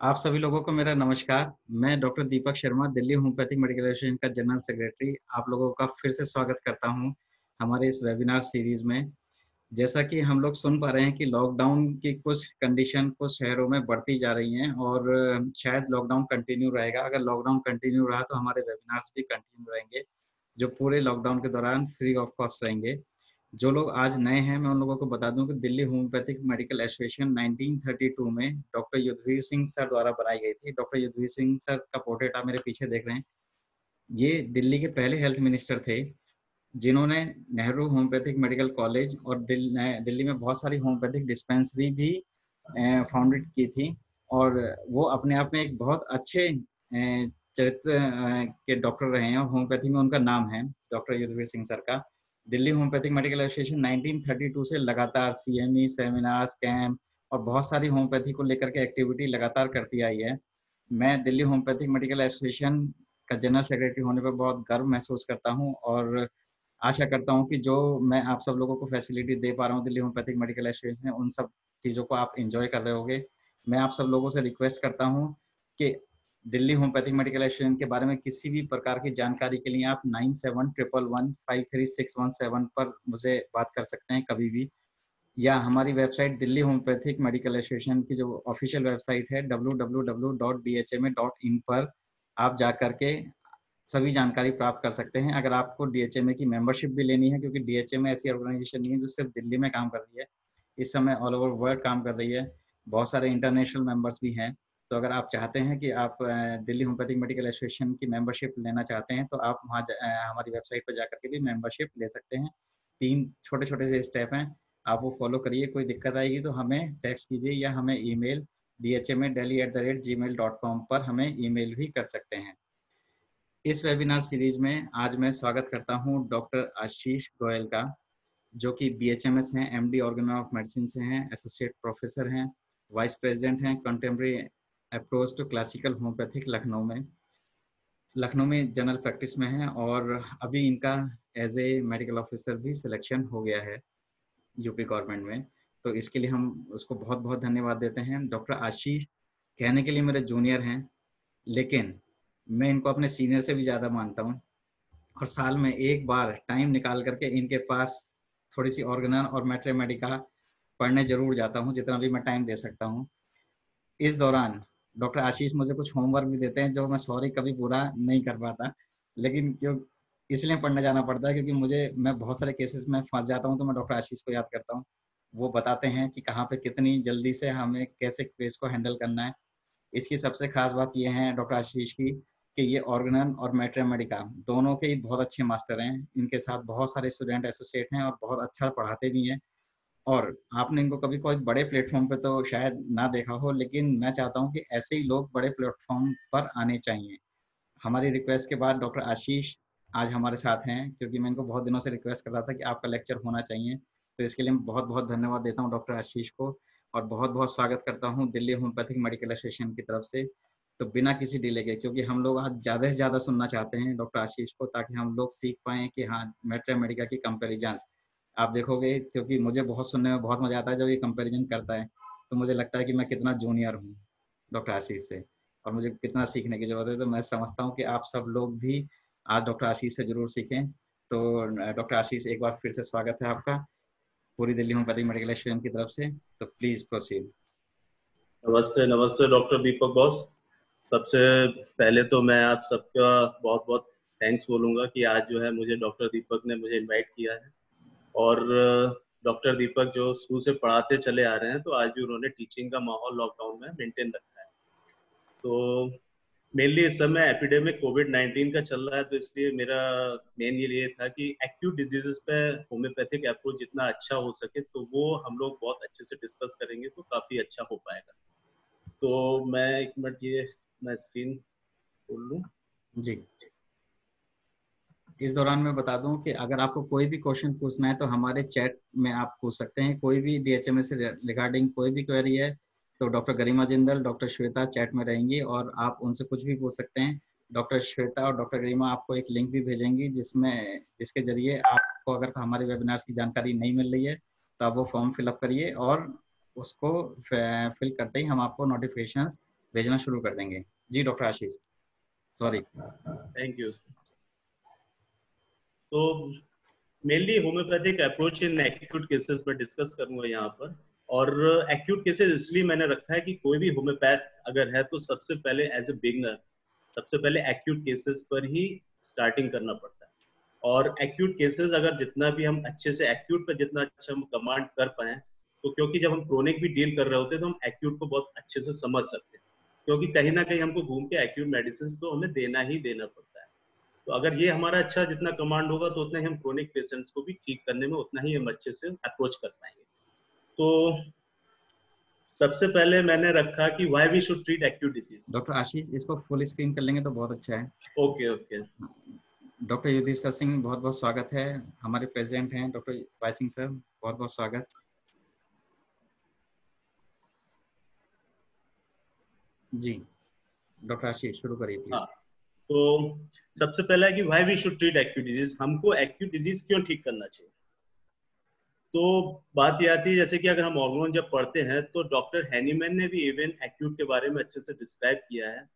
आप सभी लोगों को मेरा नमस्कार। मैं doctor Deepak Sharma, Delhi homeopathic medical association का जनरल सेक्रेटरी आप लोगों का फिर से स्वागत करता हूं हमारे इस वेबिनार सीरीज में। जैसा कि हम लोग सुन पा रहे हैं कि लॉकडाउन की कुछ कंडीशन कुछ शहरों में बढ़ती जा रही हैं और शायद लॉकडाउन कंटिन्यू रहेगा। अगर लॉकडाउन कंटिन्यू रहा तो हमारे वेबिनार्स भी कंटिन्यू रहेंगे, जो पूरे लॉकडाउन के दौरान फ्री ऑफ कॉस्ट रहेंगे। जो लोग आज नए हैं, मैं उन लोगों को बता दूं कि दिल्ली होम्योपैथिक मेडिकल एसोसिएशन 1932 में डॉक्टर युद्धवीर सिंह सर द्वारा बनाई गई थी। डॉक्टर युद्धवीर सिंह सर का पोर्ट्रेट आप मेरे पीछे देख रहे हैं। ये दिल्ली के पहले हेल्थ मिनिस्टर थे, जिन्होंने नेहरू होम्योपैथिक मेडिकल कॉलेज और दिल्ली में बहुत सारी होम्योपैथिक डिस्पेंसरी भी फाउंडेड की थी। और वो अपने आप में एक बहुत अच्छे चरित्र के डॉक्टर रहे हैं और होम्योपैथी में उनका नाम है, डॉक्टर युद्धवीर सिंह सर का। दिल्ली होम्योपैथिक मेडिकल एसोसिएशन 1932 से लगातार सीएमई सेमिनार्स कैंप और बहुत सारी होम्योपैथी को लेकर के एक्टिविटी लगातार करती आई है। मैं दिल्ली होम्योपैथिक मेडिकल एसोसिएशन का जनरल सेक्रेटरी होने पर बहुत गर्व महसूस करता हूँ और आशा करता हूँ कि जो मैं आप सब लोगों को फैसिलिटी दे पा रहा हूँ दिल्ली होम्योपैथिक मेडिकल एसोसिएशन में, उन सब चीज़ों को आप एंजॉय कर रहे होगे। मैं आप सब लोगों से रिक्वेस्ट करता हूँ कि दिल्ली होम्योपैथिक मेडिकल एसोसिएशन के बारे में किसी भी प्रकार की जानकारी के लिए आप 9711153617 पर मुझे बात कर सकते हैं कभी भी, या हमारी website Delhi homeopathic medical association की जो ऑफिशियल वेबसाइट है www.dhma.in पर आप जा करके सभी जानकारी प्राप्त कर सकते हैं। अगर आपको डीएचएमए की मेंबरशिप भी लेनी है, क्योंकि डीएचएमए ऐसी ऑर्गेनाइजेशन नहीं है जो सिर्फ दिल्ली में काम कर रही है, इस समय ऑल ओवर वर्ल्ड काम कर रही है। बहुत सारे इंटरनेशनल मेंबर्स भी हैं। तो अगर आप चाहते हैं कि आप दिल्ली होम्योपैथिक मेडिकल एसोसिएशन की मेंबरशिप लेना चाहते हैं तो आप वहाँ हमारी वेबसाइट पर जाकर के भी मेंबरशिप ले सकते हैं। 3 छोटे-छोटे से स्टेप हैं, आप वो फॉलो करिए। कोई दिक्कत आएगी तो हमें टेक्स्ट कीजिए या हमें ईमेल dhma.delhi@gmail.com पर हमें ईमेल भी कर सकते हैं। इस वेबिनार सीरीज में आज मैं स्वागत करता हूं डॉक्टर आशीष गोयल का, जो कि बीएचएमएस हैं, एमडी ऑर्गन ऑफ मेडिसिन से हैं, एसोसिएट प्रोफेसर हैं, वाइस प्रेसिडेंट हैं contemporary approach to classical homoeopathic Lucknow में जनरल प्रैक्टिस में हैं और अभी इनका एज ए मेडिकल ऑफिसर भी सिलेक्शन हो गया है यूपी गवर्नमेंट में। तो इसके लिए हम उसको बहुत बहुत धन्यवाद देते हैं। डॉक्टर आशीष कहने के लिए मेरे जूनियर हैं, लेकिन मैं इनको अपने सीनियर से भी ज़्यादा मानता हूँ और साल में एक बार टाइम निकाल करके इनके पास थोड़ी सी ऑर्गेनल और मैथमेटिका पढ़ने जरूर जाता हूँ, जितना भी मैं टाइम दे सकता हूँ। इस दौरान डॉक्टर आशीष मुझे कुछ होमवर्क भी देते हैं जो मैं सॉरी कभी पूरा नहीं कर पाता, लेकिन क्यों इसलिए पढ़ने जाना पड़ता है क्योंकि मैं बहुत सारे केसेस में फंस जाता हूँ, तो मैं डॉक्टर आशीष को याद करता हूँ। वो बताते हैं कि कहाँ पे कितनी जल्दी से हमें कैसे केस को हैंडल करना है। इसकी सबसे खास बात ये है डॉक्टर आशीष की कि ये ऑर्गेनल और मैथमेटिका दोनों के ही बहुत अच्छे मास्टर हैं। इनके साथ बहुत सारे स्टूडेंट एसोसिएट हैं और बहुत अच्छा पढ़ाते भी हैं। और आपने इनको कभी कोई बड़े प्लेटफॉर्म पे तो शायद ना देखा हो, लेकिन मैं चाहता हूँ कि ऐसे ही लोग बड़े प्लेटफॉर्म पर आने चाहिए। हमारी रिक्वेस्ट के बाद डॉक्टर आशीष आज हमारे साथ हैं, क्योंकि मैं इनको बहुत दिनों से रिक्वेस्ट कर रहा था कि आपका लेक्चर होना चाहिए। तो इसके लिए मैं बहुत बहुत धन्यवाद देता हूँ डॉक्टर आशीष को और बहुत बहुत स्वागत करता हूँ दिल्ली होम्योपैथिक मेडिकल एसोसिएशन की तरफ से। तो बिना किसी डिले के, क्योंकि हम लोग आज ज़्यादा से ज़्यादा सुनना चाहते हैं डॉक्टर आशीष को, ताकि हम लोग सीख पाएँ कि हाँ, मैथमेटिका की कंपेरिजन्स आप देखोगे, क्योंकि मुझे बहुत सुनने में बहुत मज़ा आता है जब ये कंपैरिजन करता है। तो मुझे लगता है कि मैं कितना जूनियर हूँ डॉक्टर आशीष से और मुझे कितना सीखने की ज़रूरत है। तो मैं समझता हूँ कि आप सब लोग भी आज डॉक्टर आशीष से ज़रूर सीखें। तो डॉक्टर आशीष, एक बार फिर से स्वागत है आपका पूरी दिल्ली होम्योपैथिक मेडिकल एसोसिएशन की तरफ से। तो प्लीज़ प्रोसीड। नमस्ते नमस्ते डॉक्टर दीपक बॉस। सबसे पहले तो मैं आप सबका बहुत बहुत थैंक्स बोलूँगा कि आज जो है मुझे डॉक्टर दीपक ने मुझे इनवाइट किया है। और डॉक्टर दीपक जो शुरू से पढ़ाते चले आ रहे हैं, तो आज भी उन्होंने टीचिंग का माहौल लॉकडाउन में मेंटेन रखा है। तो मेनली इस समय एपिडेमिक कोविड-19 का चल रहा है, तो इसलिए मेरा मेन ये था कि एक्यूट डिजीजेस पे होम्योपैथिक अप्रोच जितना अच्छा हो सके तो वो हम लोग बहुत अच्छे से डिस्कस करेंगे तो काफ़ी अच्छा हो पाएगा। तो मैं एक मिनट ये मैं स्क्रीन खोल लूँ। जी, इस दौरान मैं बता दूं कि अगर आपको कोई भी क्वेश्चन पूछना है तो हमारे चैट में आप पूछ सकते हैं। कोई भी डीएचएमएस से रिगार्डिंग कोई भी क्वेरी है तो डॉक्टर गरिमा जिंदल, डॉक्टर श्वेता चैट में रहेंगी और आप उनसे कुछ भी पूछ सकते हैं। डॉक्टर श्वेता और डॉक्टर गरिमा आपको एक लिंक भी भेजेंगी जिसके जरिए आपको अगर हमारे वेबिनार्स की जानकारी नहीं मिल रही है तो आप वो फॉर्म फिलअप करिए और उसको फिल करते ही हम आपको नोटिफिकेशंस भेजना शुरू कर देंगे। जी doctor Ashish, sorry. Thank you. तो mainly homeopathic approach in acute cases में डिस्कस करूंगा यहाँ पर। और एक्यूट केसेस इसलिए मैंने रखा है कि कोई भी होम्योपैथ अगर है तो सबसे पहले एज ए बिगनर सबसे पहले एक्यूट केसेस पर ही स्टार्टिंग करना पड़ता है। और एक्यूट केसेस अगर जितना भी हम अच्छे से एक्यूट पर जितना अच्छा हम कमांड कर पाए, तो क्योंकि जब हम क्रोनिक भी डील कर रहे होते हैं तो हम एक्यूट को बहुत अच्छे से समझ सकते हैं, क्योंकि कहीं ना कहीं हमको घूम के एक्यूट मेडिसिन तो हमें देना ही देना पड़ता है। तो अगर ये हमारा अच्छा जितना कमांड होगा तो उतना ही हम क्रोनिक पेशेंट्स को भी ठीक करने में उतना ही हम अच्छे से अप्रोच कर पाएंगे। तो सबसे पहले मैंने रखा कि why we should treat acute disease. Doctor Ashish, इसको फुल स्क्रीन कर लेंगे तो बहुत अच्छा है। Okay okay. Doctor Yudhishthir Singh, बहुत बहुत स्वागत है। हमारे प्रेसिडेंट हैं डॉक्टर वाई सिंह सर, बहुत बहुत स्वागत। जी डॉक्टर आशीष शुरू करिए प्लीज। हाँ, तो सबसे पहला है कि why we should treat acute disease, हमको एक्यूट डिजीज क्यों ठीक करना चाहिए। तो बात ये आती है जैसे कि अगर हम ऑर्गन जब पढ़ते हैं तो डॉक्टर हैनीमैन ने भी इवन एक्यूट के बारे में अच्छे से डिस्क्राइब किया है।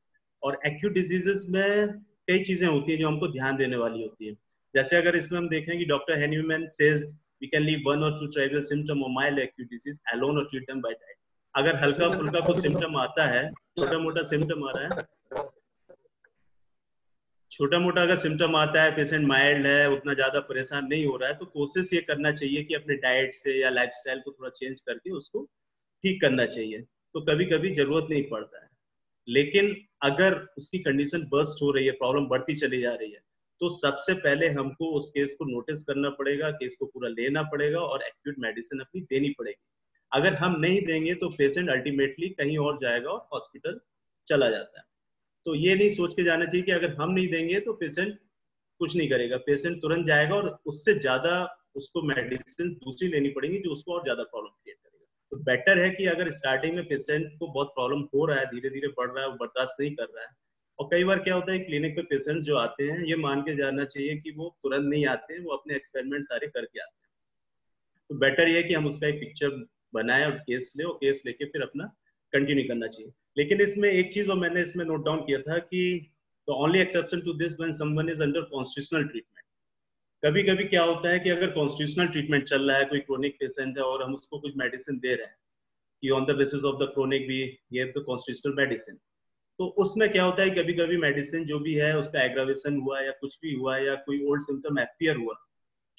और एक्यूट डिजीजेस में कई चीजें होती हैं जो हमको ध्यान देने वाली होती है। जैसे अगर इसमें हम देखें कि doctor Hahnemann says we can leave 1 or 2 trivial symptom of mild acute disease alone और ट्रीट देम बाय डाइट। अगर हल्का फुल्का कुछ सिम्टम आता है, छोटा मोटा सिम्टम आ रहा है, छोटा मोटा अगर सिम्टम आता है, पेशेंट माइल्ड है, उतना ज्यादा परेशान नहीं हो रहा है, तो कोशिश ये करना चाहिए कि अपने डाइट से या लाइफस्टाइल को थोड़ा चेंज करके उसको ठीक करना चाहिए। तो कभी कभी जरूरत नहीं पड़ता है। लेकिन अगर उसकी कंडीशन बर्स्ट हो रही है, प्रॉब्लम बढ़ती चली जा रही है, तो सबसे पहले हमको उस केस को नोटिस करना पड़ेगा, केस को पूरा लेना पड़ेगा और एक्यूट मेडिसिन अपनी देनी पड़ेगी। अगर हम नहीं देंगे तो पेशेंट अल्टीमेटली कहीं और जाएगा और हॉस्पिटल चला जाता है। तो ये नहीं सोच के जाना चाहिए कि अगर हम नहीं देंगे तो पेशेंट कुछ नहीं करेगा, पेशेंट तुरंत जाएगा और उससे ज्यादा उसको मेडिसिन दूसरी लेनी पड़ेगी जो उसको और ज्यादा प्रॉब्लम क्रिएट करेगा। तो बेटर है कि अगर स्टार्टिंग में पेशेंट को बहुत प्रॉब्लम हो रहा है, धीरे धीरे बढ़ रहा है, वो बर्दाश्त नहीं कर रहा है, और कई बार क्या होता है क्लिनिक पे पेशेंट्स जो आते हैं ये मान के जाना चाहिए कि वो तुरंत नहीं आते हैं, वो अपने एक्सपेरिमेंट सारे करके आते हैं। तो बेटर ये है कि हम उसका एक पिक्चर बनाए और केस ले, और केस लेके फिर अपना कंटिन्यू करना चाहिए। लेकिन इसमें एक चीज और मैंने इसमें नोट डाउन किया था कि the only exception to this when someone is under constitutional treatment. कभी कभी क्या होता है कि अगर कॉन्स्टिट्यूशनल ट्रीटमेंट चल रहा है, कोई क्रोनिक पेशेंट है और हम उसको कुछ मेडिसिन दे रहे हैं कि on the basis of the chronic भी ये तो कॉन्स्टिट्यूशनल मेडिसिन, तो उसमें क्या होता है कभी कभी मेडिसिन जो भी है उसका एग्रावेशन हुआ या कुछ भी हुआ या कोई ओल्ड सिम्टम अपीयर हुआ,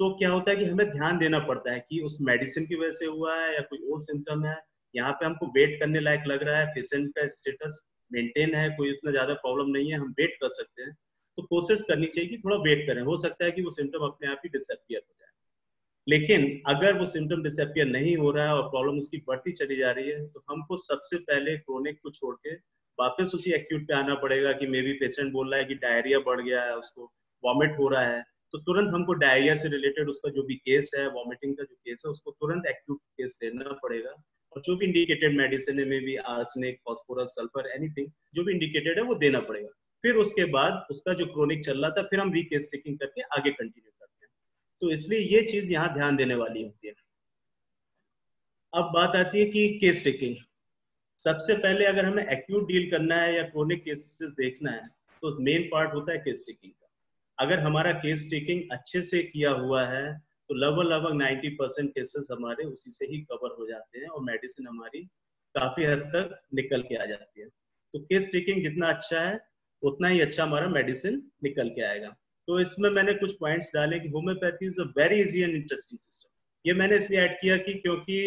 तो क्या होता है कि हमें ध्यान देना पड़ता है कि उस मेडिसिन की वजह से हुआ है या कोई और सिम्टम है। यहाँ पे हमको वेट करने लायक लग रहा है, पेशेंट का स्टेटस मेंटेन है, कोई इतना ज्यादा प्रॉब्लम नहीं है, हम वेट कर सकते हैं। तो कोशिश करनी चाहिए कि थोड़ा वेट करें, हो सकता है कि वो सिम्टम अपने आप ही डिसअपियर हो जाए। लेकिन अगर वो सिम्टम डिसअपियर नहीं हो रहा है और प्रॉब्लम उसकी बढ़ती चली जा रही है, तो हमको सबसे पहले क्रोनिक को छोड़ के वापस उसी एक्यूट पे आना पड़ेगा कि मे बी पेशेंट बोल रहा है कि डायरिया बढ़ गया है, उसको वॉमिट हो रहा है, तो तुरंत हमको डायरिया से रिलेटेड उसका जो भी केस है, वॉमिटिंग का जो केस है, उसको तुरंत एक्यूट केस लेना पड़ेगा। और जो भी इंडिकेटेड मेडिसिन है, may be arsenic, phosphorus, sulphur, anything जो भी इंडिकेटेड है वो देना पड़ेगा। फिर उसके बाद उसका जो क्रोनिक चल रहा था फिर हम रीकेस टेकिंग करके आगे कंटिन्यू करते हैं। तो इसलिए ये चीज यहाँ ध्यान देने वाली होती है। अब बात आती है कि केस टेकिंग। सबसे पहले अगर हमें एक्यूट डील करना है या क्रोनिक केसेस देखना है तो मेन पार्ट होता है केस टेकिंग का। अगर हमारा केस टेकिंग अच्छे से किया हुआ है तो लगभग लगभग 90% केसेस हमारे उसी से ही कवर हो जाते हैं और मेडिसिन हमारी काफी हद तक निकल के आ जाती है। तो केस टेकिंग जितना अच्छा है उतना ही अच्छा हमारा मेडिसिन निकल के आएगा। तो इसमें मैंने कुछ पॉइंट्स डाले कि homeopathy is a very easy and interesting system. ये मैंने इसलिए ऐड किया कि क्योंकि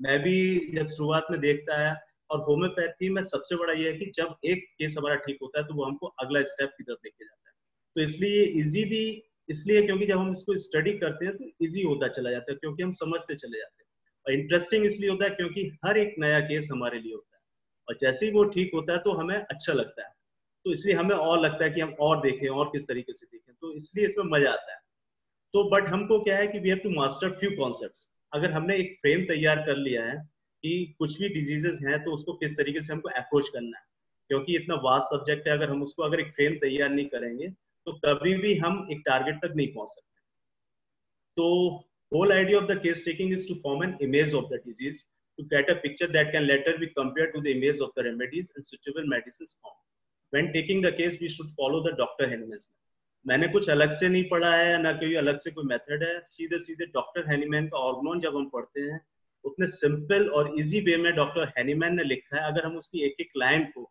मैं भी जब शुरुआत में देखता है, और होम्योपैथी में सबसे बड़ा ये है कि जब एक केस हमारा ठीक होता है तो वो हमको अगला स्टेप की तरफ लेके जाता है। तो इसलिए इजी भी इसलिए क्योंकि जब हम इसको स्टडी करते हैं तो इजी होता चला जाता है, क्योंकि हम समझते चले जाते हैं। और इंटरेस्टिंग इसलिए होता है क्योंकि हर एक नया केस हमारे लिए होता है, और जैसे ही वो ठीक होता है तो हमें अच्छा लगता है। तो इसलिए हमें और लगता है कि हम और देखें और किस तरीके से देखें, तो इसलिए इसमें मजा आता है। तो बट हमको क्या है कि we have to master few concepts. अगर हमने एक फ्रेम तैयार कर लिया है कि कुछ भी डिजीजेस हैं तो उसको किस तरीके से हमको अप्रोच करना है, क्योंकि इतना वास्ट सब्जेक्ट है, अगर हम उसको अगर एक फ्रेम तैयार नहीं करेंगे तो कभी भी हम एक टारगेट तक नहीं पहुंच सकते। तो whole idea of the case taking is to form an image of the disease to get a picture that can later be compared to the image of the remedies and suitable medicines found. When taking the case, we should follow the Dr. Hahnemann's method. मैंने कुछ अलग से नहीं पढ़ा है, ना कोई अलग से कोई मेथड है, सीधे सीधे डॉक्टर हैनीमैन का ऑर्गनोन जब हम पढ़ते हैं उतने सिंपल और इजी वे में डॉक्टर हैनीमैन ने लिखा है. अगर हम उसकी एक एक लाइन को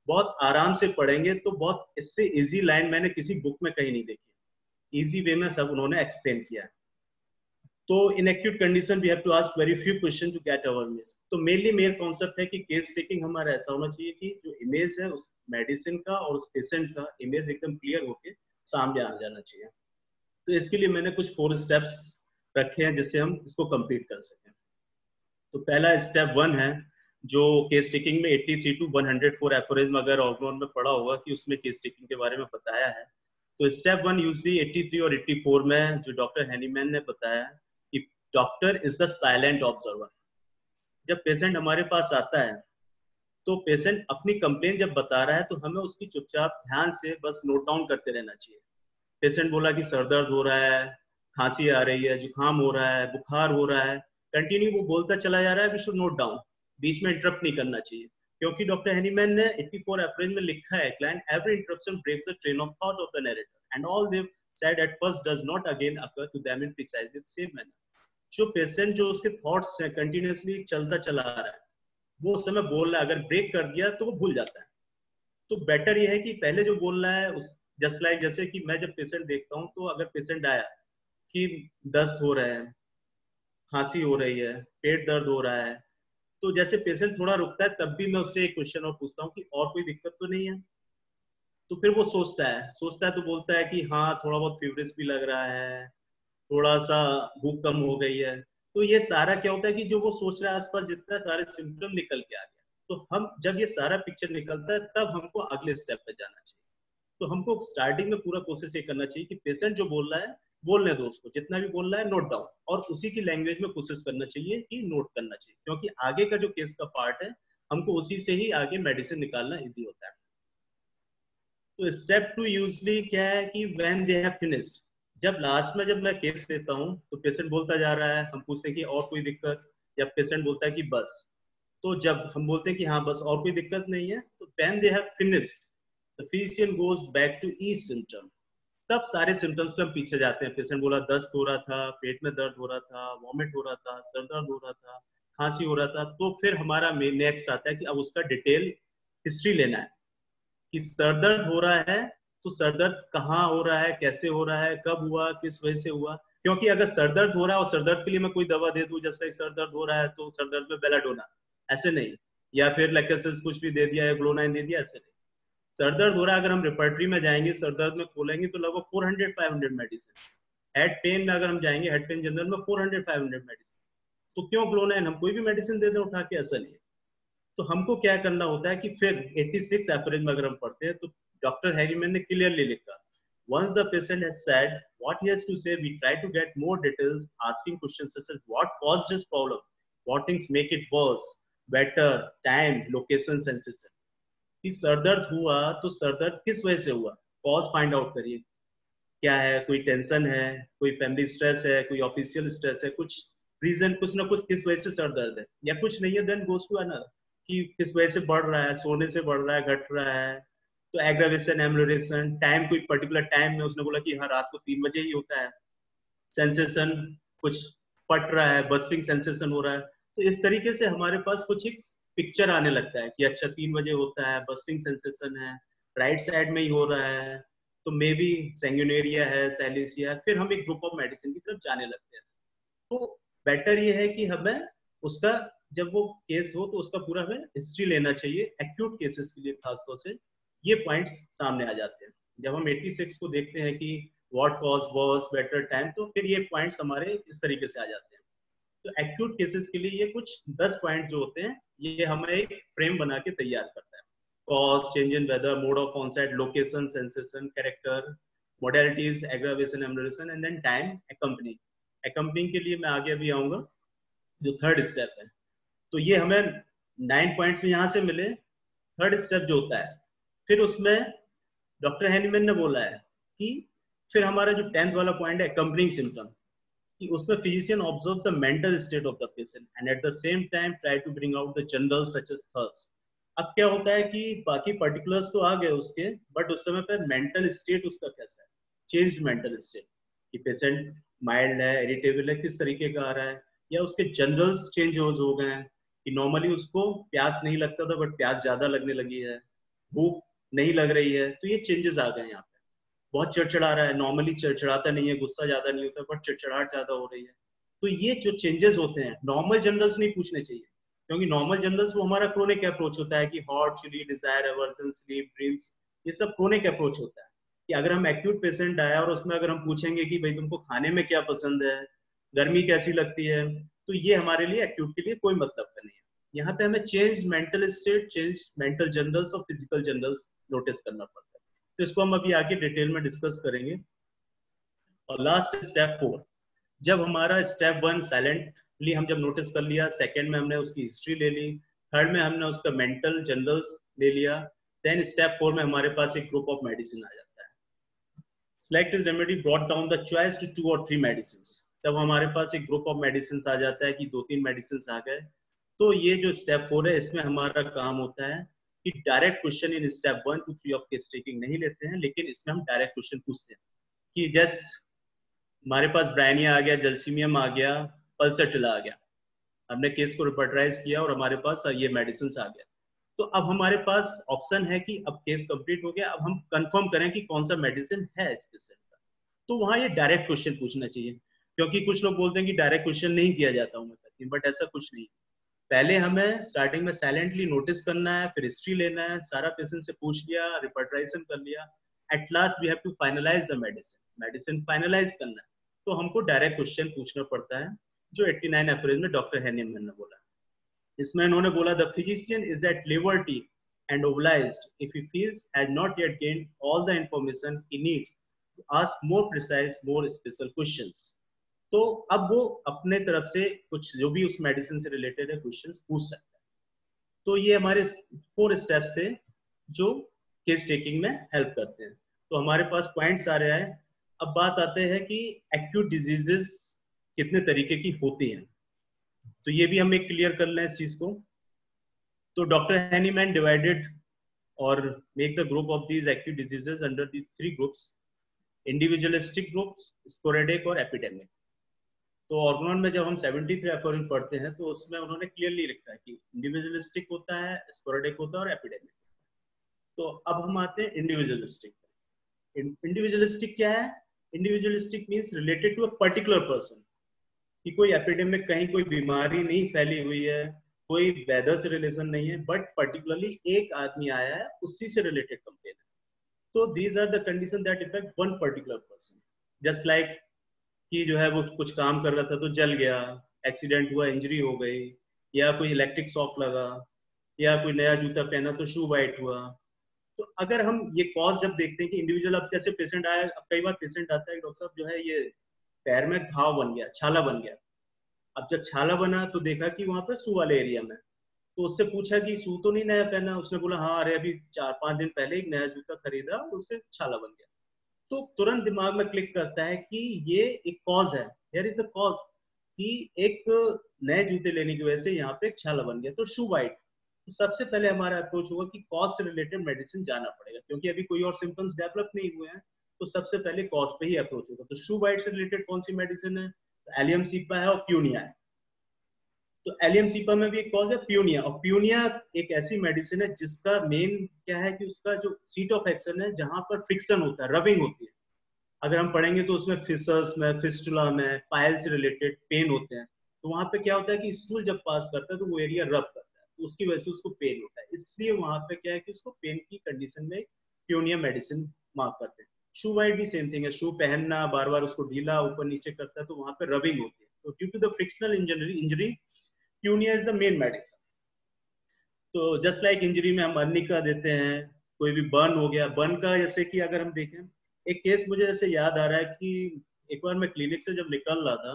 बहुत आराम से पढ़ेंगे तो बहुत इससे इजी लाइन मैंने किसी बुक में कहीं नहीं देखी. इजी वे में सब उन्होंने एक्सप्लेन किया है. तो in acute condition we have to ask very few question to get our image. तो मेनली मेरा कॉन्सेप्ट है कि केस टेकिंग हमारा ऐसा होना चाहिए कि जो इमेज है उस मेडिसिन का और उस पेशेंट का इमेज एकदम क्लियर होके सामने आ जाना चाहिए. तो इसके लिए मैंने कुछ 4 स्टेप्स रखे हैं जिससे हम इसको कंप्लीट कर सकें. तो पहला स्टेप 1 है जो केस टेकिंग में 83 to 104 एफोरिज्म अगर ऑर्गनोन में पढ़ा होगा कि उसमें केस टेकिंग के बारे में बताया है. तो स्टेप 1 यूजली 83 और 84 में जो डॉक्टर हैनीमैन ने बताया कि doctor is the silent observer. जब पेशेंट हमारे पास आता है तो पेशेंट अपनी कंप्लेंट जब बता रहा है तो हमें उसकी चुपचाप ध्यान से बस नोट डाउन करते रहना चाहिए. पेशेंट बोला कि सर दर्द हो रहा है, खांसी आ रही है, जुकाम हो रहा है, बुखार हो रहा है, कंटिन्यू वो बोलता चला जा रहा है. वी शुड नोट डाउन, बीच में इंटरप्ट नहीं करना चाहिए, क्योंकि डॉक्टर हैनीमैन ने 84 एफरेज में लिखा है client every interruption breaks the train of thought of the narrator and all they said at first does not again occur to them in precisely the same manner. जो patient जो उसके thoughts हैं continuously चलता चला आ रहा है वो उस समय बोल रहा है, अगर ब्रेक कर दिया तो वो भूल जाता है. तो बेटर ये है कि पहले जो बोल रहा है उस जस्ट लाइक जैसे कि मैं जब पेशेंट देखता हूँ तो अगर पेशेंट आया कि दस्त हो रहा है, खांसी हो रही है, पेट दर्द हो रहा है, तो जैसे पेशेंट थोड़ा रुकता है तब भी मैं उससे एक क्वेश्चन और पूछता हूँ कि और कोई दिक्कत तो नहीं है. तो फिर वो सोचता है तो बोलता है कि हाँ थोड़ा बहुत फीवरिश भी लग रहा है, थोड़ा सा भूख कम हो गई है. तो ये सारा क्या होता है कि जो वो सोच रहा है आसपास जितना सारे सिम्टम निकल के आ गया. तो हम जब ये सारा पिक्चर निकलता है तब हमको अगले स्टेप पे जाना चाहिए. तो हमको स्टार्टिंग में पूरा कोशिश ये करना चाहिए कि पेशेंट जो बोल रहा है बोलने दो उसको, जितना भी बोल रहा है नोट डाउन, और उसी की लैंग्वेज में कोशिश करना चाहिए कि नोट करना चाहिए, क्योंकि आगे का जो केस का पार्ट है हमको उसी से ही आगे मेडिसिन निकालना इजी होता है. तो स्टेप 2 यूजली क्या है कि व्हेन दे हैव फिनिश्ड, जब लास्ट में जब मैं केस लेता हूँ तो पेशेंट बोलता जा रहा है, हम पूछते हैं कि और कोई दिक्कत, या पेशेंट बोलता है कि बस. तो जब हम बोलते हैं कि हाँ बस और कोई दिक्कत नहीं है, तो when they have finished the physician goes back to each symptom. तब सारे सिम्टम्स पे हम पीछे जाते हैं. पेशेंट बोला दस्त हो रहा था, पेट में दर्द हो रहा था, वॉमिट हो रहा था, सर दर्द हो रहा था, खांसी हो रहा था. तो फिर हमारा नेक्स्ट आता है कि अब उसका डिटेल हिस्ट्री लेना है कि सर दर्द हो रहा है तो सर दर्द कहाँ हो रहा है, कैसे हो रहा है, कब हुआ, किस वजह से हुआ. क्योंकि अगर सर दर्द हो रहा है और सर दर्द के लिए मैं कोई दवा दे दूं, जैसे सर दर्द हो रहा है तो सर दर्द में बेलाडोना, ऐसे नहीं, या फिर लैक्टोसिस कुछ भी दे दिया या ग्लोनाइन दे दिया, ऐसे नहीं. सर दर्द हो रहा है अगर हम रिपर्टरी में जाएंगे, सर दर्द में खोलेंगे तो लगभग 400-500 मेडिसिन. हेड पेन में अगर हम जाएंगे, हेड पेन जनरल में 400-500 मेडिसिन. तो क्यों ग्लोनाइन, हम कोई भी मेडिसिन दे दें उठा के, ऐसा नहीं है. तो हमको क्या करना होता है कि फिर 86 एवरेज में अगर हम पढ़ते हैं तो डॉक्टर हैरीमैन ने क्लियरली लिखा, once the patient has said what he has to say, we try to get more details, asking questions such as what caused his problem, what things make it worse, better, time, location, sensation. कि sir दर्द हुआ तो sir दर्द किस वजह से हुआ, cause find out करिए. क्या है, कोई टेंशन है, कोई फैमिली स्ट्रेस है, कोई ऑफिशियल स्ट्रेस है, कुछ रीजन, कुछ ना कुछ किस वजह से सर दर्द है, या कुछ नहीं है, देन गोज टू अनदर कि किस वजह से बढ़ रहा है, सोने से बढ़ रहा है, घट रहा है. तो एग्रावेशन, एम्लोरेशन, टाइम, कोई पर्टिकुलर टाइम में उसने बोला कि हाँ रात को 3 बजे ही होता है. सेंसेशन, कुछ पट रहा है, बस्टिंग सेंसेशन हो रहा है. तो इस तरीके से हमारे पास कुछ एक पिक्चर आने लगता है कि अच्छा 3 बजे होता है, बस्टिंग सेंसेशन है, राइट साइड में ही हो रहा है, तो मे बी सैंग्यूनेरिया है, सैलिसिया है. फिर हम एक ग्रुप ऑफ मेडिसिन की तरफ जाने लगते हैं. तो बेटर ये है कि हमें उसका जब वो केस हो तो उसका पूरा हमें हिस्ट्री लेना चाहिए. एक्यूट केसेस के लिए खासतौर से ये पॉइंट्स सामने आ जाते हैं. जब हम 86 को देखते हैं कि what cause was better time, तो फिर ये पॉइंट्स हमारे इस तरीके से आ जाते हैं. तो एक्यूट केसेस के लिए ये कुछ 10 पॉइंट जो होते हैं ये हमें एक फ्रेम बना के तैयार करता है. Cause, change in weather, mode of onset, location, sensation, character, modalities, aggravation, amelioration, and then time, accompanying. Accompanying के लिए मैं आगे भी आऊंगा, जो थर्ड स्टेप है. तो ये हमें 9 पॉइंट्स में यहाँ से मिले. थर्ड स्टेप जो होता है फिर उसमें डॉक्टर हैनीमैन ने बोला है कि फिर हमारा जो 10th वाला पॉइंट है एक्कम्पनिंग सिम्टम. कि उसमें physician observes the mental state of the patient and at the same time try to bring out the general such as thirst. अब क्या होता है कि बाकी पर्टिकुलर्स तो आ गए उसके, बट उस समय पर मेंटल स्टेट उसका कैसा है, चेंज्ड मेंटल स्टेट, कि पेशेंट माइल्ड है, इरिटेबल है, किस तरीके का आ रहा है, या उसके जनरल्स चेंज हो गए हैं कि नॉर्मली उसको प्यास नहीं लगता था बट प्यास ज्यादा लगने लगी है, भूख नहीं लग रही है, तो ये चेंजेस आ गए यहाँ पे। बहुत चिड़चिड़ा रहा है, नॉर्मली चिड़चिड़ाता नहीं है, गुस्सा ज्यादा नहीं होता, बट चिड़चिड़ाहट ज्यादा हो रही है। तो ये जो चेंजेस होते हैं नॉर्मल जनरल्स नहीं पूछने चाहिए, क्योंकि नॉर्मल जनरल्स वो हमारा क्रोनिक अप्रोच होता है कि hot, chilly, desire, aversion, sleep, dreams, ये सब क्रोनिक अप्रोच होता है। कि अगर हम एक्यूट पेशेंट आया और उसमें अगर हम पूछेंगे कि भाई तुमको खाने में क्या पसंद है, गर्मी कैसी लगती है, तो ये हमारे लिए एक्यूट के लिए कोई मतलब का नहीं है। यहाँ पे हमें change mental state, change mental generals और फिजिकल जनरल्स नोटिस करना पड़ता है। तो इसको हम अभी आगे डिटेल में डिस्कस करेंगे। और लास्ट स्टेप 4, जब हमारा स्टेप 1 साइलेंटली हम जब नोटिस कर लिया, सेकंड में हमने उसकी हिस्ट्री ले ली, थर्ड में हमने उसका मेंटल जनरल्स ले लिया, देन स्टेप 4 में हमारे पास एक ग्रुप ऑफ मेडिसिन आ जाता है। Select is remedy brought down the choice to 2 और 3 मेडिसिन। तब हमारे पास एक ग्रुप ऑफ मेडिसिन आ जाता है कि 2-3 मेडिसिन आ गए। तो ये जो स्टेप 4 है, इसमें हमारा काम होता है कि direct question in step 1 to 3 of case taking नहीं लेते हैं, लेकिन इसमें हम डायरेक्ट क्वेश्चन पूछते हैं कि जैसे हमारे पास ब्रायनिया आ गया, जल्सीमियम आ गया, पल्सटिला आ गया, हमने केस को रिपर्टराइज किया और हमारे पास ये मेडिसिन आ गया। तो अब हमारे पास ऑप्शन है कि अब केस कंप्लीट हो गया, अब हम कंफर्म करें कि कौन सा मेडिसिन है इस पेशेंट का। तो वहां ये डायरेक्ट क्वेश्चन पूछना चाहिए, क्योंकि कुछ लोग बोलते हैं कि डायरेक्ट क्वेश्चन नहीं किया जाता होम्योपैथी, बट ऐसा कुछ नहीं। पहले हमें स्टार्टिंग में साइलेंटली नोटिस करना है, फिर हिस्ट्री लेना है, सारा पेशेंट से पूछ लिया, रिपर्टराइजेशन कर लिया, at last we have to finalise the medicine, medicine finalise करना है। तो हमको डायरेक्ट क्वेश्चन पूछना पड़ता है, जो 89 एफरेज में डॉक्टर हैनीमैन ने बोला। इसमें इन्होंने बोला the physician is at liberty and obliged if he feels has not yet gained all the information he needs to ask more precise, more special questions. तो अब वो अपने तरफ से कुछ जो भी उस मेडिसिन से रिलेटेड है क्वेश्चंस पूछ सकता है। तो ये हमारे 4 स्टेप्स से जो केस टेकिंग में हेल्प करते हैं। तो हमारे पास पॉइंट्स आ रहा है। अब बात आते हैं कि एक्यूट डिजीजेस कितने तरीके की होती हैं, तो ये भी हम एक क्लियर कर लें इस चीज को। तो डॉक्टर हैनीमैन डिवाइडेड और make the group of these acute diseases under the 3 groups, individualistic groups, sporadic और एपिडेमिक। तो ऑर्गेनॉन में जब हम 73 एफोरिन पढ़ते हैं तो उसमें उन्होंने क्लियरली लिखा है कि इंडिविजुअलिस्टिक होता है, स्पोरेडिक होता है और एपिडेमिक। तो अब हम आते हैं इंडिविजुअलिस्टिक। इंडिविजुअलिस्टिक क्या है? Individualistic means related to a particular person, कि कोई एपिडेमिक, कहीं कोई बीमारी नहीं फैली हुई है, कोई वेदर से रिलेशन नहीं है, बट पर्टिकुलरली एक आदमी आया है, उसी से रिलेटेड कंप्लेन है। तो these are the condition that affect one particular person. Just like कि जो है वो कुछ काम कर रहा था तो जल गया, एक्सीडेंट हुआ, इंजरी हो गई, या कोई इलेक्ट्रिक शॉक लगा, या कोई नया जूता पहना तो शू वाइट हुआ। तो अगर हम ये कॉज जब देखते हैं कि इंडिविजुअल, अब जैसे पेशेंट आया, अब कई बार पेशेंट आता है डॉक्टर साहब जो है ये पैर में घाव बन गया, छाला बन गया। अब जब छाला बना तो देखा कि वहां पर शू वाले एरिया में, तो उससे पूछा कि शू तो नहीं नया पहना, उसने बोला हाँ अरे अभी 4-5 दिन पहले एक नया जूता खरीदा और उससे छाला बन गया। तो तुरंत दिमाग में क्लिक करता है कि ये एक कॉज है, देयर इज अ कॉज, कि एक नए जूते लेने की वजह से यहाँ पे एक छाला बन गया, तो शू वाइट। तो सबसे पहले हमारा अप्रोच होगा कि कॉज से रिलेटेड मेडिसिन जाना पड़ेगा, क्योंकि अभी कोई और सिम्टम्स डेवलप नहीं हुए हैं, तो सबसे पहले कॉज पे ही अप्रोच होगा। तो शू वाइट से रिलेटेड कौन सी मेडिसिन है? तो एलियम सीपा है और प्यूनिया है। तो एलियम सीपा में भी एक कॉज है प्यूनिया, और प्यूनिया एक ऐसी मेडिसिन है जिसका मेन क्या है कि उसका जो सीट ऑफ एक्शन है, जहां पर फ्रिक्शन होता है, रबिंग होती है। अगर हम पढ़ेंगे तो उसमें फिसर्स में, फिस्टुला में, पायल से रिलेटेड पेन होते हैं। तो वहां पे क्या होता है कि स्टूल जब पास करता है तो वो एरिया रब करता है, तो उसकी वजह से उसको पेन होता है। इसलिए वहां पे क्या है कि उसको पेन की कंडीशन में प्यूनिया मेडिसिन मार्क करते हैं। शू वाइट भी सेम थिंग है, शू पहनना, बार बार उसको ढीला ऊपर नीचे करता है, तो वहां पे रबिंग होती है। तो due to the frictional injury प्यूनिया इज द मेन मेडिसिन। तो जस्ट लाइक इंजरी में हम अर्निका देते हैं, कोई भी बर्न हो गया, बर्न का जैसे कि अगर हम देखें, एक केस मुझे जैसे याद आ रहा है कि एक बार मैं क्लिनिक से जब निकल रहा था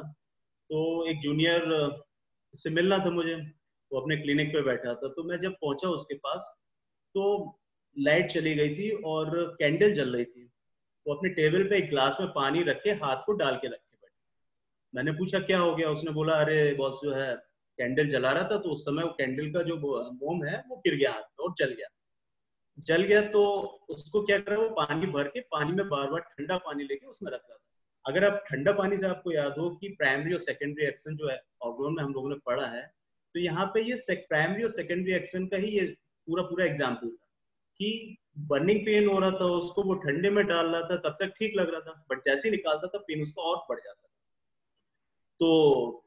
तो एक जूनियर से मिलना था मुझे, वो अपने क्लिनिक पे बैठा था। तो मैं जब पहुंचा उसके पास तो लाइट चली गई थी और कैंडल जल रही थी। वो अपने टेबल पे एक ग्लास में पानी रख के हाथ को डाल के रखे बैठे। मैंने पूछा क्या हो गया, उसने बोला अरे बॉस जो है कैंडल जला रहा था तो उस समय वो कैंडल का जो मोम है वो गिर गया हाथ में और जल गया। जल गया तो उसको क्या करा, वो पानी भर के पानी में बार बार ठंडा पानी लेके उसमें रख रहा था। अगर आप ठंडा पानी से आपको याद हो कि प्राइमरी और सेकेंडरी एक्शन जो है ऑर्गन में हम लोगों ने पढ़ा है, तो यहाँ पे ये प्राइमरी और सेकेंडरी एक्शन का ही ये पूरा पूरा एग्जाम्पल था कि बर्निंग पेन हो रहा था, उसको वो ठंडे में डाल रहा था, तब तक ठीक लग रहा था, बट जैसे ही निकालता था पेन उसका और बढ़ जाता था। तो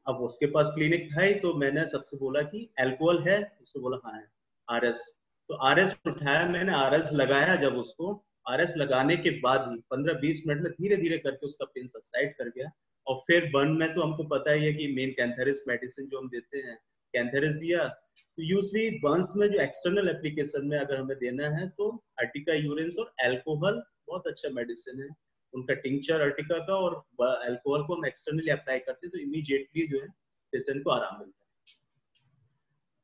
अब उसके पास क्लिनिक था ही, तो मैंने सबसे बोला कि अल्कोहल है, उसने बोला हाँ है। आरएस, तो आरएस उठाया मैंने, आरएस लगाया। जब उसको आरएस लगाने के बाद ही 15-20 मिनट में धीरे धीरे करके उसका पेन सबसाइड कर गया। और फिर बर्न में तो हमको पता ही है कि मेन कैंथेरिस मेडिसिन जो हम देते हैं, कैंथेरिस दिया। तो यूजली बर्न्स में जो एक्सटर्नल एप्लीकेशन में अगर हमें देना है तो अर्टिका यूरिन्स और अल्कोहल बहुत अच्छा मेडिसिन है। उनका टिंचर अर्टिका का और अल्कोहल को हम एक्सटर्नली अप्लाई करते हैं तो इमीडिएटली जो है पेशेंट को आराम मिलता है।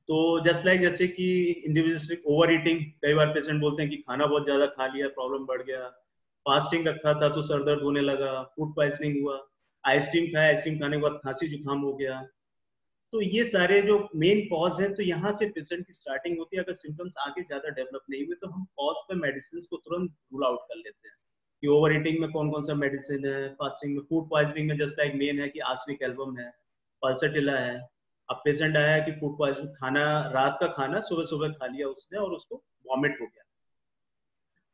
तो जस्ट लाइक जैसे कि इंडिविजुअलिस्टिक ओवर ईटिंग, कई बार पेशेंट बोलते हैं कि खाना बहुत ज्यादा खा लिया, प्रॉब्लम बढ़ गया। फास्टिंग रखा था तो सर दर्द होने लगा, फूड पॉइजनिंग हुआ। आइसक्रीम खाया, आइसक्रीम खाने के बाद खांसी जुकाम हो गया। तो ये सारे जो मेन कॉज है, तो यहाँ से पेशेंट की स्टार्टिंग होती है। अगर सिम्टम्स आगे ज्यादा डेवलप नहीं हुए तो हम कॉज पे मेडिसिन को तुरंत रूल आउट कर लेते हैं कि ओवर ईटिंग में कौन कौन सा मेडिसिन है, फास्टिंग में, फूड पॉइजनिंग में जस्ट लाइक मेन है कि आर्सेनिक एल्बम है, पल्सटिला है। अब पेशेंट आया है कि फूड पॉइजनिंग, खाना रात का खाना सुबह सुबह खा लिया उसने और उसको वॉमिट हो गया।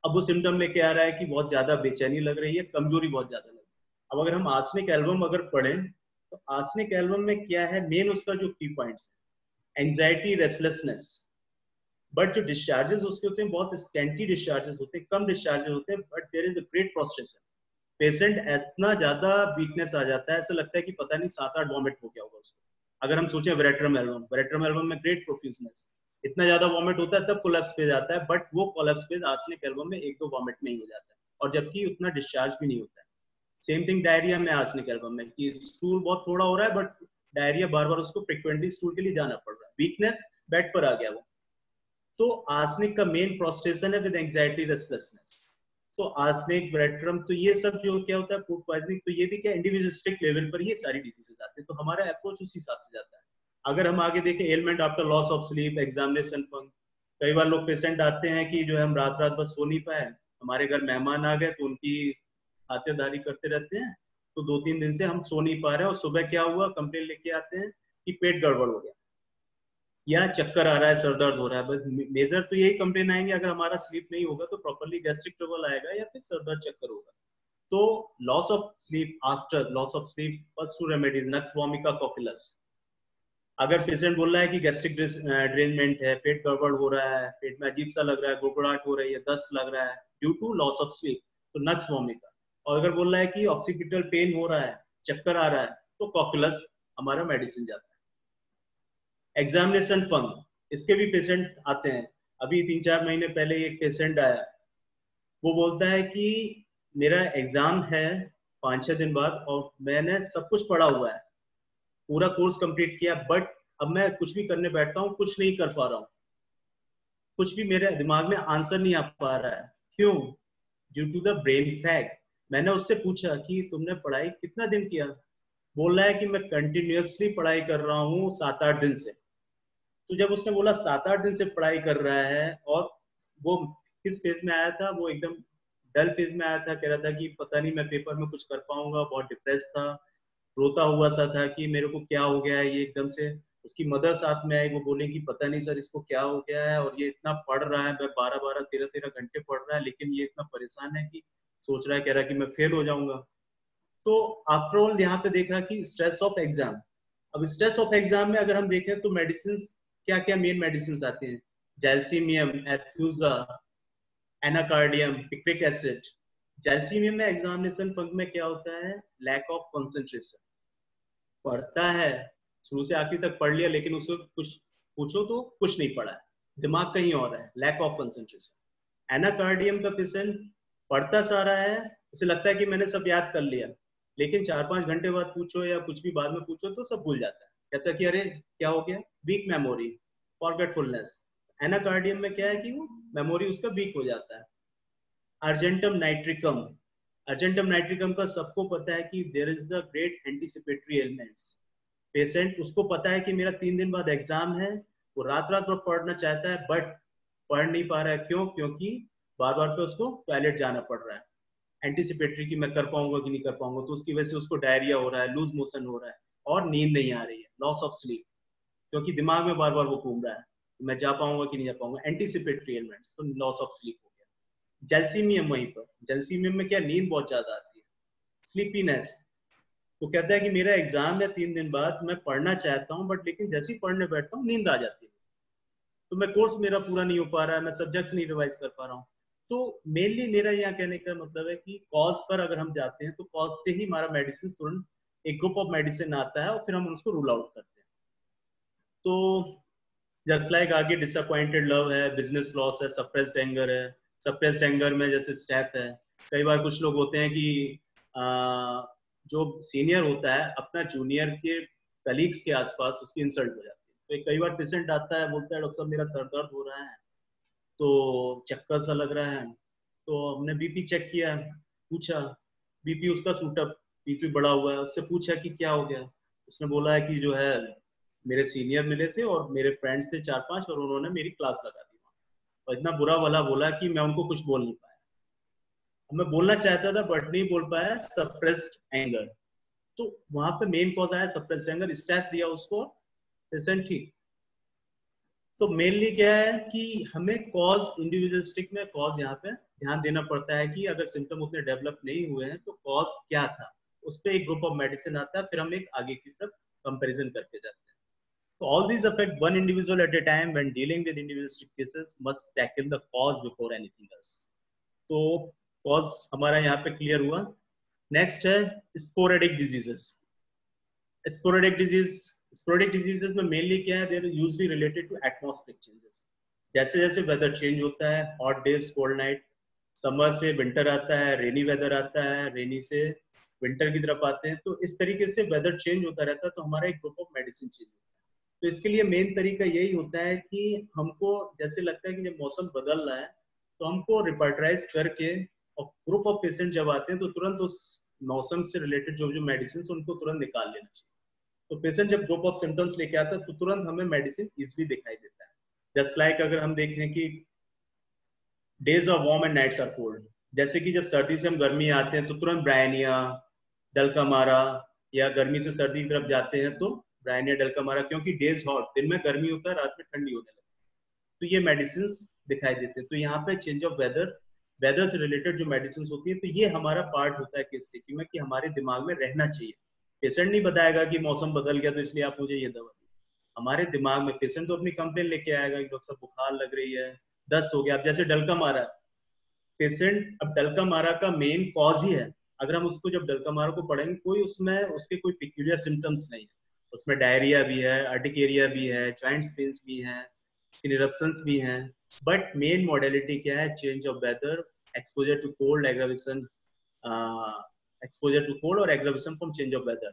अब वो सिम्टम लेके आ रहा है कि बहुत ज्यादा बेचैनी लग रही है, कमजोरी बहुत ज्यादा लग रही है। अब अगर हम आर्सेनिक एल्बम अगर पढ़ें तो आर्सेनिक एल्बम में क्या है, मेन उसका जो की पॉइंट्स है, एंजाइटी, रेस्टलेसनेस। बट जो डिस्चार्जेस उसके होते हैं बहुत स्कैंटी डिस्चार्जेस होते हैं, कम डिस्चार्जेस होते हैं, but there is a great prostration. Patient इतना ज्यादा वीकनेस आ जाता है, ऐसा लगता है कि पता नहीं 7-8 वॉमिट हो गया होगा उसको। अगर हम सोचें वेरेट्रम एल्बम में ग्रेट प्रोफ्यूजनेस, इतना ज्यादा वॉमिट होता है तब कोलैप्स पे जाता है, बट वो कोलैप्स पे आर्सेनिक एल्बम में 1-2 वॉमिट में ही हो जाता है, और जबकि उतना डिस्चार्ज भी नहीं होता है। सेम थिंग डायरिया में आर्सेनिक एल्बम में कि स्टूल बहुत थोड़ा हो रहा है बट डायरिया बार बार उसको फ्रिक्वेंटली स्टूल के लिए जाना पड़ रहा है, वीकनेस बेड पर आ गया वो। तो आर्सेनिक का मेन प्रोस्टेशन है विद एंजाइटी, रेस्टलेसनेस। तो आर्सेनिक, वेरेट्रम, तो ये सब जो क्या होता है फूड पॉइजनिंग, तो ये भी क्या इंडिविजुअलिस्टिक लेवल पर ये सारी डिजीजेस आते हैं, तो हमारा अप्रोच उस हिसाब से जाता है। अगर हम आगे देखें element after loss of sleep, examination फंक, कई बार लोग पेशेंट आते हैं कि जो है हम रात रात बस सो नहीं पाए, हमारे घर मेहमान आ गए तो उनकी खातिरदारी करते रहते हैं, तो 2-3 दिन से हम सो नहीं पा रहे हैं, और सुबह क्या हुआ कंप्लेन लेके आते हैं कि पेट गड़बड़ हो गया या चक्कर आ रहा है, सर दर्द हो रहा है। बस मेजर तो यही कंप्लेन आएंगे। अगर हमारा स्लीप नहीं होगा तो प्रॉपर्ली गैस्ट्रिक ट्रबल आएगा या फिर सर दर्द, चक्कर होगा। तो loss of sleep, after loss of sleep, first 2 remedies nux vomica cocculus. अगर पेशेंट बोल रहा है कि गैस्ट्रिक ड्रेनमेंट है, पेट गड़बड़ हो रहा है, पेट में अजीब सा लग रहा है, गुड़गुड़ाहट हो रही है, दस्त लग रहा है due to loss of sleep, तो नक्स वोमिका। और अगर बोल रहा है कि ऑक्सीपिटल पेन हो रहा है, चक्कर आ रहा है, तो कॉकुलस हमारा मेडिसिन जाता है। एग्जामिनेशन फंक, इसके भी पेशेंट आते हैं। अभी 3-4 महीने पहले एक पेशेंट आया, वो बोलता है कि मेरा एग्जाम है 5-6 दिन बाद और मैंने सब कुछ पढ़ा हुआ है, पूरा कोर्स कंप्लीट किया, बट अब मैं कुछ भी करने बैठता हूँ कुछ नहीं कर पा रहा हूँ, कुछ भी मेरे दिमाग में आंसर नहीं आ पा रहा है। क्यों? Due to the brain fag. मैंने उससे पूछा कि तुमने पढ़ाई कितना दिन किया? बोल रहा है कि मैं कंटिन्यूअसली पढ़ाई कर रहा हूँ 7-8 दिन से। तो जब उसने बोला 7-8 दिन से पढ़ाई कर रहा है, और वो किस फेज में आया था, वो एकदम डल फेज में आया था, कह रहा था कि पता नहीं मैं पेपर में कुछ कर पाऊंगा, बहुत डिप्रेस था, रोता हुआ सा था कि मेरे को क्या हो गया है ये एकदम से। उसकी मदर साथ में आई, वो बोले कि पता नहीं सर इसको क्या हो गया है, और ये इतना पढ़ रहा है, मैं 12-12, 13-13 घंटे पढ़ रहा है, लेकिन ये इतना परेशान है कि सोच रहा है, कह रहा है कि मैं फेल हो जाऊंगा। तो आफ्टर ऑल यहाँ पे देखा कि स्ट्रेस ऑफ एग्जाम। अब स्ट्रेस ऑफ एग्जाम में अगर हम देखें तो मेडिसिन क्या क्या मेन मेडिसिन आते हैं, जैल्सीमियम, एथ्यूजा, एनाकार्डियम, पिक्रिक एसिड। जैल्सीमियम में एग्जामिनेशन फंक में क्या होता है, लैक ऑफ कंसंट्रेशन। पढ़ता है, शुरू से आखिर तक पढ़ लिया, लेकिन उसको कुछ पूछो तो कुछ नहीं पढ़ा है, दिमाग कहीं और है, लैक ऑफ कंसंट्रेशन। एनाकार्डियम का पेशेंट पढ़ता सारा है, उसे लगता है कि मैंने सब याद कर लिया, लेकिन 4-5 घंटे बाद पूछो या कुछ भी बाद में पूछो तो सब भूल जाता है, कहता है कि अरे क्या हो गया, वीक मेमोरी, फॉरगेटफुलनेस। एनाकार्डियम में क्या है कि वो मेमोरी उसका वीक हो जाता है। अर्जेंटम नाइट्रिकम, अर्जेंटम नाइट्रिकम का सबको पता है कि there is the great anticipatory elements. Patient उसको पता है कि मेरा 3 दिन बाद एग्जाम है, वो रात रात भर पढ़ना चाहता है बट पढ़ नहीं पा रहा है। क्यों? क्योंकि बार बार पे उसको टॉयलेट जाना पड़ रहा है, एंटीसिपेटरी कि मैं कर पाऊंगा कि नहीं कर पाऊंगा, तो उसकी वजह से उसको डायरिया हो रहा है, लूज मोशन हो रहा है और नींद नहीं आ रही है, लॉस ऑफ स्लीप, क्योंकि दिमाग में बार बार वो घूम रहा है मैं जा पाऊंगा कि नहीं जा पाऊंगा, एंटीसिपेटरी एलिमेंट्स, तो लॉस ऑफ स्लीप हो गया। जेलसीमियम, वहीं पर जेलसीमियम में क्या, नींद बहुत ज्यादा आती है, स्लीपीनेस। तो कहता है कि मेरा एग्जाम है 3 दिन बाद, मैं पढ़ना चाहता हूँ बट लेकिन जैसे ही पढ़ने बैठता हूँ नींद आ जाती है, तो मैं कोर्स मेरा पूरा नहीं हो पा रहा है, मैं सब्जेक्ट्स नहीं रिवाइज कर पा रहा हूँ। तो मेनली मेरा यहाँ कहने का मतलब है कि कॉज पर अगर हम जाते हैं तो कॉज से ही हमारा मेडिसिन तुरंत एक ग्रुप ऑफ मेडिसिन आता है और फिर हम उसको रूल आउट करते हैं। तो जस्ट लाइक आगे डिसअपॉइंटेड लव है, बिजनेस लॉस है, सप्रेस्ड एंगर है। सप्रेस्ड एंगर में जैसे स्टेप है, कई बार कुछ लोग होते हैं कि जो सीनियर होता है अपना जूनियर के कलीग्स के आसपास उसकी इंसल्ट हो जाती है। तो कई बार पेशेंट आता है, बोलता है डॉक्टर साहब मेरा सर दर्द हो रहा है, तो चक्कर सा लग रहा है, तो हमने बीपी चेक किया, पूछा, बीपी उसका सूटअप, बीपी बढ़ा हुआ है, उससे पूछा कि क्या हो गया, उसने बोला है कि जो है मेरे सीनियर मिले थे और मेरे फ्रेंड्स थे 4-5 और उन्होंने मेरी क्लास लगा दी और इतना बुरा वाला बोला कि मैं उनको कुछ बोल नहीं पाया। मैं बोलना चाहता था बट नहीं बोल पाया, सप्रेस्ड एंगर। तो वहां पे मेन कॉज आया सप्रेस्ड एंगर, स्टेप दिया उसको, पेशेंट ठीक। तो मेनली क्या है कि हमें कॉज, इंडिविजुअलिस्टिक में कॉज यहाँ पे ध्यान देना पड़ता है कि अगर सिम्टम उतने डेवलप नहीं हुए हैं तो कॉज क्या था, उस पर एक ग्रुप ऑफ मेडिसिन आता है, फिर हम एक आगे की तरफ कंपेरिजन करके जाते हैं। So all these affect one individual at a time. When dealing with individualistic cases, must tackle the cause before anything else. तो cause हमारा यहाँ पे क्लियर हुआ। नेक्स्ट है स्पोरेडिक डिजीजेस। स्पोरेडिक डिजीजेस में मेनली क्या है, there usually related to atmospheric changes. जैसे जैसे वेदर चेंज होता है, hot days cold night, summer से विंटर आता है, रेनी वेदर आता है, रेनी से विंटर की तरफ आते हैं, तो इस तरीके से वेदर चेंज होता रहता है, तो हमारा एक ग्रुप ऑफ मेडिसिन चेंज होता है। तो इसके लिए मेन तरीका यही होता है कि हमको जैसे लगता है कि जब मौसम बदल रहा है तो हमको रिपर्टराइज करके, और ग्रुप ऑफ पेशेंट जब आते हैं तो तुरंत उस मौसम से रिलेटेड जो जो मेडिसिन उनको तुरंत निकाल लेना चाहिए। तो पेशेंट जब ग्रुप ऑफ सिम्टम्स लेके आता है तो तुरंत हमें मेडिसिन इजिली दिखाई देता है। जस्ट लाइक अगर हम देखें कि days are warm and nights are cold, जैसे कि जब सर्दी से हम गर्मी आते हैं तो तुरंत ब्रायनिया, डलकामारा, या गर्मी से सर्दी की तरफ जाते हैं तो ब्रायनिया, डलकामारा, क्योंकि डेज हॉट, दिन में गर्मी होता है, रात में ठंडी होने लगती है, तो ये मेडिसिन दिखाई देते हैं। तो यहाँ पे चेंज ऑफ वेदर से रिलेटेड जो मेडिसिन होती है, तो ये हमारा पार्ट होता है केस टेकिंग में कि हमारे दिमाग में रहना चाहिए। पेशेंट नहीं बताएगा कि मौसम बदल गया तो इसलिए आप मुझे ये दवा दी, हमारे दिमाग में पेशेंट तो अपनी कंप्लेन लेके आएगा कि डॉक्टर साहब बुखार लग रही है, दस्त हो गया। अब जैसे डलका मारा, पेशेंट अब डलका मारा का मेन कॉज ही है, अगर हम उसको जब डलका मारा को पढ़ेंगे, कोई उसमें उसके कोई पिक्यूलियर सिम्टम्स नहीं है, उसमें डायरिया भी है, अर्टिकेरिया भी है, जॉइंट पेन्स भी हैं, स्किन इरप्शंस भी हैं, बट मेन मॉडलिटी क्या है, change of weather, exposure to cold, aggravation, exposure to cold और aggravation from change of weather.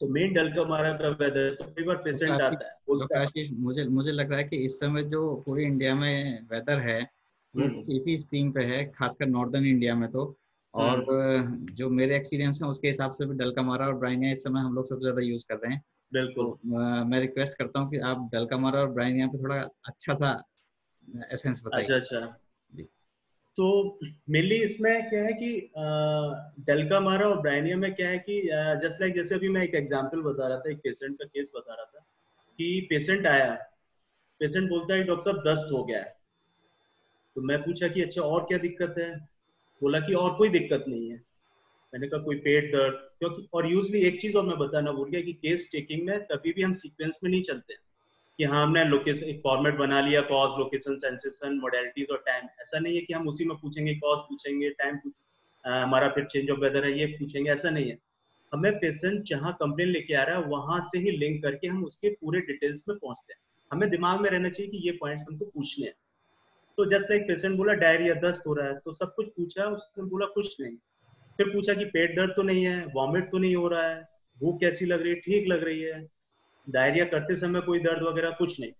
तो मेन डलका मारा का वेदर, तो कई बार पेशेंट आता है बोलता डॉक्टर है। आशीष, मुझे मुझे लग रहा है कि इस समय जो पूरे इंडिया में वेदर है वो इसी स्ट्रीम पे है, खासकर नॉर्दर्न इंडिया में तो। और जो मेरे एक्सपीरियंस है उसके हिसाब से भी डलका मारा और ब्राइनिया इस समय हम लोग सबसे ज़्यादा यूज़ कर रहे हैं। बिल्कुल। तो मैं रिक्वेस्ट करता हूँ कि आप डलका मारा और ब्राइनिया पे थोड़ा अच्छा सा एसेंस बताइए। अच्छा अच्छा। जी। तो मेनली इसमें क्या है कि डलका मारा और ब्रायनिया में क्या है कि जस्ट लाइक जैसे अभी मैं एक एग्जांपल बता रहा था, एक पेशेंट का केस बता रहा था कि पेशेंट आया, पेशेंट बोलता है डॉक्टर साहब दस्त हो गया है। तो मैं पूछा कि अच्छा और क्या दिक्कत है, बोला कि और कोई दिक्कत नहीं है। मैंने कहा कोई पेट दर्द, क्योंकि और यूजली एक चीज और मैं बताना भूल गया कि केस टेकिंग में कभी भी हम सीक्वेंस में नहीं चलते हैं कि हाँ हमने लोकेशन एक फॉर्मेट बना लिया, कॉज, लोकेशन, सेंसेशन, मोडेलिटीज और टाइम। ऐसा नहीं है कि हम उसी में पूछेंगे, कॉज पूछेंगे, टाइम हमारा फिर चेंज ऑफ वेदर है ये पूछेंगे, ऐसा नहीं है। हमें पेशेंट जहाँ कंप्लेन लेके आ रहा है वहां से ही लिंक करके हम उसके पूरे डिटेल्स में पहुंचते हैं। हमें दिमाग में रहना चाहिए कि ये पॉइंट्स हमको पूछने हैं। तो जस्ट लाइक पेशेंट बोला डायरिया, दस्त हो रहा है, तो सब कुछ पूछा, उसने बोला कुछ नहीं। फिर पूछा कि पेट दर्द तो नहीं है, वॉमिट तो नहीं हो रहा है, भूख कैसी लग रही है, ठीक लग रही है, डायरिया करते समय कोई दर्द वगैरह कुछ नहीं।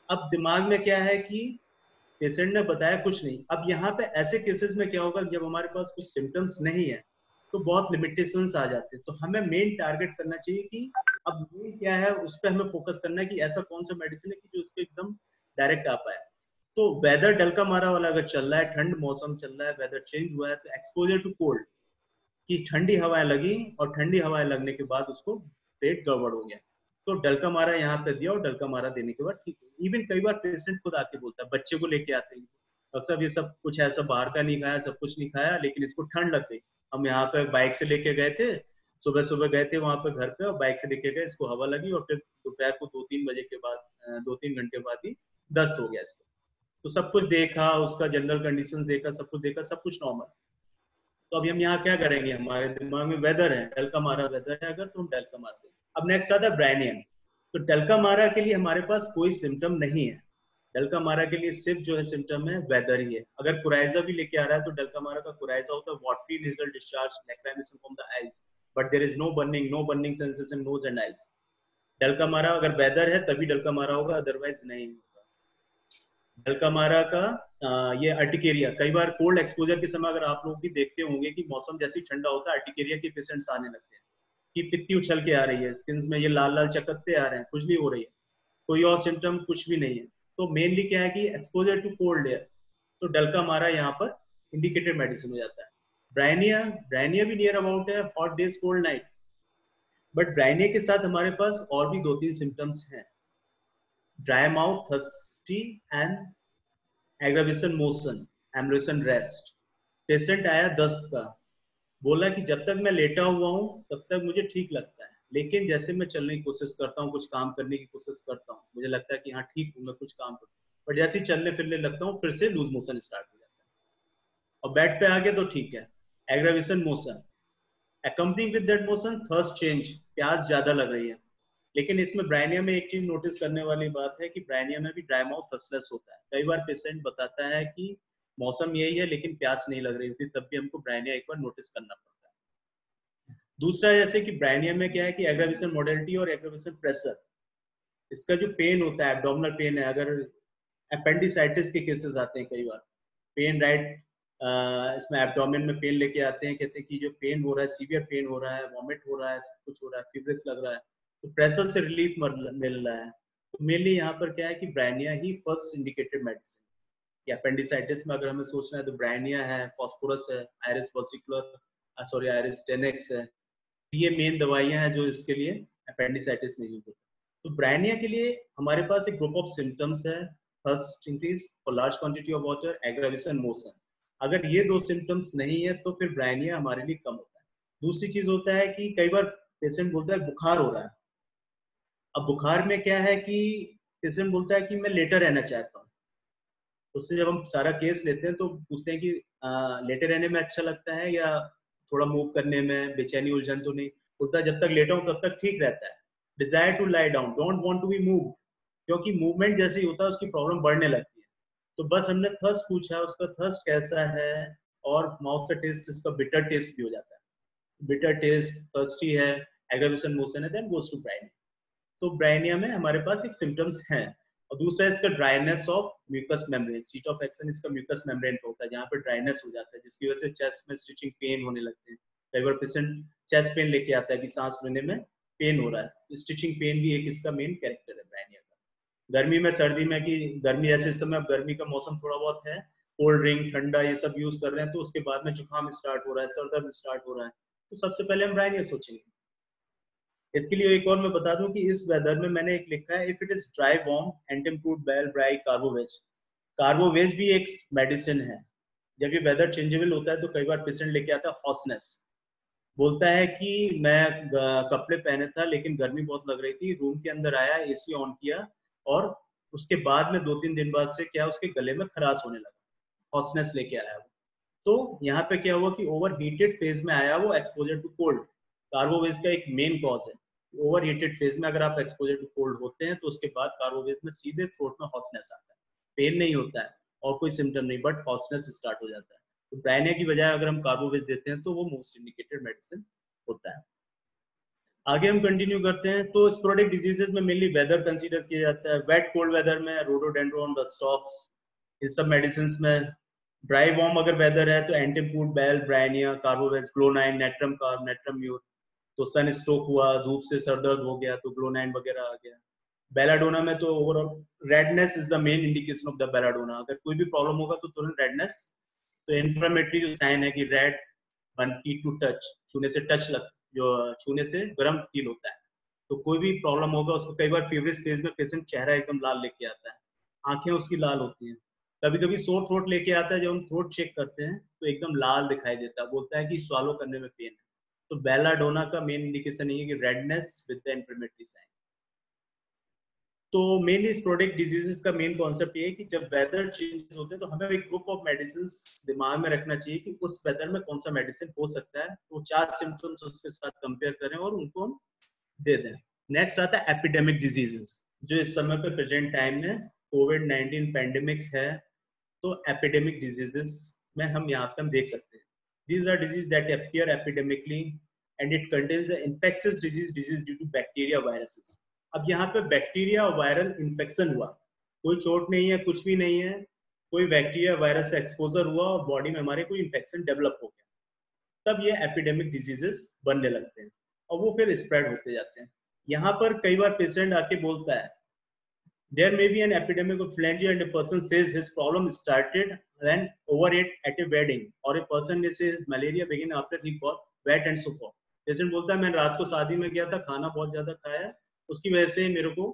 अब दिमाग में क्या है कि पेशेंट ने बताया कुछ नहीं। अब यहाँ पे ऐसे केसेस में क्या होगा, जब हमारे पास कुछ सिम्टम्स नहीं है तो बहुत लिमिटेशंस आ जाते हैं। तो हमें मेन टारगेट करना चाहिए कि अब मेन क्या है, उस पर हमें फोकस करना है कि ऐसा कौन सा मेडिसिन है कि जो उसके एकदम डायरेक्ट आ पाए। तो वेदर डलका मारा वाला अगर चल रहा है, ठंड मौसम चल रहा है, वेदर चेंज हुआ है, तो एक्सपोजर टू कोल्ड की ठंडी हवाएं लगी और ठंडी हवाएं लगने के बाद उसको पेट गड़बड़ हो गया, तो डलका मारा यहाँ पे दिया और डलका मारा देने के बाद ठीक है। इवन कई बार पेशेंट खुद आके बोलता है, बच्चे को लेके आते हैं, डॉक्टर साहब ये सब कुछ ऐसा बाहर का नहीं खाया, सब कुछ नहीं खाया, लेकिन इसको ठंड लग गई। हम यहाँ पे बाइक से लेके गए थे, सुबह सुबह गए थे वहां पे घर पे और बाइक से लेके गए, इसको हवा लगी और फिर दोपहर को 2-3 बजे के बाद 2-3 घंटे बाद ही दस्त हो गया इसको। तो सब कुछ देखा, उसका जनरल कंडीशंस देखा, सब कुछ देखा, सब कुछ नॉर्मल। तो अभी हम यहाँ क्या करेंगे, हमारे दिमाग में वेदर है, डलका मारा वेदर है अगर, तो हम डलका मारते हैं। अब नेक्स्ट आता है ब्रायनियन। तो डलका मारा के लिए हमारे पास कोई सिम्टम नहीं है। डलका मारा के लिए सिर्फ जो है सिम्टम है वेदर ही है। अगर कुराइजा भी लेके आ रहा है तो डलका मारा का कुराइजा होता है watery nasal discharge, lacrimation from the eyes, but there is no burning sensation nose and eyes. Dulcamara अगर वेदर है तभी डलका मारा होगा, अदरवाइज नहीं होगा। डलका मारा का ये अर्टिकेरिया, कई बार कोल्ड एक्सपोजर के समय अगर आप लोग भी देखते होंगे कि मौसम जैसे ठंडा होता है अर्टिकेरिया के पेशेंट्स आने लगते हैं कि पित्ती उछल के आ रही है, स्किन में ये लाल लाल चकत्ते आ रहे हैं, खुजली हो रही है, कोई और सिम्टम कुछ भी नहीं है। तो मेनली क्या है कि एक्सपोजर टू कोल्ड एयर, तो डलका मारा यहाँ पर इंडिकेटेड मेडिसिन हो जाता है। ब्रायनिया, ब्रायनिया भी नियर अबाउट है hot days cold night, but Bryonia के साथ हमारे पास और भी 2-3 सिम्टम्स हैं, dry mouth, thirsty and aggravation motion, ambulation rest. Patient आया दस्त का, बोला कि जब तक मैं लेटा हुआ हूँ तब तक मुझे ठीक लगता है, लेकिन जैसे मैं चलने की कोशिश करता हूँ, कुछ काम करने की कोशिश करता हूँ, मुझे लगता है कि हाँ ठीक हूँ, मैं कुछ काम करूँ, पर जैसे ही चलने फिरने लगता हूँ फिर से लूज मोशन स्टार्ट हो जाता है। और बेड पे आ गया तो ठीक है। Aggravation motion, accompanying with that motion thirst change, प्यास ज्यादा लग रही है। लेकिन इसमें ब्रायनिया में एक चीज नोटिस करने वाली बात है कि ब्रायनिया में भी ड्राई माउथ थर्स्टलेस होता है। कई बार पेशेंट बताता है कि मौसम यही है लेकिन प्यास नहीं लग रही होती, तब भी हमको ब्रायनिया एक बार नोटिस करना पड़ता है। दूसरा जैसे कि ब्रायनिया में क्या है कि एग्रावेशन मोडेलिटी और एग्रावेशन प्रेशर, इसका जो पेन होता है, एब्डोमिनल पेन है, अगर अपेंडिसाइटिस के केसेस आते हैं कई बार, पेन राइट इसमें एब्डोमेन में पेन लेके आते हैं, कहते हैं कि जो पेन हो रहा है, सीवियर पेन हो रहा है, वॉमिट हो रहा है, सब कुछ हो रहा है, फीवरिश लग रहा है, तो प्रेशर से रिलीफ मिल रहा है। तो मेनली यहाँ पर क्या है कि ब्रायनिया ही फर्स्ट इंडिकेटेड मेडिसिन। या अपेंडिसाइटिस में अगर हमें सोचना है तो ब्रायनिया है, फॉस्फोरस है, आयरिस वर्सिकुलर आयरिस टेनेक्स है, ये मेन दवाइयां हैं जो इसके लिए अपेंडिसाइटिस में यूज होती है। तो ब्रायनिया के लिए हमारे पास एक ग्रुप ऑफ सिम्टम्स है, thirst increase for large quantity of water, aggravation motion. अगर ये 2 सिम्टम्स नहीं है तो फिर ब्रायनिया हमारे लिए कम होता है। दूसरी चीज होता है कि कई बार पेशेंट बोलता है बुखार हो रहा है। अब बुखार में क्या है कि पेशेंट बोलता है कि मैं लेटर रहना चाहता हूँ। उससे जब हम सारा केस लेते हैं तो पूछते हैं कि लेटे रहने में अच्छा लगता है या थोड़ा मूव करने में, बेचैनी उलझन तो नहीं? बोलता है जब तक लेटा हूँ तब तक ठीक रहता है। Desire to lie down, don't want to be move, क्योंकि मूवमेंट जैसे ही होता है उसकी प्रॉब्लम बढ़ने लगती है। तो बस हमने थर्स्ट पूछा, उसका थर्स्ट कैसा है, और माउथ का टेस्ट इसका बिटर टेस्ट भी हो जाता है, बिटर टेस्ट, थर्स्टी है, एग्रावेशन मोशन है, देन गोस टू ब्रायनिया। तो ब्रायनिया में हमारे पास एक सिम्टम्स हैं। और दूसरा इसका dryness of mucous membrane, seat of action इसका म्यूकस मेम्ब्रेन होता है, जहाँ पे ड्राइनेस हो जाता है, जिसकी वजह से चेस्ट में स्टिचिंग पेन होने लगते हैं। कई बार पेशेंट चेस्ट पेन लेके आता है कि सांस लेने में पेन हो रहा है, स्टिचिंग पेन भी एक इसका मेन कैरेक्टर है ब्रायनिया का। गर्मी में, सर्दी में, कि गर्मी ऐसे इस समय, अब गर्मी का मौसम थोड़ा बहुत है, कोल्ड ड्रिंक ठंडा ये सब यूज कर रहे हैं, तो उसके बाद में जुकाम स्टार्ट हो रहा है, सर दर्द स्टार्ट हो रहा है, तो सबसे पहले हम ब्रायनिया सोचेंगे। इसके लिए एक और मैं बता दूं कि इस वेदर में मैंने एक लिखा है, if it is dry warm एंटिम्प्रूव बेल ब्राई कार्बोवेज। कार्बोवेज भी एक मेडिसिन है। जब ये वेदर चेंजेबल होता है तो कई बार पेशेंट लेके आता है हॉर्सनेस, बोलता है कि मैं कपड़े पहने था लेकिन गर्मी बहुत लग रही थी, रूम के अंदर आया, एसी ऑन किया, और उसके बाद में 2-3 दिन बाद से क्या उसके गले में खराश होने लगा, हॉर्सनेस लेके आया वो। तो यहाँ पे क्या हुआ कि ओवर हीटेड फेज में आया वो, एक्सपोजर टू कोल्ड। कार्बोवेज का एक मेन कॉज है, ओवर हीटेड फेज में अगर आप एक्सपोजर टू कोल्ड होते हैं तो उसके बाद कार्बोवेज में सीधे थ्रोट में हॉर्सनेस आता है, पेन नहीं होता है और कोई सिम्टम नहीं, बट हॉर्सनेस स्टार्ट हो जाता है। तो ब्रायनिया की बजाय अगर हम कार्बोवेज देते हैं तो वो मोस्ट इंडिकेटेड मेडिसिन होता है। आगे हम कंटिन्यू करते हैं। तो स्पोरेडिक डिजीजेस में मेनली वेदर कंसीडर किया जाता है। वेट कोल्ड वेदर में रोडोडेंड्रोन, रस्टॉक्स, इन सब मेडिसिन में ड्राई वार्म अगर वेदर है तो एंटीपूट, bell, bryonia, carbo veg, glonoine, natrum carb, natrum mur. तो सन स्ट्रोक हुआ, धूप से सर दर्द हो गया तो ग्लोनाइन वगैरह आ गया। बेलाडोना में तो overall redness is the main indication of the belladonna. अगर कोई भी प्रॉब्लम होगा तो तुरंत रेडनेस, तो इन्फ्लेमेटरी जो साइन है कि रेड वन की टू टच, छूने से टच लग, जो छूने से गर्म फील होता है। तो कोई भी प्रॉब्लम होगा उसको कई बार फीवरिश फेज में पेशेंट चेहरा एकदम लाल लेके आता है, आंखें उसकी लाल होती हैं। कभी कभी सोर थ्रोट लेके आता है, जब हम थ्रोट चेक करते हैं तो एकदम लाल दिखाई देता है, बोलता है कि स्वालो करने में पेन है। तो बेलाडोना का मेन इंडिकेशन ये है कि redness with the inflammatory sign. तो मेनली इस प्रोडक्ट डिजीजेस का मेन कॉन्सेप्ट ये है कि जब वेदर चेंजेस होते हैं तो हमें एक ग्रुप ऑफ मेडिसिन दिमाग में रखना चाहिए कि उस वेदर में कौन सा मेडिसिन हो सकता है। तो 4 सिम्टम्स उसके साथ कंपेयर करें और उनको हम दे दें। नेक्स्ट आता है एपिडेमिक डिजीजेस, जो इस समय पे प्रेजेंट टाइम में कोविड-19 पैंडेमिक है, तो एपिडेमिक डिजीजेस में हम यहाँ पे हम देख सकते हैं। These are diseases that appear epidemically and it contains the infectious disease due to bacteria, viruses. अब यहाँ पे बैक्टीरिया और वायरल इन्फेक्शन हुआ, कोई चोट नहीं है, कुछ भी नहीं है, कोई बैक्टीरिया वायरस से एक्सपोजर हुआ और बॉडी में हमारे कोई इन्फेक्शन डेवलप हो गया, तब ये एपिडेमिक डिजीजेस बनने लगते हैं और वो फिर स्प्रेड होते जाते हैं। यहाँ पर कई बार पेशेंट आके बोलता है there may be an epidemic of phalangia and a person says his problem started when overate at a wedding, or a person may say his malaria began after he got wet and so forth. Patient बोलता है मैं रात को शादी में गया था, खाना बहुत ज्यादा खाया, उसकी वजह से मेरे को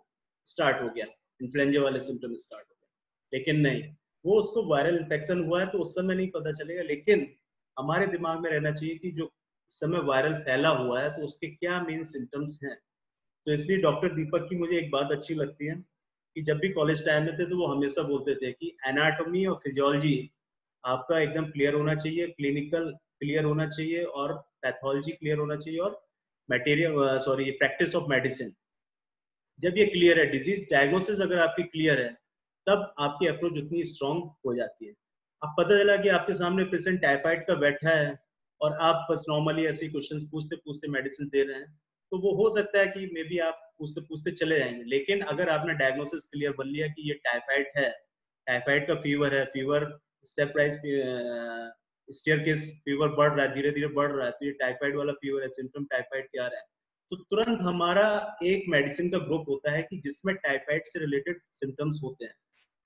स्टार्ट हो गया, इन्फ्लुएंजा वाले सिम्टम स्टार्ट हो गए। लेकिन नहीं, वो उसको वायरल इन्फेक्शन हुआ है तो उस समय नहीं पता चलेगा। लेकिन हमारे दिमाग में रहना चाहिए कि जो समय वायरल फैला हुआ है तो उसके क्या मेन सिम्टम्स हैं। तो इसलिए डॉक्टर दीपक की मुझे एक बात अच्छी लगती है कि जब भी कॉलेज टाइम में थे तो वो हमेशा बोलते थे कि एनाटॉमी और फिजियोलॉजी आपका एकदम क्लियर होना चाहिए, क्लिनिकल क्लियर होना चाहिए और पैथोलॉजी क्लियर होना चाहिए और मटेरियल प्रैक्टिस ऑफ मेडिसिन जब ये क्लियर है, डिजीज डायग्नोसिस अगर आपकी क्लियर है, तब आपकी अप्रोच उतनी स्ट्रांग हो जाती है। अब पता चला कि आपके सामने पेशेंट टाइफाइड का बैठा है और आप बस नॉर्मली ऐसे क्वेश्चंस पूछते पूछते मेडिसिन दे रहे हैं, तो वो हो सकता है कि मे बी आप पूछते पूछते चले जाएंगे। लेकिन अगर आपने डायग्नोसिस क्लियर बन लिया कि ये टाइफाइड है, टाइफाइड का फीवर है, fever step wise staircase fever बढ़ रहा है, धीरे धीरे बढ़ रहा है, तो ये टाइफाइड वाला फीवर है, सिम्टम टाइफाइड के आ रहा है, तो तुरंत हमारा एक मेडिसिन का ग्रुप होता है कि जिसमें टाइफाइड से रिलेटेड सिम्टम्स होते हैं,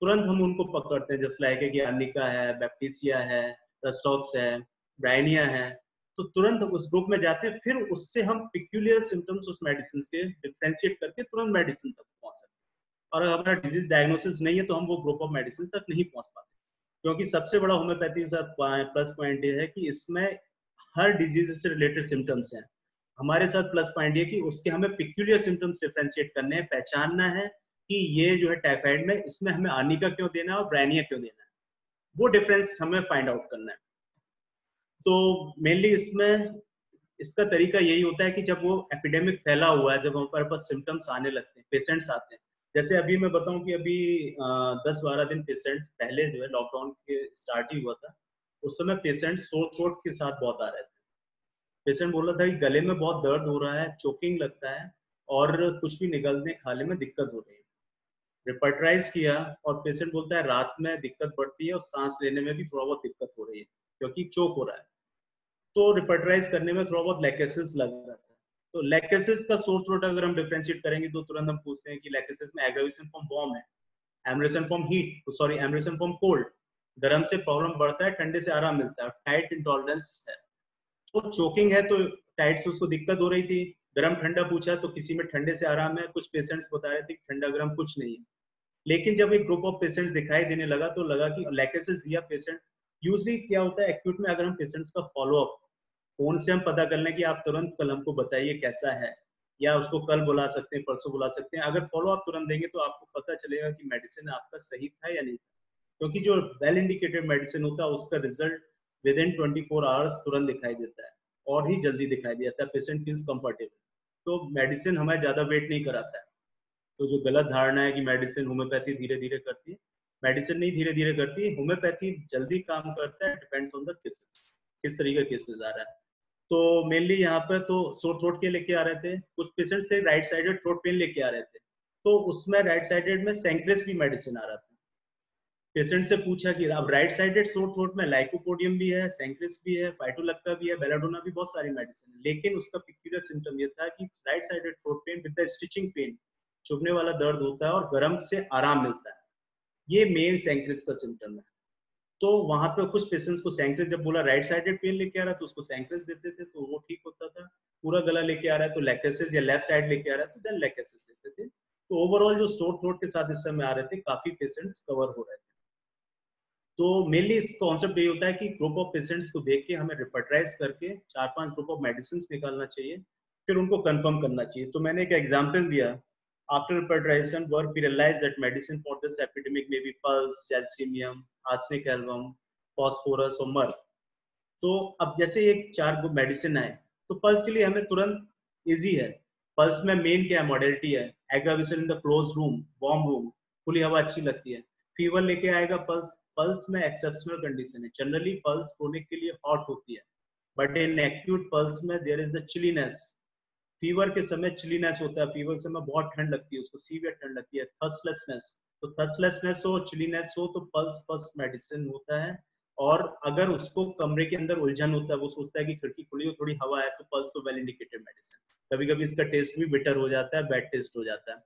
तुरंत हम उनको पकड़ते हैं। जैसे लाइक कि आर्निका है, बैप्टिसिया है, रस्टॉक्स है, ब्रायनिया है, तो तुरंत उस ग्रुप में जाते हैं। फिर उससे हम पिक्यूलियर सिम्टम्स उस मेडिसिन के डिफरेंशिएट करके तुरंत मेडिसिन तक पहुंच सकते हैं। और अगर हमारा डिजीज डायग्नोसिस नहीं है तो हम वो ग्रुप ऑफ मेडिसिन तक नहीं पहुंच पाते, क्योंकि सबसे बड़ा होम्योपैथी का प्लस पॉइंट ये है कि इसमें हर डिजीज से रिलेटेड सिम्टम्स हैं। हमारे साथ प्लस पॉइंट ये कि उसके हमें पिक्यूलियर सिम्टम्स डिफरेंशिएट करने हैं, पहचानना है कि ये जो है टाइफाइड में, इसमें हमें आर्निका क्यों देना है और ब्रायनिया क्यों देना है, वो डिफरेंस हमें फाइंड आउट करना है। तो मेनली इसमें इसका तरीका यही होता है कि जब वो एपिडेमिक फैला हुआ है, जब हमारे पास सिम्टम्स आने लगते हैं, पेशेंट्स आते हैं, जैसे अभी मैं बताऊं कि अभी 10-12 दिन पेशेंट पहले जो है लॉकडाउन के स्टार्ट ही हुआ था, उस समय पेशेंट सोर थ्रोट के साथ बहुत आ रहे थे। पेशेंट बोल रहा था कि गले में बहुत दर्द हो रहा है, चोकिंग लगता है और कुछ भी निगलने खाने में दिक्कत हो रही है। रिपर्टराइज किया और पेशेंट बोलता है रात में दिक्कत बढ़ती है और सांस लेने में भी थोड़ा बहुत दिक्कत हो रही है क्योंकि चोक हो रहा है। तो रिपर्टराइज करने में थोड़ा बहुत लैकेसिस लग रहा था। तो लैकेसिस का सोर थ्रोट अगर हम डिफरेंशिएट करेंगे तो तुरंत हम पूछते हैं कि लैकेसिस में एग्रावेशन फ्रॉम वार्म है, amelioration from heat, sorry amelioration from cold, गर्म से प्रॉब्लम बढ़ता है, ठंडे से आराम मिलता है, टाइट इंटॉलरेंस है। तो चोकिंग है तो टाइट से उसको दिक्कत हो रही थी, गर्म ठंडा पूछा तो किसी में ठंडे से आराम है, कुछ पेशेंट्स बता रहे थे कि ठंडा गर्म कुछ नहीं है। लेकिन जब एक ग्रुप ऑफ पेशेंट्स दिखाई देने लगा तो लगा कि लैकेसिस दिया पेशेंट। यूजली क्या होता है एक्यूट में, अगर हम पेशेंट्स का फॉलोअप फोन से हम पता कर लें कि आप तुरंत कल हमको बताइए कैसा है, या उसको कल बुला सकते हैं, परसों बुला सकते हैं। अगर फॉलो अप तुरंत देंगे तो आपको पता चलेगा कि मेडिसिन आपका सही था या नहीं था, क्योंकि जो वेल इंडिकेटेड मेडिसिन होता है उसका रिजल्ट विद इन 24 आवर्स तुरंत दिखाई देता है और ही जल्दी दिखाई देता है, पेशेंट फील्स कंफर्टेबल। तो मेडिसिन हमें ज्यादा वेट नहीं कराता है। तो जो गलत धारणा है कि मेडिसिन होम्योपैथी धीरे धीरे करती है, मेडिसिन नहीं धीरे धीरे करती है, होम्योपैथी जल्दी काम करता है, डिपेंड्स ऑन द केसेस, किस तरीके का केसेस आ रहा है। तो मेनली यहाँ पर तो सोर थ्रोट के लेके आ रहे थे, कुछ पेशेंट्स से राइट साइडेड थ्रोट पेन लेके आ रहे थे, तो उसमें राइट साइडेड में सेंक्रेस भी मेडिसिन आ रहा था। पेशेंट से पूछा कि अब राइट साइडेड सोर थ्रोट में लाइकोपोडियम भी है, सेंक्रिस भी है, फाइटोलक्का भी है, बेलाडोना भी, बहुत सारी मेडिसिन है, लेकिन उसका पिक्यूलियर सिम्टम ये था कि right sided throat pain with the stitching pain, चुभने वाला दर्द होता है और गर्म से आराम मिलता है, ये मेन सेंक्रिस का सिम्टम है। तो वहां पे कुछ पेशेंट्स को सेंक्रिस, जब बोला राइट साइडेड पेन लेके आ रहा है तो उसको सेंक्रिस देते थे तो वो ठीक होता था, पूरा गला लेके आ रहा है तो लैक्टेसिस, या लेफ्ट साइड लेके आ रहा है तो देन लैक्टेसिस देते थे। तो ओवरऑल जो सोर थ्रोट के साथ इस समय आ रहे थे, काफी पेशेंट्स कवर हो रहे थे। तो मेनली इस कॉन्सेप्ट ये होता है कि ग्रुप ऑफ पेशेंट्स को देख के हमें रिपर्टाइज करके 4-5 ग्रुप ऑफ मेडिसिन निकालना चाहिए, फिर उनको कंफर्म करना चाहिए। तो मैंने एक एग्जांपल दिया, after repertorisation work we realise that medicine for this epidemic may be puls, gelsemium, arsenic album, phosphorus और मर्क। तो अब जैसे ये 4 मेडिसिन आए तो पल्स के लिए हमें तुरंत इजी है। पल्स में मेन क्या है, मॉडलिटी है, aggravation in the close room, warm room, खुली हवा अच्छी लगती है। फीवर लेके आएगा पल्स, पल्स में एक्सेप्शनल कंडीशन है, जनरली पल्स क्रोनिक के लिए हॉट होती है, बट इन एक्यूट पल्स में there is the chilliness, fever के समय चिलीनेस होता है, फीवर के समय बहुत ठंड लगती है, उसको सीवियर ठंड लगती है, थर्स्टलेसनेस, तो थर्स्टलेसनेस हो, चिलीनेस हो तो पल्स फर्स्ट मेडिसिन होता है। और अगर उसको कमरे के अंदर उलझन होता है, वो सोचता है कि खिड़की खुली हो, थोड़ी हवा है, तो पल्स तो वेल इंडिकेटेड मेडिसिन। कभी कभी इसका टेस्ट भी बिटर हो जाता है, बैड टेस्ट हो जाता है।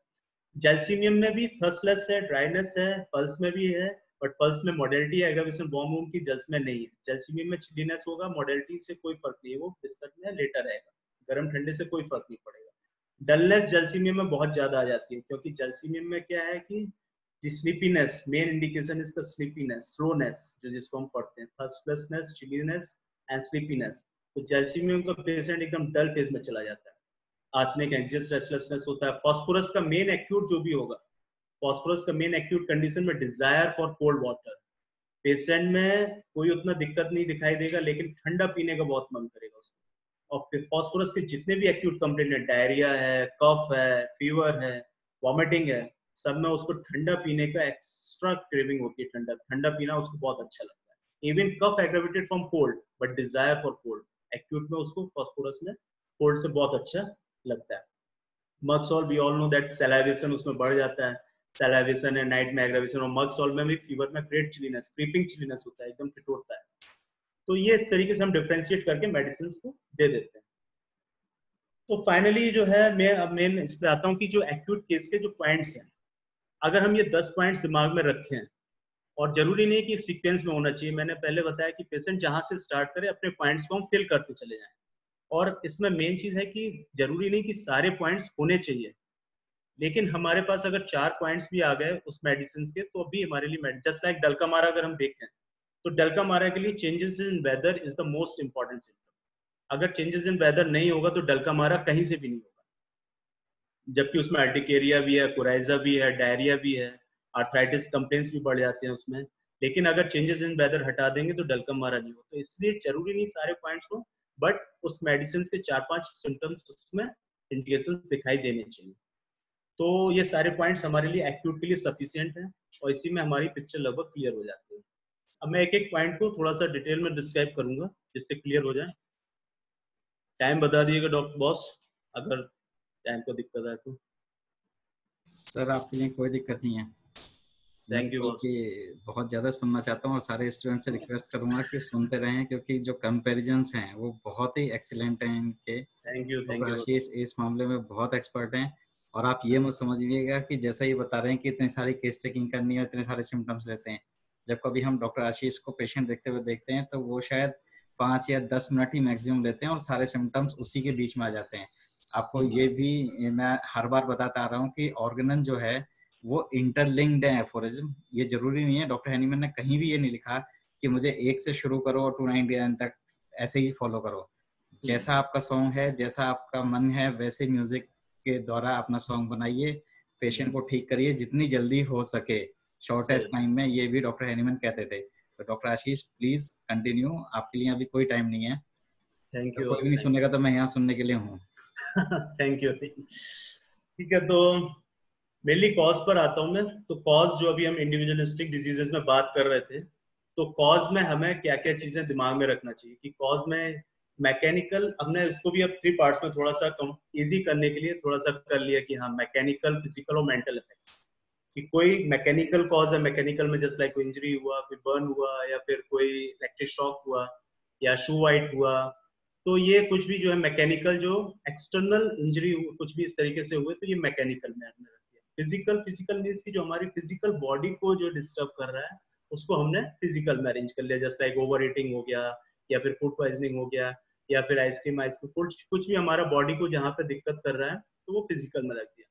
जैल्सीमियम में भी थर्स्टलेस है, ड्राइनेस है, पल्स में भी है, बट पल्स में मॉडलिटी है एग्रावेशन वार्म रूम की, जल्स में नहीं है। जैल्सीमियम में चिलीनेस होगा, मॉडलिटी से कोई फर्क नहीं है, वो बिस्तर में लेटा रहेगा, गर्म ठंडे से कोई फर्क नहीं पड़ेगा। डलनेस जैल्सीमियम में बहुत ज्यादा आ जाती है, क्योंकि जैल्सीमियम में क्या है कि स्लीपीनेस, मेन इंडिकेशन इसका स्लीपीनेस, स्लोनेस, जो जिसको हम पढ़ते हैं, थर्स्टलेसनेस, चिलीनेस एंड स्लीपीनेस। तो जैल्सीमियम का पेशेंट एकदम डल फेज में चला जाता है। आर्सेनिक एंग्जियस रेस्टलेसनेस होता है। फास्फोरस का मेन एक्यूट जो भी होगा, फास्फोरस का मेन एक्यूट कंडीशन में Dzire for cold water, patient में कोई उतना दिक्कत नहीं दिखाई देगा, लेकिन ठंडा पीने का बहुत मन करेगा उसको। और फिर फास्फोरस के जितने भी एक्यूट कंप्लेंट है, डायरिया है, कफ है, फीवर है, वॉमिटिंग है, सब में उसको ठंडा पीने का एक्स्ट्रा क्रेविंग होती है, ठंडा ठंडा पीना उसको बहुत अच्छा लगता है। Even cough aggravated from cold but desire for cold, acute में उसको फास्फोरस में कोल्ड से बहुत अच्छा लगता है। मक्सॉल वी ऑल नो दैट सैलाइवेशन उसमें बढ़ जाता है, सैलाइवेशन है नाइट में एग्रेवेशन, और मक्सॉल में भी फीवर में ग्रेट चिलीनेस, क्रीपिंग चिलीनेस होता है, एकदम ठिठुरता है। तो ये इस तरीके से हम डिफरेंशिएट करके मेडिसिन को दे देते हैं। तो फाइनली जो है, मैं अब मेन इस पे आता हूँ कि जो एक्यूट केस के जो पॉइंट्स हैं, अगर हम ये 10 पॉइंट्स दिमाग में रखें, और जरूरी नहीं कि सीक्वेंस में होना चाहिए, मैंने पहले बताया कि पेशेंट जहां से स्टार्ट करे अपने पॉइंट्स को हम फिल करते चले जाएं। और इसमें मेन चीज है कि जरूरी नहीं कि सारे पॉइंट्स होने चाहिए, लेकिन हमारे पास अगर 4 पॉइंट्स भी आ गए उस मेडिसिन के, तो भी हमारे लिए, जस्ट लाइक डल्कामारा अगर हम देखें, तो डल्कामारा के लिए changes in weather is the most important symptom. अगर चेंजेस इन वेदर नहीं होगा तो डल्कामारा कहीं से भी नहीं होगा, जबकि उसमें अर्टिकेरिया भी है, कोराइजा भी है, डायरिया भी है, आर्थराइटिस कंप्लेंट्स भी बढ़ जाते हैं उसमें। लेकिन अगर चेंजेस इन वेदर हटा देंगे तो डल्कामारा नहीं हो। तो इसलिए जरूरी नहीं सारे पॉइंट्स हो, बट उस मेडिसिन के 4-5 सिम्टम्स उसमें इंडिकेशंस दिखाई देने चाहिए। तो ये सारे पॉइंट्स हमारे लिए एक्यूट के लिए सफिशिएंट है, और इसी में हमारी पिक्चर लगभग क्लियर हो जाती है। अब मैं एक एक पॉइंट को थोड़ा सा डिटेल में डिस्क्राइब करूंगा जिससे क्लियर हो जाए। टाइम बता दिएगा डॉक्टर बॉस, अगर टाइम को दिक्कत है तो। सर आपके लिए कोई दिक्कत नहीं है, मैं थैंक यू बॉस। बल्कि बहुत ज़्यादा सुनना चाहता हूँ, और सारे स्टूडेंट से रिक्वेस्ट करूंगा कि सुनते रहें, क्योंकि जो कंपैरिजंस हैं वो बहुत ही एक्सीलेंट हैं इनके। Thank you doctor boss. Ashish इस मामले में बहुत एक्सपर्ट हैं। और आप ये मत समझिएगा कि जैसा ये बता रहे हैं कि इतनी सारी केस टेकिंग करनी है, इतने सारे सिम्टम्स लेते हैं, जब कभी हम डॉक्टर आशीष को पेशेंट देखते हुए देखते हैं तो वो शायद 5 या 10 मिनट ही मैक्सिमम लेते हैं, और सारे सिम्टम्स उसी के बीच में आ जाते हैं। आपको ये भी मैं हर बार बताता आ रहा हूँ कि ऑर्गेनन जो है वो इंटरलिंक्ड है एफोरिज्म। ये जरूरी नहीं है, डॉक्टर हैनीमैन ने कहीं भी ये नहीं लिखा कि मुझे 1 से शुरू करो और 299 तक ऐसे ही फॉलो करो। जैसा आपका सॉन्ग है, जैसा आपका मन है, वैसे म्यूजिक के द्वारा अपना सॉन्ग बनाइए, पेशेंट को ठीक करिए जितनी जल्दी हो सके, शॉर्टेस्ट टाइम में। ये भी डॉक्टर हैनीमैन कहते थे। तो डॉक्टर आशीष प्लीज कंटिन्यू, आपके लिए अभी कोई टाइम नहीं है। थैंक तो यू कोई भी नहीं सुनेगा तो मैं यहाँ सुनने के लिए हूँ। Thank you. ठीक है, तो मेनली कॉज पर आता हूँ मैं। तो कॉज जो अभी हम इंडिविजुअलिस्टिक डिजीजेस में बात कर रहे थे, तो कॉज में हमें क्या क्या चीजें दिमाग में रखना चाहिए कि कॉज में मैकेनिकल, हमने इसको भी अब 3 पार्ट्स में थोड़ा सा कम इजी करने के लिए थोड़ा सा कर लिया कि हाँ मैकेनिकल, फिजिकल और मेंटल इफेक्ट्स। कि कोई मैकेनिकल कॉज है, मैकेनिकल में जस्ट लाइक इंजरी हुआ, फिर बर्न हुआ, या फिर कोई इलेक्ट्रिक शॉक हुआ, या शू वाइट हुआ, तो ये कुछ भी जो है मैकेनिकल जो एक्सटर्नल इंजरी कुछ भी इस तरीके से हुए तो ये मैकेनिकल में हमने रख दिया। फिजिकल मीन्स की जो हमारी फिजिकल बॉडी को जो डिस्टर्ब कर रहा है उसको हमने फिजिकल में अरेंज कर लिया, जस्ट लाइक ओवर ईटिंग हो गया, या फिर फूड पॉइजनिंग हो गया, या फिर आइसक्रीम कुछ भी हमारा बॉडी को जहाँ पे दिक्कत कर रहा है तो वो फिजिकल में रख दिया।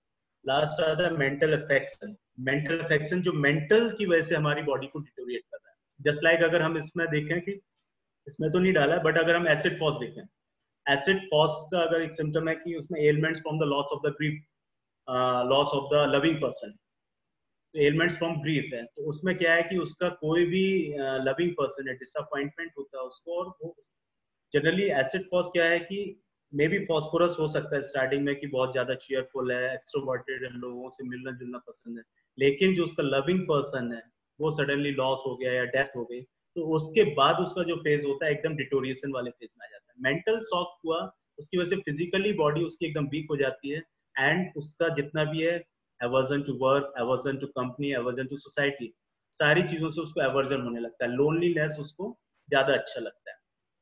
लास्ट आता है मेंटल अफेक्शन। मेंटल अफेक्शन जो मेंटल की वजह से हमारी बॉडी को डिटोरिएट कर रहा है, जस्ट लाइक अगर हम इसमें देखें कि इसमें तो नहीं डाला है, बट अगर हम एसिड फॉस देखें, एसिड फॉस का अगर एक सिम्टम है कि उसमें elements from the loss of the grief, loss of the loving person, तो एलिमेंट्स फ्रॉम ग्रीफ है, तो उसमें क्या है कि उसका कोई भी लविंग पर्सन है, डिसअपॉइंटमेंट होता है उसको, और वो जनरली एसिड फॉस क्या है कि मे बी फॉस्फोरस हो सकता है स्टार्टिंग में कि बहुत ज्यादा चीयरफुल है, एक्सट्रोवर्टेड है, लोगों से मिलना जुलना पसंद है, लेकिन जो उसका लविंग पर्सन है वो सडनली लॉस हो गया या डेथ हो गई, तो उसके बाद उसका जो फेज होता है एकदम डिटोरिएशन वाले फेज में आ जाता है। मेंटल शॉक हुआ, उसकी वजह से फिजिकली बॉडी उसकी एकदम वीक हो जाती है, एंड उसका जितना भी है aversion to work, aversion to company, aversion to society, सारी चीजों से उसको एवर्जन होने लगता है, लोनलीनेस उसको ज्यादा अच्छा लगता है।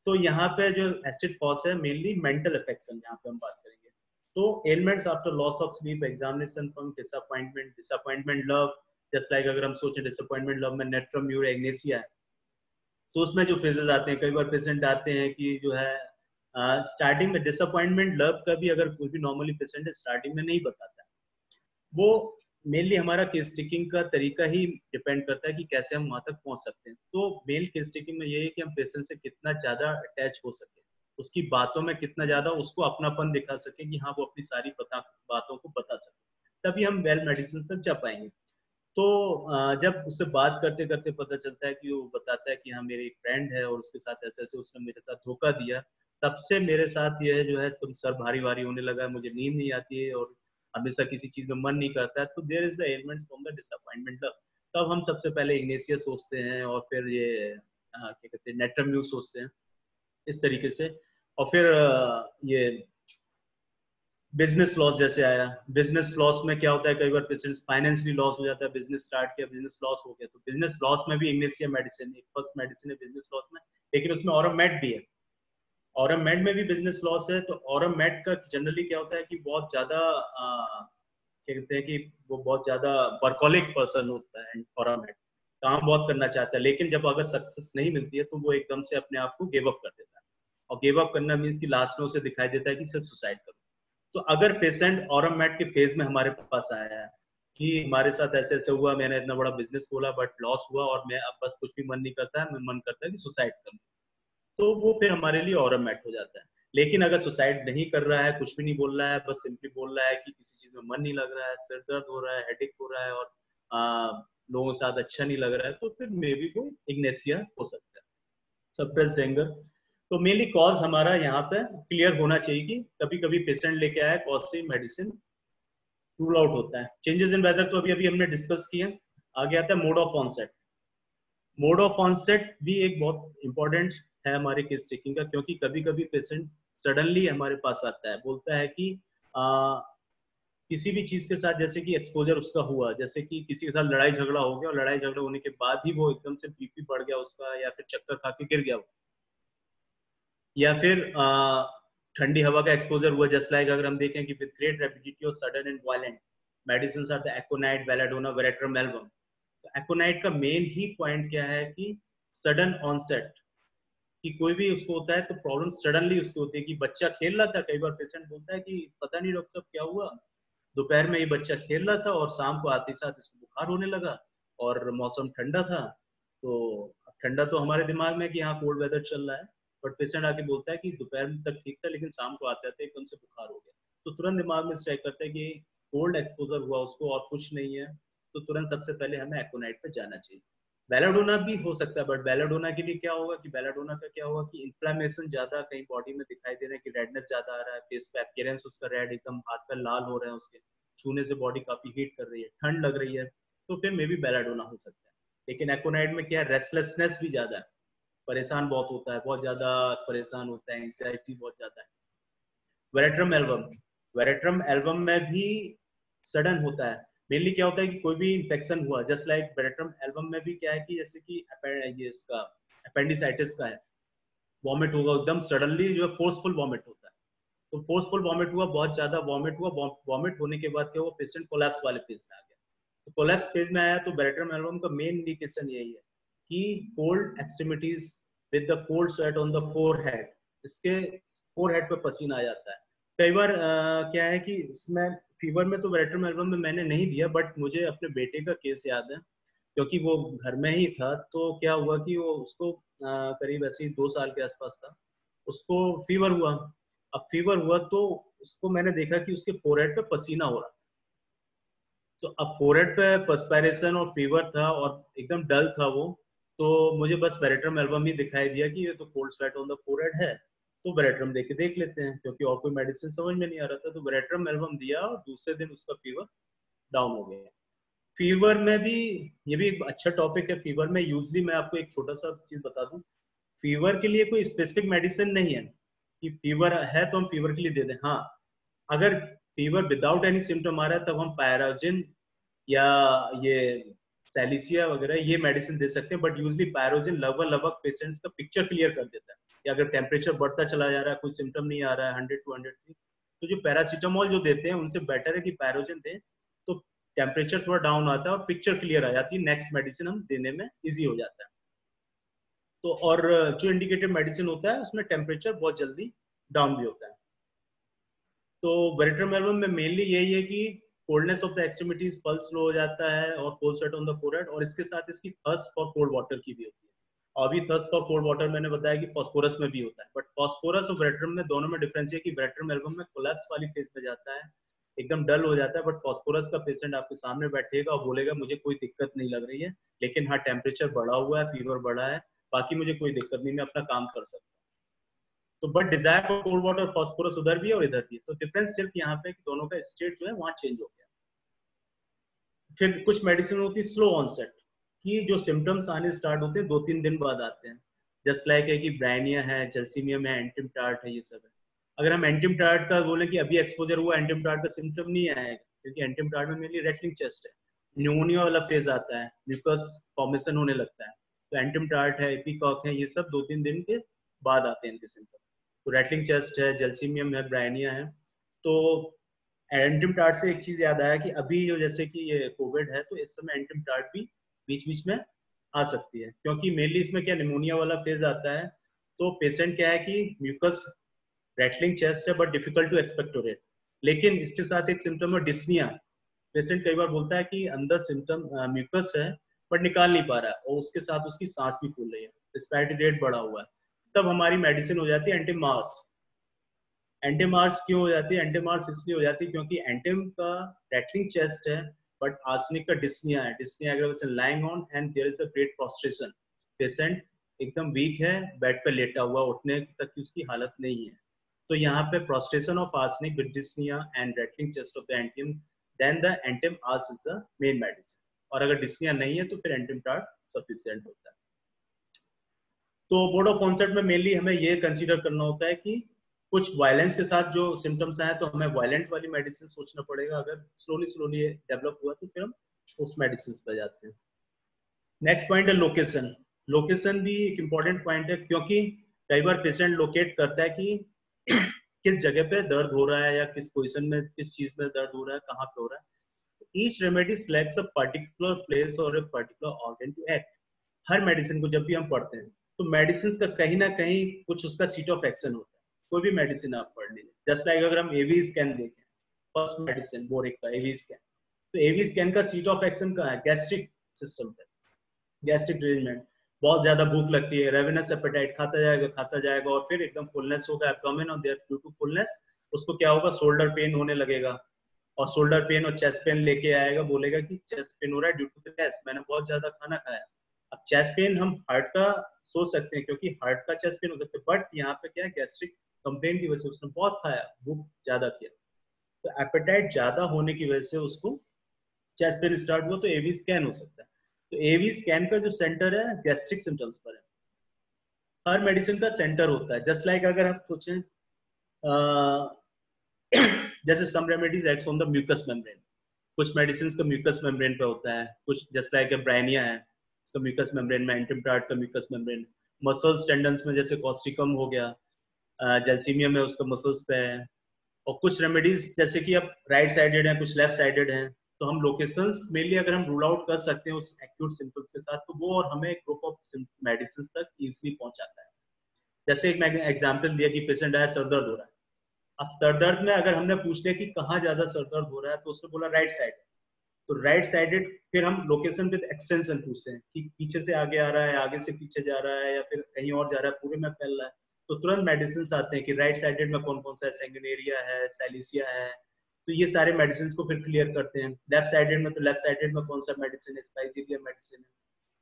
तो यहाँ पे जो एसिड फॉस है मेनली मेंटल अफेक्शन यहाँ पे हम बात करेंगे। तो elements after loss of sleep, examination from disappointment love, just like अगर हम सोचें डिसअपॉइंटमेंट लव में नेट्रम म्यूर एग्नेसिया है, तो उसमें जो फेजेस आते हैं, कई बार पेशेंट आते हैं कि जो है स्टार्टिंग में डिसअपॉइंटमेंट लव का भी अगर कोई भी नॉर्मली पेशेंट है स्टार्टिंग में नहीं बताता है, वो मेनली हमारा केस टेकिंग का तरीका ही डिपेंड करता है कि कैसे हम वहां तक पहुंच सकते हैं। तो मेल केस टेकिंग में ये है कि हम पेशेंट से कितना ज्यादा अटैच हो सके, उसकी बातों में कितना ज्यादा उसको अपनापन दिखा सके कि हाँ वो अपनी सारी बातों को बता सके, तभी हम वेल मेडिसिन तक जा पाएंगे। तो जब उससे बात करते करते पता चलता है कि वो बताता है कि हाँ मेरी एक फ्रेंड है और उसके साथ ऐसे ऐसे उसने मेरे साथ धोखा दिया, तब से मेरे साथ यह जो है सर भारी भारी होने लगा है, मुझे नींद नहीं आती है और हमेशा किसी चीज में मन नहीं करता है, तो there is the elements from the disappointment love. तब हम सबसे पहले इग्नेशियस सोचते हैं, और फिर ये क्या कहते हैं नेट्रम म्यूस सोचते हैं इस तरीके से, और फिर ये बिजनेस लॉस जैसे आया। बिजनेस लॉस में क्या होता है, कई बार पेशेंट्स फाइनेंशियली लॉस हो जाता है, बिजनेस स्टार्ट किया बिजनेस लॉस हो गया, तो बिजनेस लॉस में भी इग्नेशिया मेडिसिन एक फर्स्ट मेडिसिन है बिजनेस लॉस में, लेकिन उसमें ऑरमेड भी है, ऑरमेड में भी बिजनेस लॉस है। तो ऑरमेड का जनरली क्या होता है कि बहुत ज्यादा क्या कहते हैं कि वो बहुत ज्यादा वर्कोलिक पर्सन होता है, ऑरमेड काम बहुत करना चाहता है, लेकिन जब अगर सक्सेस नहीं मिलती है तो वो एकदम से अपने आप को गिव अप कर देता है, और गिव अप करना मीन्स कि लास्ट में उसे दिखाई देता है कि सिर्फ सुसाइड करो। तो अगर पेशेंट ऑरमेड के फेज में हमारे पास आया है कि हमारे साथ ऐसे ऐसे हुआ, मैंने इतना बड़ा बिजनेस खोला बट लॉस हुआ, और मैं अब बस कुछ भी मन नहीं करता है, मैं मन करता है कि सुसाइड कर, तो वो फिर हमारे लिए ऑरमेट हो जाता है। लेकिन अगर सुसाइड नहीं कर रहा है, कुछ भी नहीं बोल रहा है, बस सिंपली बोल रहा है कि किसी चीज में मन नहीं लग रहा है, सिर दर्द हो रहा है, हेडेक हो रहा है, और लोगों के साथ अच्छा नहीं लग रहा है, तो फिर मे बी वो इग्नेसिया हो सकता है, सप्रेस्ड एंगर। तो मेनली कॉज हमारा यहाँ पे क्लियर होना चाहिए कि कभी कभी पेशेंट लेके आया कॉज से मेडिसिन रूल आउट होता है। चेंजेस इन वेदर तो अभी अभी हमने डिस्कस किया। आगे आता है mode of onset. Mode of onset भी एक बहुत इंपॉर्टेंट है हमारे केस टेकिंग का, क्योंकि कभी कभी पेशेंट सडनली हमारे पास आता है, बोलता है कि किसी भी चीज के साथ जैसे कि एक्सपोजर उसका हुआ, जैसे कि किसी के साथ लड़ाई झगड़ा हो गया और लड़ाई झगड़ा होने के बाद ही वो एकदम से बीपी बढ़ गया उसका, या फिर चक्कर खा के गिर गया, या फिर ठंडी हवा का एक्सपोजर हुआ, जस्ट लाइक अगर हम देखें कि विद ग्रेट रैपिडिटी और sudden and violent medicine are the aconite, belladonna, veratrum album. Aconite का मेन ही पॉइंट क्या है कि सडन ऑनसेट, कि कोई भी उसको होता है तो प्रॉब्लम सडनली उसको होती है, कि बच्चा खेल रहा था, कई बार पेशेंट बोलता है कि पता नहीं डॉक्टर साहब क्या हुआ, दोपहर में ये बच्चा खेल रहा था और शाम को आते साथ इसको बुखार होने लगा, और मौसम ठंडा था, तो ठंडा तो हमारे दिमाग में कि हाँ कोल्ड वेदर चल रहा है, बट पेशेंट आके बोलता है कि दोपहर तक ठीक था लेकिन शाम को आते आते एकदम से बुखार हो गया, तो तुरंत दिमाग में स्ट्राइक करता है कि कोल्ड एक्सपोजर हुआ उसको और कुछ नहीं है, तो तुरंत सबसे पहले हमें एकोनाइट पे जाना चाहिए। बेलाडोना भी हो सकता है, बट बेलाडोना के लिए क्या होगा कि बेलाडोना का क्या होगा कि इन्फ्लेमेशन ज्यादा कहीं बॉडी में दिखाई दे रहा है, कि रेडनेस ज्यादा आ रहा है, फेस पे अपीयरेंस उसका रेड, एकदम हाथ पे लाल हो रहे हैं उसके, छूने से बॉडी काफी हीट कर रही है, ठंड लग रही है, तो फिर मे बी बेलाडोना हो सकता है। लेकिन एकोनाइट में क्या है, रेस्टलेसनेस भी ज्यादा है, परेशान बहुत होता है, बहुत ज्यादा परेशान होता है, एंग्जाइटी बहुत ज्यादा है। वेरेट्रम एल्बम, वेरेट्रम एल्बम में भी सडन होता है, मेनली क्या होता है कि कोई भी इन्फेक्शन हुआ, जस्ट लाइक बेरेट्रम एल्बम में भी क्या है कि जैसे कि ये इसका अपेंडिसाइटिस का है, वॉमिट होगा एकदम सडनली, जो है फोर्सफुल वॉमिट होता है। तो फोर्सफुल वॉमिट हुआ, बहुत ज्यादा वॉमिट हुआ, वॉमिट होने के बाद क्या हुआ, पेशेंट कोलैप्स वाले फेज में आ गया। तो कोलैप्स फेज में आया तो बेरेट्रम एल्बम का मेन इंडिकेशन यही है कि cold extremities with the cold sweat on the forehead, इसके फोरहेड पे पसीना आ जाता है। कई बार क्या है कि इसमें फीवर में तो बेरेट्रम एल्बम में मैंने नहीं दिया, बट मुझे अपने बेटे का केस याद है, क्योंकि वो घर में ही था। तो क्या हुआ कि वो उसको करीब ऐसे ही 2 साल के आसपास था, उसको फीवर हुआ। अब फीवर हुआ तो उसको मैंने देखा कि उसके फोरहेड पे पसीना हो रहा, तो अब फोरहेड पे पर्सपायरेशन और फीवर था और एकदम डल था वो। तो मुझे बस बेरेट्रम एल्बम ही दिखाई दिया कि ये तो cold sweat on the forehead है, तो बेरेट्रम दे के देख लेते हैं, क्योंकि और कोई मेडिसिन समझ में नहीं आ रहा था। तो बेरेट्रम एल्बम दिया और दूसरे दिन उसका फीवर डाउन हो गया। फीवर में भी, ये भी एक अच्छा टॉपिक है, फीवर में यूजली मैं आपको एक छोटा सा चीज बता दूं, फीवर के लिए कोई स्पेसिफिक मेडिसिन नहीं है कि फीवर है तो हम फीवर के लिए दे दें। हाँ, अगर फीवर विदाउट एनी सिम्टम आ रहा है तब हम पैराजिन या ये सैलिसिया वगैरह ये मेडिसिन दे सकते हैं, बट यूजली पैराजिन लगभग लगभग पेशेंट्स का पिक्चर क्लियर कर देता है कि अगर टेम्परेचर बढ़ता चला जा रहा है, कोई सिम्टम नहीं आ रहा है 100 to 103, तो जो पैरासीटामोल जो देते हैं उनसे बेटर है कि पैराजिन दें, तो टेम्परेचर थोड़ा डाउन आता है और पिक्चर क्लियर आ जाती है, नेक्स्ट मेडिसिन हम देने में इजी हो जाता है। तो और जो इंडिकेटेड मेडिसिन होता है उसमें टेम्परेचर बहुत जल्दी डाउन भी होता है। तो बेरेट्रम एल्बम में मेनली यही है कि coldness of the extremities, pulse slow हो जाता है और cold sweat on the forehead, और इसके साथ इसकी थर्स्ट फॉर कोल्ड वाटर की भी होती है। अभी थर्स्ट फॉर कोल्ड वाटर मैंने बताया कि फास्फोरस में भी होता है, बट फास्फोरस और बेरेट्रम में दोनों में डिफरेंस है कि बेरेट्रम एल्बम में कोलैप्स वाली फेज में जाता है, एकदम डल हो जाता है, बट फास्फोरस का पेशेंट आपके सामने बैठेगा और बोलेगा मुझे कोई दिक्कत नहीं लग रही है, लेकिन हाँ टेम्परेचर बढ़ा हुआ है, फीवर बढ़ा है, बाकी मुझे कोई दिक्कत नहीं, मैं अपना काम कर सकता हूँ। तो but desire for cold water phosphorus उधर भी है और इधर भी है, तो डिफरेंस सिर्फ यहाँ पे कि दोनों का स्टेट जो है वहां चेंज हो गया। फिर कुछ मेडिसिन होती है स्लो ऑनसेट, कि जो सिम्टम्स आने स्टार्ट होते हैं 2-3 दिन बाद आते हैं, जस्ट लाइक है कि ब्राइनिया है, जैल्सीमियम है, एंटिमटार्ट है, ये सब है। अगर हम एंटिमटार्ट का बोले कि अभी एक्सपोजर हुआ, एंटिमटार्ट का सिम्टम नहीं आएगा, क्योंकि एंटिमटार्ट में मेनली रेटलिंग चेस्ट है, न्यूमोनिया वाला फेज आता है, म्यूकस फॉर्मेशन होने लगता है, तो एंटिमटार्ट है, एपिकॉक है, ये सब 2-3 दिन के बाद आते हैं इनके सिम्टम। तो रेटलिंग चेस्ट है, जैल्सीमियम है, ब्राइनिया है। तो एंटिमटार्ट से एक चीज याद आया कि अभी जो जैसे कि ये कोविड है, तो इस समय एंटिमटार्ट भी बीच बीच में आ सकती है, क्योंकि मेनली इसमें क्या निमोनिया वाला फेज आता है। तो पेशेंट क्या है कि म्यूकस रेटलिंग चेस्ट है बट डिफिकल्ट टू एक्सपेक्टोरेट, लेकिन इसके साथ एक सिम्टम है डिस्निया। पेशेंट कई बार बोलता है कि अंदर सिम्टम म्यूकस है बट निकाल नहीं पा रहा है, और उसके साथ उसकी सांस भी फूल रही है, रेस्पिरेटरी रेट बढ़ा हुआ है, तब हमारी मेडिसिन हो जाती है एंटीमार्स। एंटीमार्स क्यों हो जाती है? एंटीमार्स इसलिए हो जाती है क्योंकि एंटीम का रैटलिंग चेस्ट है बट आर्सेनिक का डिस्निया है, dyspnoea aggravation lying on and there is the great prostration, patient एकदम वीक है, बेड पे लेटा हुआ, उठने तक की उसकी हालत नहीं है। तो यहाँ पे prostration of arsenic with dyspnoea and rattling chest of the antim, then the antim ars is the main medicine, और अगर डिस्निया नहीं है तो फिर एंटीम टार्ट सफिशिएंट होता है। तो बोर्ड ऑफ कॉन्सेप्ट में मेनली हमें ये कंसीडर करना होता है कि कुछ वायलेंस के साथ जो सिम्टम्स आए तो हमें वायलेंट वाली मेडिसिन सोचना पड़ेगा, अगर स्लोली स्लोली डेवलप हुआ तो फिर हम उस मेडिसिन पे जाते हैं। नेक्स्ट पॉइंट है लोकेशन। लोकेशन भी एक इम्पॉर्टेंट पॉइंट है, क्योंकि कई बार पेशेंट लोकेट करता है कि किस जगह पे दर्द हो रहा है या किस पोजीशन में किस चीज में दर्द हो रहा है, कहाँ पे हो रहा है। Each remedy selects a particular place और a particular organ to act. हर मेडिसिन को जब भी हम पढ़ते हैं तो मेडिसिन का कहीं ना कहीं कुछ उसका सीट ऑफ एक्शन होता है। कोई भी मेडिसिन आप पढ़ लीजिए, जस्ट लाइक अगर हम एवी स्कैन देखें, फर्स्ट मेडिसिन बोरिक का एवी स्कैन, तो एवी स्कैन का सीट ऑफ एक्शन कहाँ है? गैस्ट्रिक सिस्टम पे, गैस्ट्रिक डिरीजमेंट। बहुत ज्यादा भूख लगती है, रेवेनस एपेटाइट, खाता जाएगा और फिर एकदम फुलनेस होगा एब्डोमेन, और देयर ड्यू टू फुलनेस उसको क्या होगा, शोल्डर पेन होने लगेगा, और शोल्डर पेन और चेस्ट पेन लेके आएगा, बोलेगा कि चेस्ट पेन हो रहा है ड्यू टू द गैस, मैंने बहुत ज्यादा खाना खाया। अब चेस्ट पेन हम हार्ट का सोच सकते हैं, क्योंकि हार्ट का चेस्ट पेन हो सकता है, बट यहाँ पे क्या है, गैस्ट्रिक कंप्लेन की वजह से उसने बहुत खाया, भूख ज्यादा किया, तो एपेटाइट ज्यादा होने की वजह से उसको चेस्ट पेन स्टार्ट हुआ, तो एवी स्कैन हो सकता है। तो एवी स्कैन का जो सेंटर है गैस्ट्रिक सिम्टम्स पर है। हर मेडिसिन का सेंटर होता है, जस्ट लाइक अगर आप सोचें जैसे some remedies acts on the mucous membrane, कुछ मेडिसिन का म्यूकस मेम्ब्रेन पे होता है, कुछ जैसा है कि ब्राइनिया है उसका म्यूकस मेम्ब्रेन में, एंटिम्प्राट का म्यूकस मेम्ब्रेन, मसल्स टेंडन्स में जैसे कॉस्टिकम हो गया, जैल्सीमियम में उसका मसल्स पे है। और कुछ रेमेडीज जैसे कि अब राइट साइडेड है, कुछ लेफ्ट साइडेड है, तो हम लोकेशंस मेनली अगर हम रूल आउट कर सकते हैं उस एक्यूट सिम्टम्स के साथ, तो वो और हमें ग्रुप ऑफ मेडिसिन तक इजिली पहुंचाता है। जैसे एक मैंने एग्जाम्पल दिया कि पेशेंट आया, सर दर्द हो रहा है। अब सर दर्द में अगर हमने पूछ लिया कि कहाँ ज्यादा सर दर्द हो रहा है, तो उसने बोला राइट साइड, तो राइट साइडेड, फिर हम लोकेशन विद एक्सटेंशन पूछते हैं कि पीछे से आगे आ रहा है, आगे से पीछे जा रहा है, या फिर कहीं और जा रहा है, पूरे में फैल रहा है, तो तुरंत मेडिसिन आते हैं कि राइट साइडेड में कौन कौन सा है, सैंगुइनेरिया है, सैलिसिया है, तो ये सारे मेडिसिन को फिर क्लियर करते हैं। लेफ्ट साइडेड में, तो लेफ्ट साइडेड में कौन सा मेडिसिन है, स्पाइजीरिया मेडिसिन है।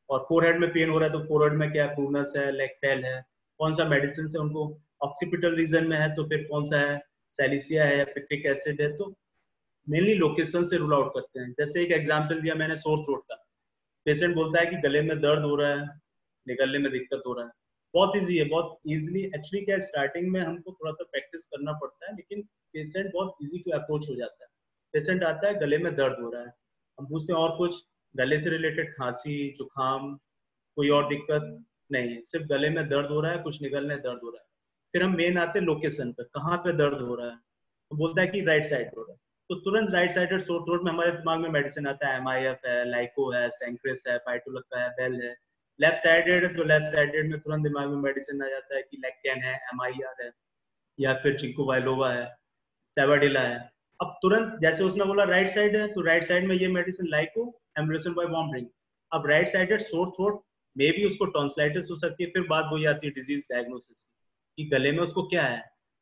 और फोरहेड में पेन हो रहा है, तो फोरहेड में क्या, प्रूनस है, लेक्टेल है, कौन सा मेडिसिन है उनको। ऑक्सीपिटल रीजन में है तो फिर कौन सा है, सैलिसिया है, पिक्रिक एसिड है। तो मेनली लोकेशन से रूल आउट करते हैं। जैसे एक एग्जांपल दिया मैंने सोर थ्रोट का, पेशेंट बोलता है कि गले में दर्द हो रहा है, निकलने में दिक्कत हो रहा है। बहुत इजी है, बहुत इजीली। एक्चुअली क्या, स्टार्टिंग में हमको थोड़ा सा प्रैक्टिस करना पड़ता है, लेकिन पेशेंट बहुत इजी टू अप्रोच हो जाता है। पेशेंट आता है, गले में दर्द हो रहा है, हम पूछते हैं और कुछ, गले से रिलेटेड खांसी, जुकाम, कोई और दिक्कत नहीं है, सिर्फ गले में दर्द हो रहा है, कुछ निकलने दर्द हो रहा है। फिर हम मेन आते हैं लोकेशन पे, कहाँ पे दर्द हो रहा है, तो बोलता है कि राइट साइड हो रहा है, तो तुरंत राइट साइडेड सोर थ्रोट में हमारे दिमाग में मेडिसिन आता है, MIF है, लाइको है, सेंक्रेस है, पाइटोलक्का है, बेल है। लेफ्ट साइडेड है तो लेफ्ट साइडेड में तुरंत दिमाग में मेडिसिन आ जाता है कि लेक्टेन है, MIR है, या फिर चिंको बाइलोवा है, सेवाडिला है। अब तुरंत जैसे उसने बोला राइट साइड है, तो राइट साइड में ये मेडिसिन लाइको, एम्ब्रोसिन बाय वॉमरिंग। अब राइट साइडेड सोर थ्रोट में भी उसको टॉन्सिलाइटिस हो सकती है। फिर बात वही आती है डिजीज डायग्नोसिस की, गले में उसको क्या है,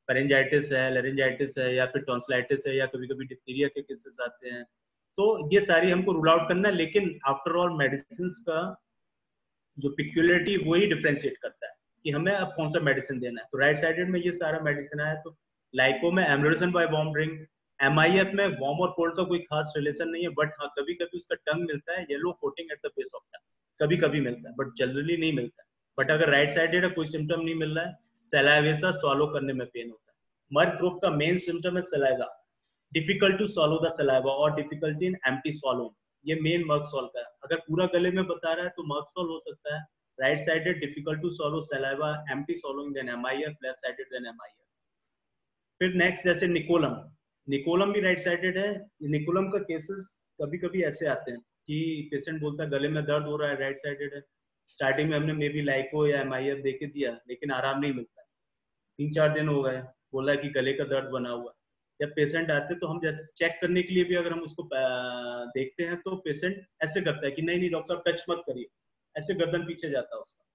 फेरेंजाइटिस है, लेरिंजाइटिस है, या फिर टॉन्सिलाइटिस है, या कभी कभी डिप्थीरिया के केसेस आते हैं। तो ये सारी हमको रूल आउट करना है, लेकिन आफ्टर ऑल मेडिसिन का जो पिक्यूलियरिटी वही डिफ्रेंशिएट करता है कि हमें अब कौन सा मेडिसिन देना है। तो राइट साइडेड में ये सारा मेडिसिन आया, तो लाइको में एम्ब्रोसिन बाय वॉमरिंग, MIF में वार्म और कोल्ड का कोई खास रिलेशन नहीं है, बट हाँ कभी कभी उसका टंग मिलता है, yellow coating at the base of tongue, कभी कभी मिलता है, बट जनरली नहीं मिलता है। बट अगर राइट साइडेड है, कोई सिम्टम नहीं मिल रहा है, सलाइवेसा स्वालो करने में पेन होता है। मर्क ग्रुप का मेन सिम्टम है saliva, difficult to swallow the saliva और डिफिकल्टी इन एम्प्टी सॉलो, ये मेन मर्क सॉल का है। अगर पूरा गले में बता रहा है तो मर्क सॉल हो सकता है। Right sided difficult to swallow saliva, empty swallowing, then MIF, left sided then MIF। फिर नेक्स्ट जैसे निकोलम, निकोलम भी राइट साइडेड है। निकोलम का केसेस कभी कभी ऐसे आते हैं कि पेशेंट बोलता है गले में दर्द हो रहा है, राइट साइडेड है, स्टार्टिंग में हमने मे बी लाइको या MIF दे के दिया, लेकिन आराम नहीं मिलता, 3-4 दिन हो गए, बोला कि गले का दर्द बना हुआ। जब पेशेंट आते तो हम जैसे चेक करने के लिए भी अगर हम उसको देखते हैं, तो पेशेंट ऐसे करता है कि नहीं नहीं डॉक्टर साहब टच मत करिए, ऐसे गर्दन पीछे जाता है उसका,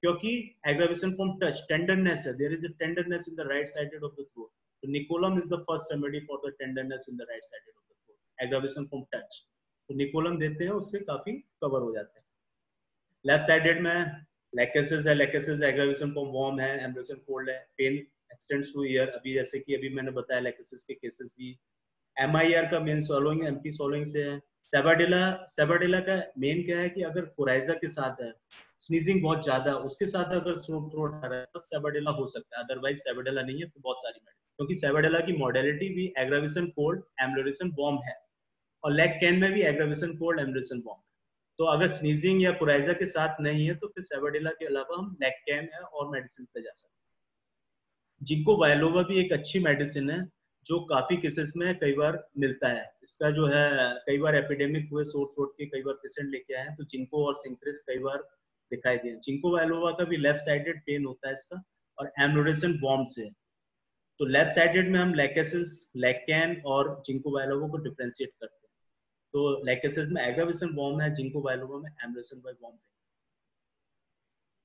क्योंकि एग्रावेशन फ्रॉम टच, टेंडरनेस है, there is a tenderness in the right sided of the throat. तो niccolum is the first remedy for the tenderness in the right sided of the throat, aggravation from touch. तो niccolum देते हैं, उससे काफी cover हो जाता है। Left sided में लेकेसिस है, लेकेसिस एग्रावेशन फ्रॉम वार्म है, एम्ब्रोसिन कोल्ड है, पेन एक्सटेंड्स टू ईयर। अभी जैसे कि अभी मैंने बताया लेकेसिस के केसेस भी। MIR का मेन सॉलोइंग, एम्प्टी सॉलोइंग से है। सेबाडिला, सेबाडिला का मेन क्या है कि अगर कोराइजा के साथ है, स्नीजिंग बहुत ज्यादा, उसके साथ अगर सोर थ्रोट आ रहा है, तब सेबाडिला हो सकता है, अदरवाइज सेबाडिला नहीं है। तो बहुत सारी मेडिसिन, क्योंकि सेबाडिला की मॉडलिटी भी एग्रावेशन कोल्ड, एम्ब्लोरेशन वार्म है, और लेग कैन में भी एग्रावेशन कोल्ड, एम्ब्लोरेशन वार्म। तो अगर स्नीजिंग या कोराइजा के साथ नहीं है, तो फिर सेबाडिला के अलावा हम लेग कैन है और मेडिसिन पे जा सकते हैं। जिंको बायलोवा भी एक अच्छी मेडिसिन है, जो काफी केसेस में कई बार मिलता है। इसका जो है कई बार एपिडेमिक हुए सोर थ्रोट के, कई बार पेशेंट लेके आए तो जिंको और सिंक्रिस कई बार दिखाई दिए। जिंको बायलोवा का भी लेफ्ट साइडेड पेन होता है इसका, और एम्ब्लोरेशन वार्म से। तो लेफ्ट साइडेड में हम लैकेसिस, लैकेन और जिंको बायलोवा को डिफरेंशिएट करते हैं। तो लैकेसिस में एग्रावेशन वार्म है, जिंको बायलोवा में एम्ब्लोरेशन बाय वार्म।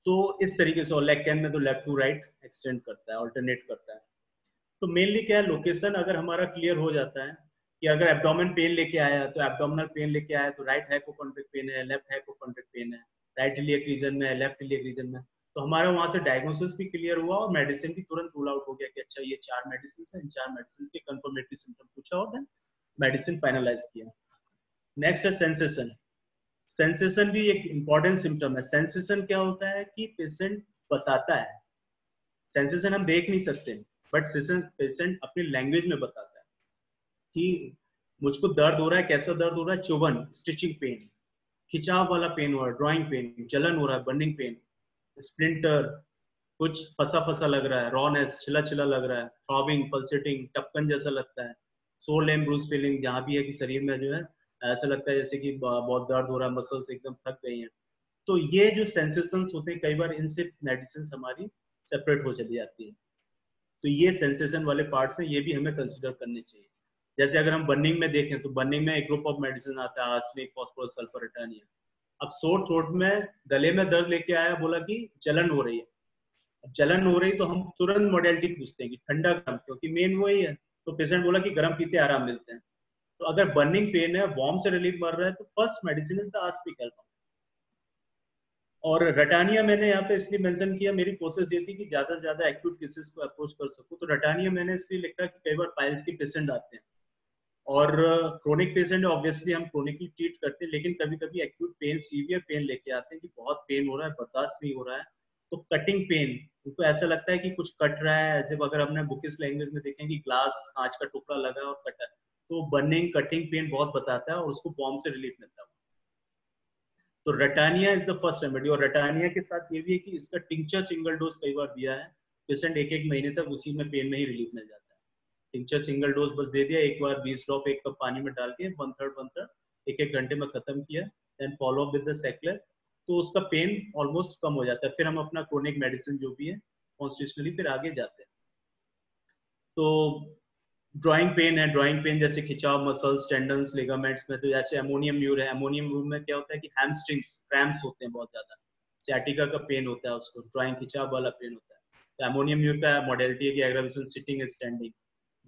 तो इस तरीके से, और लैकेन में तो लेफ्ट टू राइट एक्सटेंड करता है, ऑल्टरनेट करता है। तो मेनली क्या है, लोकेशन अगर हमारा क्लियर हो जाता है कि अगर एब्डोमेन पेन लेके आया, तो एब्डोमिनल पेन लेके आया तो राइट हाइपोकॉन्ड्रिक पेन है, लेफ्ट हाइपोकॉन्ड्रिक पेन है, राइट इलियक रीजन में है, लेफ्ट इलियक रीजन में, तो हमारा वहां से डायग्नोसिस भी क्लियर हुआ और मेडिसिन भी तुरंत रूल आउट हो गया कि अच्छा ये 4 मेडिसिन है, इन 4 मेडिसिन के कंफर्मेटरी सिम्टम पूछा और देन मेडिसिन फाइनलाइज किया। नेक्स्ट है सेंसेशन। सेंसेशन भी एक इंपॉर्टेंट सिम्टम है। सेंसेशन क्या होता है कि पेशेंट बताता है, सेंसेशन हम देख नहीं सकते, बट पेशेंट अपनी लैंग्वेज में बताता है कि मुझको दर्द हो रहा है, कैसा दर्द हो रहा है? चुभन, स्टिचिंग पेन, खिंचाव वाला पेन हो रहा है, ड्राइंग पेन, जलन हो रहा है, बर्निंग पेन, स्प्लिंटर, कुछ फंसा फंसा लग रहा है, रॉनेस, छिला छिला लग रहा है, थ्रॉबिंग, पल्सेटिंग, टपकन जैसा लगता है, सोर लेम ब्रूज फीलिंग, जहाँ भी है कि शरीर में जो है ऐसा लगता है जैसे कि बहुत दर्द हो रहा है, मसल्स एकदम थक गई हैं। तो ये जो सेंसेशंस होते हैं, कई बार इनसे मेडिसिन हमारी सेपरेट हो चली जाती है। तो ये सेंसेशन वाले पार्ट्स हैं, ये भी हमें कंसिडर करने चाहिए। जैसे अगर हम बर्निंग में देखें तो बर्निंग में एक ग्रुप ऑफ मेडिसिन आता है, आर्सेनिक, फास्फोरस, सल्फर, रिटानिया। अब सोर थ्रोट में गले में दर्द लेके आया, बोला कि जलन हो रही है। जलन हो रही तो हम तुरंत मॉडलिटी पूछते हैं कि ठंडा गर्म, क्योंकि मेन वही है। तो पेशेंट बोला कि गर्म पीते आराम मिलते हैं। तो अगर बर्निंग पेन है, वार्म से रिलीफ मिल रहा है, तो first medicine is the arsenic album. और रटानिया मैंने यहाँ पे इसलिए मेंशन किया, मेरी कोशिश ये थी कि ज्यादा से ज्यादा एक्यूट केसेस को अप्रोच कर सकूं। तो रटानिया मैंने इसलिए लिखा कि कई बार पाइल्स के पेशेंट आते हैं और क्रोनिक पेशेंट ऑब्वियसली हम क्रोनिकली ट्रीट करते हैं, लेकिन कभी कभी एक्यूट पेन, सीवियर पेन लेके आते हैं कि बहुत पेन हो रहा है, बर्दाश्त नहीं हो रहा है। तो कटिंग पेन, उनको ऐसा लगता है कि कुछ कट रहा है, ऐसे अगर हमने बुकिश लैंग्वेज में देखें कि ग्लास, कांच का टुकड़ा लगा है और कटा है, तो बर्निंग, कटिंग पेन बहुत बताता है और उसको वार्म से रिलीफ मिलता है। तो रटानिया इज द फर्स्ट रेमेडी। और रटानिया के साथ ये भी है कि इसका टिंचर सिंगल डोज कई बार दिया है, पेशेंट एक एक महीने तक उसी में पेन में ही रिलीफ मिल जाता है। टिंचर सिंगल डोज बस दे दिया एक बार, 20 ड्रॉप एक कप पानी में डाल के, 1/3 एक एक घंटे में खत्म किया, then follow up with the secular, तो उसका पेन ऑलमोस्ट कम हो जाता है। फिर हम अपना क्रोनिक मेडिसिन जो भी है कॉन्स्टिट्यूशनली फिर आगे जाते हैं। तो ड्राइंग पेन है, ड्राइंग पेन जैसे खिंचाव, मसल्स, टेंडन्स, लिगामेंट्स में, तो जैसे अमोनियम न्यूर है, अमोनियम न्यूर में क्या होता है कि हैमस्ट्रिंग्स क्रैम्प्स होते हैं बहुत ज्यादा, सियाटिका का पेन होता है, उसको ड्राइंग खिंचाव वाला पेन होता है। तो अमोनियम न्यूर का मॉडलिटी है कि एग्रावेशन सिटिंग एंड स्टैंडिंग,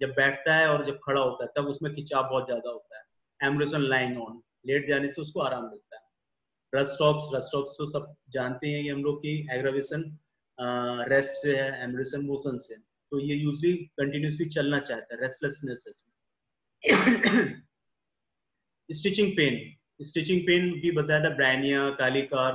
जब बैठता है और जब खड़ा होता है तब उसमें खिंचाव बहुत ज्यादा होता है। एम्ब्रेशन लाइंग ऑन, लेट जाने से उसको आराम मिलता है। रस्टॉक्स, रस्टॉक्स तो सब जानते हैं कि हम लोग की एग्रावेशन रेस्ट से है, एम्ब्रेशन मोशन से, तो ये यूजली कंटिन्यूसली चलना चाहता है, रेस्टलेसनेस है। स्टिचिंग पेन, स्टिचिंग पेन भी बताया था, ब्रायनिया, कालीकार,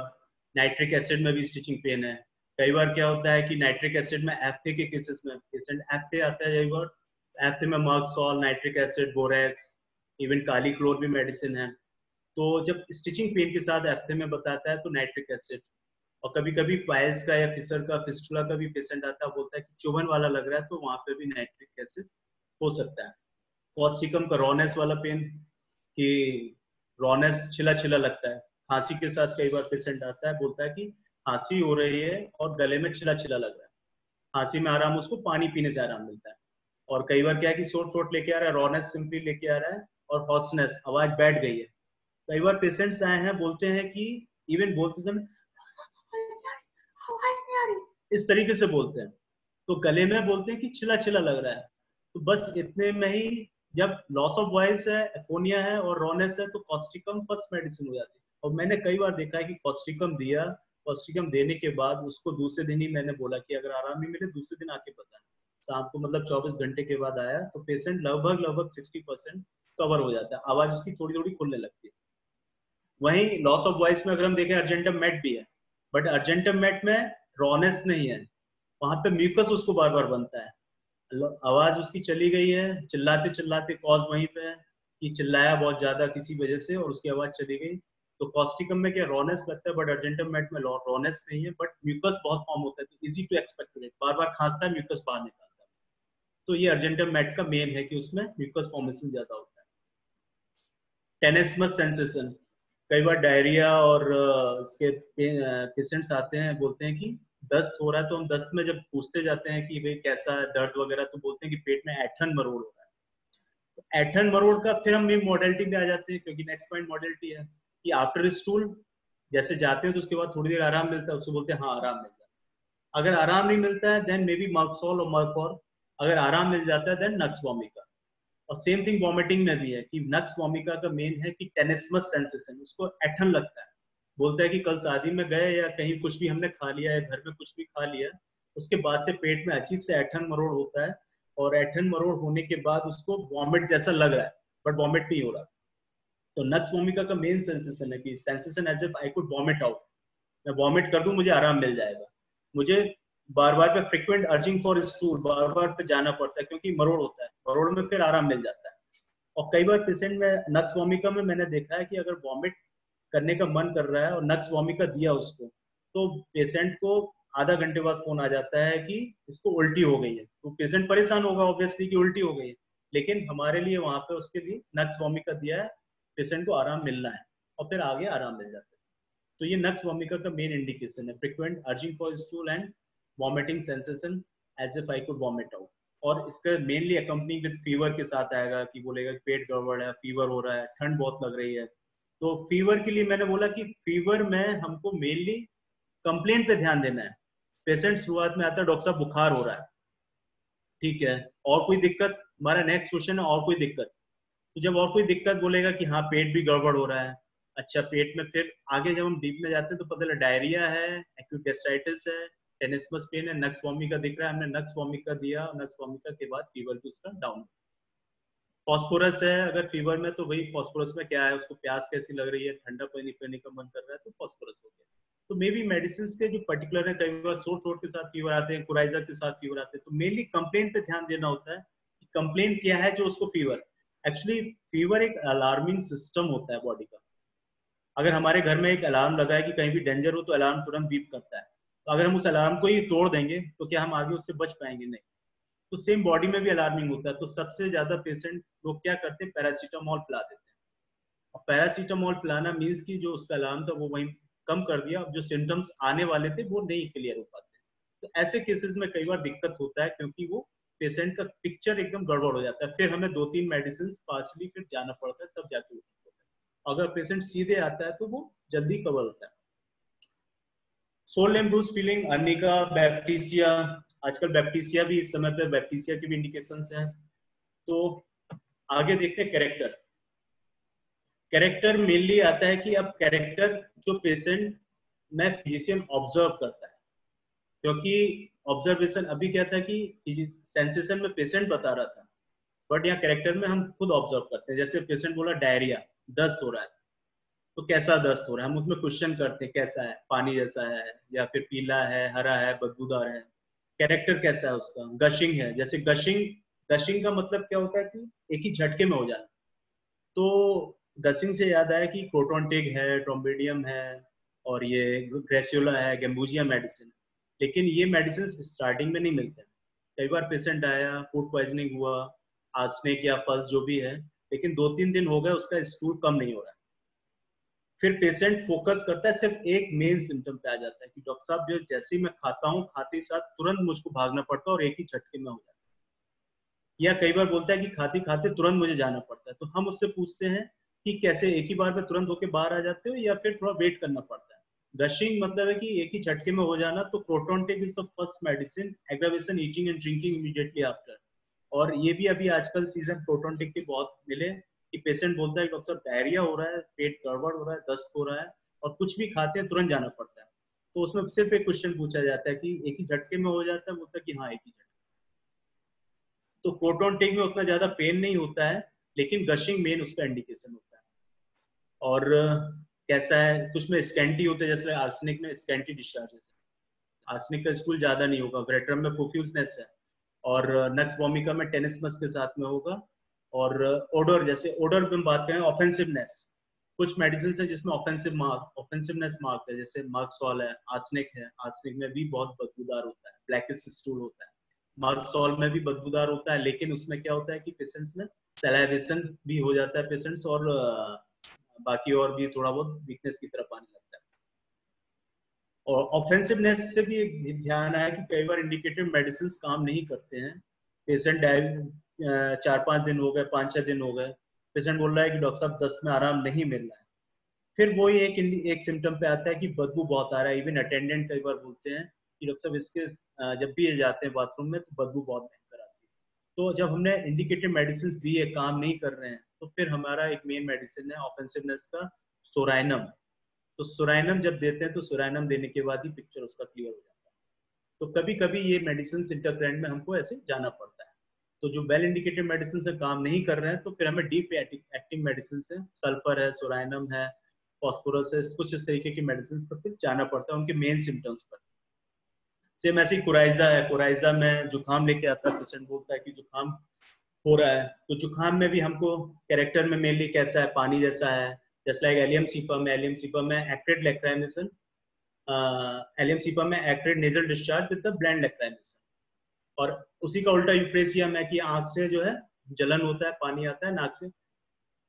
नाइट्रिक एसिड में भी स्टिचिंग पेन है। कई बार क्या होता है कि नाइट्रिक एसिड में एफ्थे के केसेस में पेशेंट एफ्थे आता है, कई बार एफ्थे में merc sol, nitric acid, borax, even kali chlor भी मेडिसिन है। तो जब स्टिचिंग पेन के साथ एफ्थे में बताता है तो नाइट्रिक एसिड। और कभी कभी पाइल्स का या फिसर का, फिस्टुला का भी पेशेंट आता है, बोलता है कि चुभन वाला लग रहा है, तो वहां पे भी नाइट्रिक एसिड हो सकता है। कॉस्टिकम का रॉनेस वाला पेन, कि रॉनेस छिला छिला लगता है। खांसी के साथ कई बार पेशेंट आता है, बोलता है कि खांसी हो रही है और गले में छिला छिला लग रहा है, खांसी में आराम, उसको पानी पीने से आराम मिलता है। और कई बार क्या है कि शोर थ्रोट लेके आ रहा है, रॉनेस सिंपली लेके आ रहा है, और हॉर्सनेस, आवाज बैठ गई है। कई बार पेशेंट्स आए हैं, बोलते हैं कि इवन बोलते समय इस तरीके से बोलते हैं, तो गले में बोलते हैं कि छिला छिला लग रहा है। तो बस इतने में ही जब लॉस ऑफ वॉइस है, एफोनिया है और रॉनेस है, तो कॉस्टिकम फर्स्ट मेडिसिन हो जाती है। और मैंने कई बार देखा है कि कॉस्टिकम दिया, कॉस्टिकम देने के बाद उसको दूसरे दिन ही मैंने बोला कि अगर आराम नहीं मिले दूसरे दिन आके बताना। शाम को मतलब 24 घंटे के बाद आया तो पेशेंट लगभग लगभग 60% कवर हो जाता है, आवाज उसकी थोड़ी थोड़ी खुलने लगती है। वहीं लॉस ऑफ वॉइस में अगर हम देखें, अर्जेंटम मेट भी है, बट अर्जेंटम मेट में रॉनेस नहीं है, वहां पे म्यूकस उसको बार बार बनता है, आवाज उसकी चली गई है, चिल्लाते चिल्लाते, कॉज वहीं पे है कि चिल्लाया बहुत ज्यादा किसी वजह से और उसकी आवाज चली गई। तो कॉस्टिकम में क्या रॉनेस लगता है, बट अर्जेंटम मेट में रॉनेस नहीं है, बट म्यूकस बहुत फॉर्म होता है, तो इजी टू एक्सपेक्ट, बार बार खांसता है, म्यूकस बाहर निकालता है। तो ये अर्जेंटम मेट का मेन है कि उसमें म्यूकस फॉर्मेशन ज्यादा होता है। टेनेस्मस सेंसेशन, कई बार डायरिया और इसके पेशेंट्स आते हैं, बोलते हैं कि दस्त हो रहा है, तो हम दस्त में जब पूछते जाते हैं कि भाई कैसा है दर्द वगैरह, तो बोलते हैं कि पेट में ऐठन मरोड़ हो रहा है। तो ऐठन मरोड़ का फिर हम मॉडलिटी पे आ जाते हैं, क्योंकि नेक्स्ट पॉइंट मॉडलिटी है कि आफ्टर स्टूल जैसे जाते हैं तो उसके बाद थोड़ी देर आराम मिलता है, उसको बोलते हैं हाँ आराम मिलता है। अगर आराम नहीं मिलता है देन मे बी मर्कसॉल और मर्कॉर, अगर आराम मिल जाता है देन नक्स वोमिका। और सेम थिंग वॉमिटिंग में भी है कि नक्स वोमिका का मेन है कि टेनेस्मस सेंसेशन, उसको ऐठन लगता है, बोलता है कि कल शादी में गए या कहीं कुछ भी हमने खा लिया है, घर में कुछ भी खा लिया, उसके बाद से पेट में अजीब से ऐठन मरोड़ होता है, और ऐठन मरोड़ होने के बाद उसको वॉमिट जैसा लग रहा है, बट वॉमिट नहीं हो रहा। तो नक्स वोमिका का मेन सेंसेशन है कि sensation as if I could vomit out, मैं वॉमिट कर दूं मुझे आराम मिल जाएगा, मुझे बार बार पे फ्रिक्वेंट अर्जिंग फॉर स्टूल, बार बार पे जाना पड़ता है क्योंकि मरोड़ होता है, मरोड़ में फिर आराम मिल जाता है। और कई बार पेशेंट में नक्स वोमिका में मैंने देखा है कि अगर वॉमिट करने का मन कर रहा है और नक्स वोमिका दिया उसको, तो पेशेंट को आधा घंटे बाद फोन आ जाता है कि इसको उल्टी हो गई है। तो पेशेंट परेशान होगा ऑब्वियसली कि उल्टी हो गई है, लेकिन हमारे लिए वहां पे उसके लिए नक्स वोमिका दिया है, पेशेंट को आराम मिलना है और फिर आगे आराम मिल जाता है। तो ये नक्स वोमिका का मेन इंडिकेशन है, frequent urging for stool and vomiting sensation as if I could vomit out. और इसका मेनली अकम्पनी विद फीवर के साथ आएगा कि बोलेगा पेट गड़बड़ है, फीवर हो रहा है, ठंड बहुत लग रही है। तो फीवर के लिए मैंने बोला कि फीवर में हमको मेनली कंप्लेंट पे ध्यान देना है। पेशेंट शुरुआत में आता है डॉक्टर साहब बुखार हो रहा है, ठीक है, और कोई दिक्कत, हमारा नेक्स्ट क्वेश्चन है और कोई दिक्कत। तो जब और कोई दिक्कत बोलेगा कि हाँ पेट भी गड़बड़ हो रहा है, अच्छा पेट में, फिर आगे जब हम डीप में जाते हैं तो पता चला डायरिया है, एक्यूट गैस्ट्राइटिस है, टेनिसमस पेन है, नक्स वोमिका दिख रहा है, हमने नक्स वोमिका दिया, नक्स वोमिका के बाद फीवर भी उसका डाउन। फॉस्फोरस है अगर फीवर में, तो वही फॉस्फोरस में क्या है, उसको प्यास कैसी लग रही है, ठंडा पानी पीने का मन कर रहा है, तो फॉस्फोरस हो गया। तो मे बी मेडिसिन के जो पर्टिकुलर है, कई बार सोर थ्रोट के साथ फीवर आते हैं, कुराइजा के साथ फीवर आते हैं, तो मेनली कंप्लेंट पे ध्यान देना होता है कि कंप्लेंट क्या है जो उसको फीवर। एक्चुअली फीवर एक अलार्मिंग सिस्टम होता है बॉडी का। अगर हमारे घर में एक अलार्म लगा है कि कहीं भी डेंजर हो तो अलार्म तुरंत बीप करता है, तो अगर हम उस अलार्म को ही तोड़ देंगे तो क्या हम आगे उससे बच पाएंगे? नहीं। तो सेम बॉडी में भी अलार्मिंग होता है। तो सबसे ज्यादा पेशेंट लोग क्या करते हैं, पैरासीटामोल पिला देते हैं। और पैरासीटामोल पिलाना मीन्स कि जो उसका अलार्म था वो वहीं कम कर दिया, जो सिम्टम्स आने वाले थे वो नहीं क्लियर हो पाते। तो ऐसे केसेस में कई बार दिक्कत होता है, क्योंकि वो पेशेंट का पिक्चर एकदम गड़बड़ हो जाता है, फिर हमें 2-3 मेडिसिन पार्सली फिर जाना पड़ता है, तब जाके होता है। अगर पेशेंट सीधे आता है तो वो जल्दी कवर होता है। सोल एम्ब्रूस फीलिंग, अर्निका, बैप्टीसिया, आजकल बैप्टीसिया भी, इस समय पे बैप्टीसिया की भी इंडिकेशंस हैं। तो आगे देखते हैं कैरेक्टर। कैरेक्टर मेनली आता है कि अब कैरेक्टर जो पेशेंट में फिजिशियन ऑब्जर्व करता है, क्योंकि ऑब्जर्वेशन अभी क्या था कि सेंसेशन में पेशेंट बता रहा था, बट यहाँ कैरेक्टर में हम खुद ऑब्जर्व करते हैं। जैसे पेशेंट बोला डायरिया, दस्त हो रहा है, तो कैसा दस्त हो रहा है, हम उसमें क्वेश्चन करते हैं कैसा है, पानी जैसा है या फिर पीला है, हरा है, बदबूदार है। कैरेक्टर कैसा है उसका, गशिंग है, जैसे गशिंग, गशिंग का मतलब क्या होता है कि एक ही झटके में हो जाना। तो गशिंग से याद आया कि प्रोटोनटिक है, ट्रोम्बेडियम है, और ये ग्रेसियोला है, गेम्बूजिया मेडिसिन। लेकिन ये मेडिसिन स्टार्टिंग में नहीं मिलते। कई बार पेशेंट आया, फूड पॉइजनिंग हुआ, आर्सेनिक या पल्स जो भी है, लेकिन 2-3 दिन हो गए उसका स्टूल कम नहीं हो रहा है। फिर पेशेंट फोकस करता है सिर्फ एक मेन सिम्टम पे आ जाता है कि डॉक्टर साहब जो जैसे ही मैं खाता हूँ, खाते ही साथ तुरंत मुझको भागना पड़ता है और एक ही झटके में हो जाता है। या कई बार बोलता है कि खाते खाते तुरंत मुझे जाना पड़ता है। तो हम उससे पूछते हैं कि कैसे एक ही बार में तुरंत होके बाहर आ जाते हो या फिर थोड़ा वेट करना पड़ता है? गशिंग मतलब है कि एक ही झटके में हो जाना। तो प्रोटोनटिक is the first medicine, aggravation eating and drinking immediately after. और ये भी अभी आजकल सीजन प्रोटोनटिक के बहुत मिले कि पेशेंट बोलता है डॉक्टर साहब डायरिया हो रहा है, पेट गड़बड़ हो रहा है, दस्त हो रहा है, और कुछ भी खाते हैं तुरंत जाना पड़ता है। तो उसमें सिर्फ एक क्वेश्चन पूछा जाता है कि एक ही झटके में हो जाता है, बोलता है कि हाँ एक ही झटके। तो प्रोटोनटिक में उतना ज्यादा पेन नहीं होता है, लेकिन गशिंग मेन उसका इंडिकेशन होता है। और कैसा है, कुछ में स्कैंटी होते हैं, जैसे आर्सेनिक में स्कैंटी डिस्चार्जेस है, आर्सेनिक का स्टूल ज्यादा नहीं होगा, ग्रेटरम में प्रोफ्यूजनेस है, और नक्स वोमिका में टेनिसमस के साथ में होगा। और ओडर, जैसे ओडर में बात करें, ऑफेंसिवनेस, कुछ मेडिसिन है जिसमें ऑफेंसिवनेस मार्क है, जैसे मार्क्सॉल है, आर्सेनिक है, आर्सेनिक में भी बहुत बदबूदार होता है, ब्लैकिश स्टूल होता है। मार्क्सॉल में भी बदबूदार होता है, लेकिन उसमें क्या होता है कि पेशेंट्स में सैलाइवेशन भी हो जाता है पेशेंट्स, और बाकी और भी थोड़ा बहुत वीकनेस की तरफ आने लगता है। और ऑफेंसिवनेस से भी ध्यान आया कि कई बार इंडिकेटेड मेडिसिन काम नहीं करते हैं। पेशेंट 4-5 दिन हो गए, 5-6 दिन हो गए, पेशेंट बोल रहा है कि डॉक्टर साहब दस्त में आराम नहीं मिल रहा है। फिर वही एक सिम्टम पे आता है कि बदबू बहुत आ रहा है। इवन अटेंडेंट कई बार बोलते हैं कि डॉक्टर साहब इसके जब भी ये जाते हैं बाथरूम में तो बदबू बहुत भयंकर आती है। तो जब हमने इंडिकेटेड मेडिसिन दी है, काम नहीं कर रहे हैं, तो फिर हमारा एक मेन मेडिसिन है ऑफेंसिवनेस का, सोराइनम। तो सोराइनम जब देते हैं तो सोराइनम देने के बाद ही पिक्चर उसका क्लियर हो जाता है। तो कभी कभी ये मेडिसिन इंटरक्रेंट में हमको ऐसे जाना पड़ता है। तो जो वेल इंडिकेटेड मेडिसिन से काम नहीं कर रहे हैं तो फिर हमें डीप एक्टिंग मेडिसिन से, सल्फर है, सोराइनम है, फॉस्फोरस है, कुछ इस तरीके की मेडिसिन पर फिर जाना पड़ता है उनके मेन सिम्टम्स पर। सेम ऐसी कुराइजा है, कुराइजा में जुकाम लेके आता है पेशेंट, बोलता है कि जुकाम हो रहा है। तो जुकाम में भी हमको कैरेक्टर में मेनली कैसा है, पानी जैसा है, जैसे लाइक एलियम सीपम में एक्टेड लैक्राइमेशन, एलियम सीपम में acrid nasal discharge with the bland lacrimation. और उसी का उल्टा यूप्रेसिया में कि आंख से जो है जलन होता है, पानी आता है नाक से।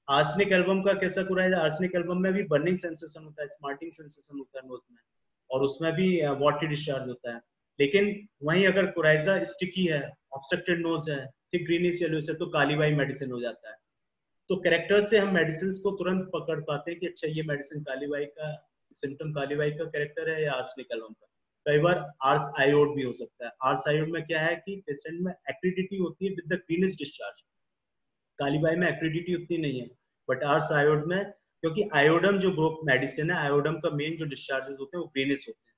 आर्सेनिक एल्बम का कैसा कुराइजा, आर्सेनिक एल्बम में भी बर्निंग सेंसेशन होता है, स्मार्टिंग सेंसेशन होता है नोज में, और उसमें भी वाटरी डिस्चार्ज होता है। लेकिन वहीं अगर कुराइजा स्टिकी है, ऑब्स्ट्रक्टेड नोज है, थिक ग्रीनिश येलोइश है, तो काली बाई मेडिसिन हो जाता है। तो कैरेक्टर से हम मेडिसिन को तुरंत पकड़ पाते हैं कि अच्छा ये मेडिसिन काली बाई का सिम्टम, काली बाई का कैरेक्टर है या आर्सेनिक एल्बम का। कई बार आर्स आयोड भी हो सकता है। आर्स आयोड में क्या है कि पेशेंट में एक्रिडिटी होती है with the greenish discharge. Kali Bai में एक्रिडिटी उतनी नहीं है, बट आर्स आयोड में, क्योंकि आयोडम जो ग्रुप मेडिसिन है, आयोडम का मेन जो डिस्चार्जेस होते हैं वो ग्रीनिश होते हैं।